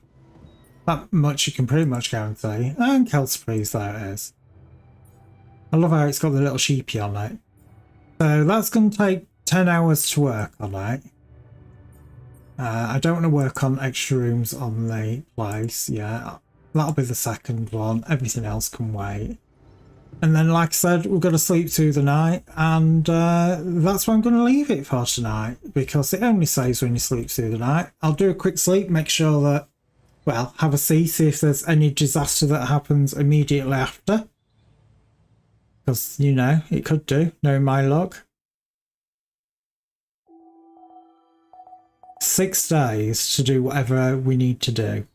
That much you can pretty much guarantee. And Kelspries, there it is. I love how it's got the little sheepy on it. So that's going to take 10 hours to work on it. I don't want to work on extra rooms on the place. Yeah, that'll be the second one. Everything else can wait. And then, like I said, we've got to sleep through the night, and that's where I'm going to leave it for tonight, because it only saves when you sleep through the night. I'll do a quick sleep, make sure that, well, have a see if there's any disaster that happens immediately after. Because, you know, it could do, knowing my luck. 6 days to do whatever we need to do.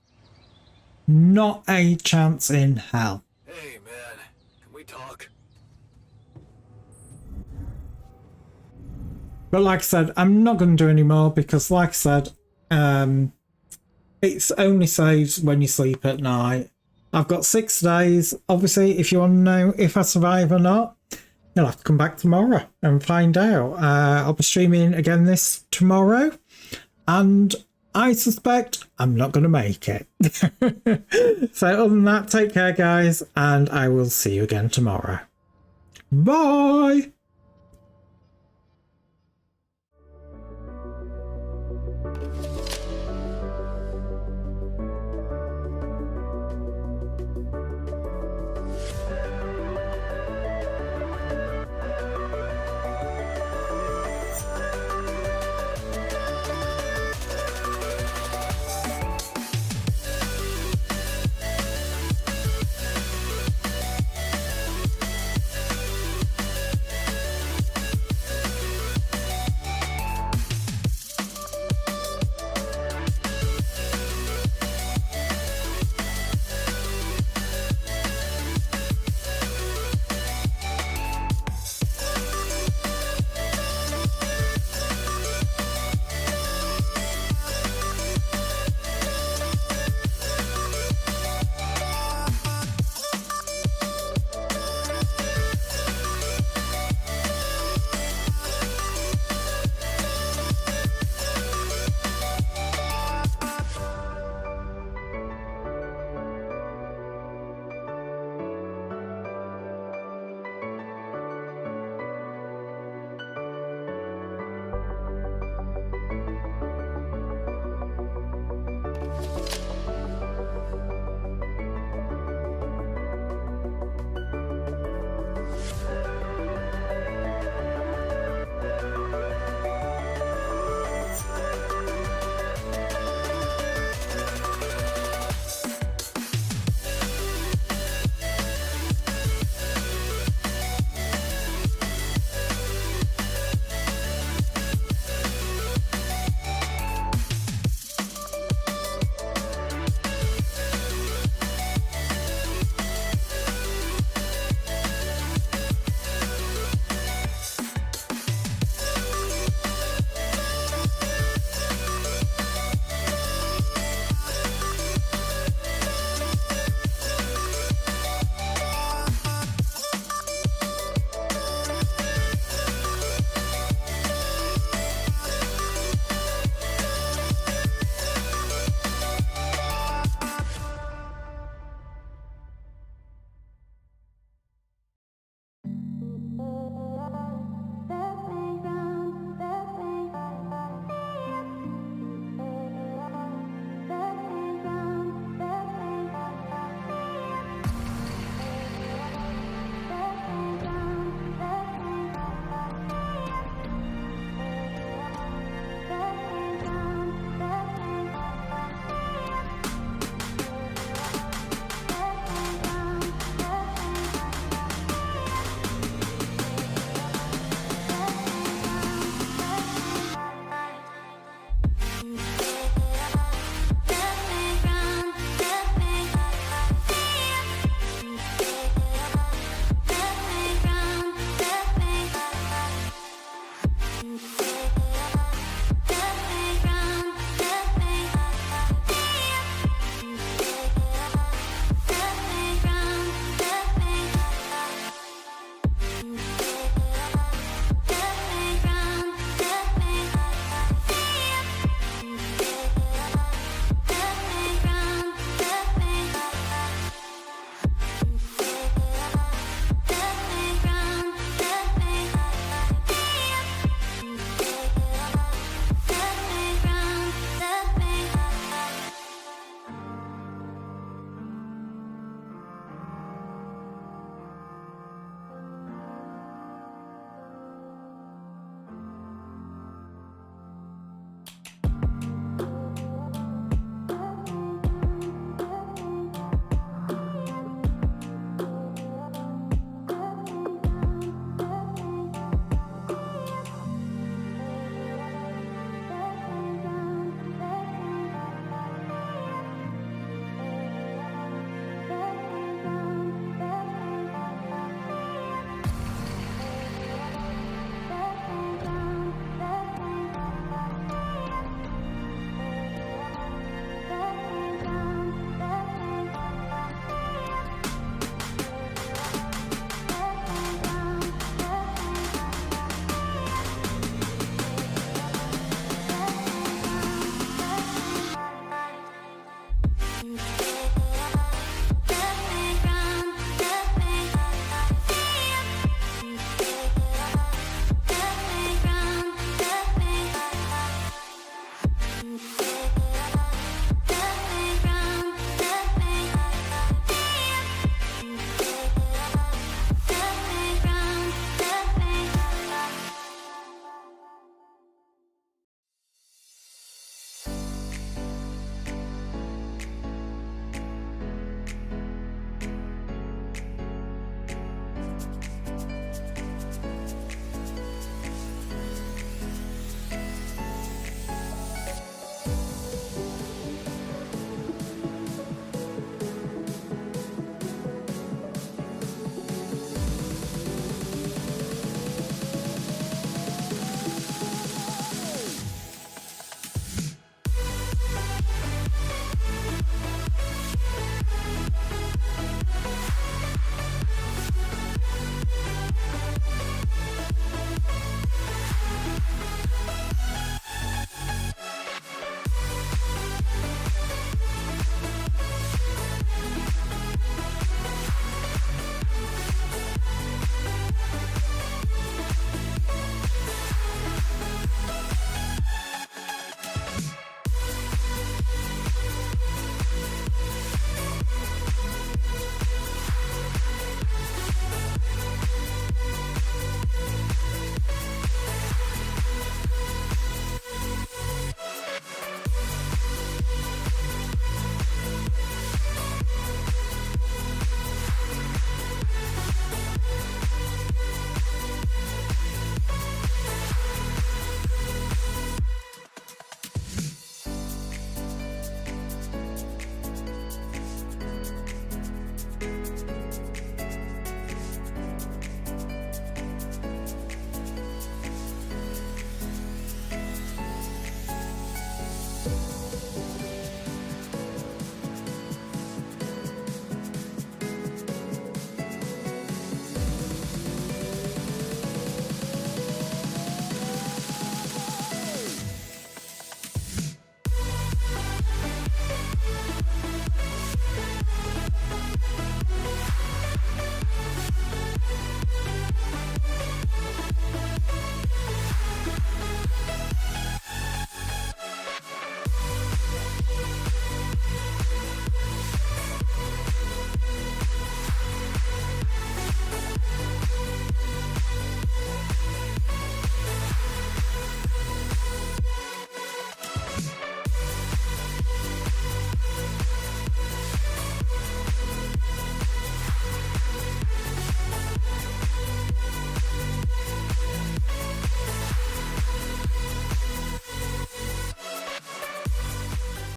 Not a chance in hell. Hey, man. Can we talk? But like I said, I'm not going to do any more because, like I said, it's only saves when you sleep at night. I've got 6 days. Obviously, if you want to know if I survive or not, you'll have to come back tomorrow and find out. I'll be streaming again this tomorrow. And I suspect I'm not going to make it. So other than that, take care, guys, and I will see you again tomorrow. Bye!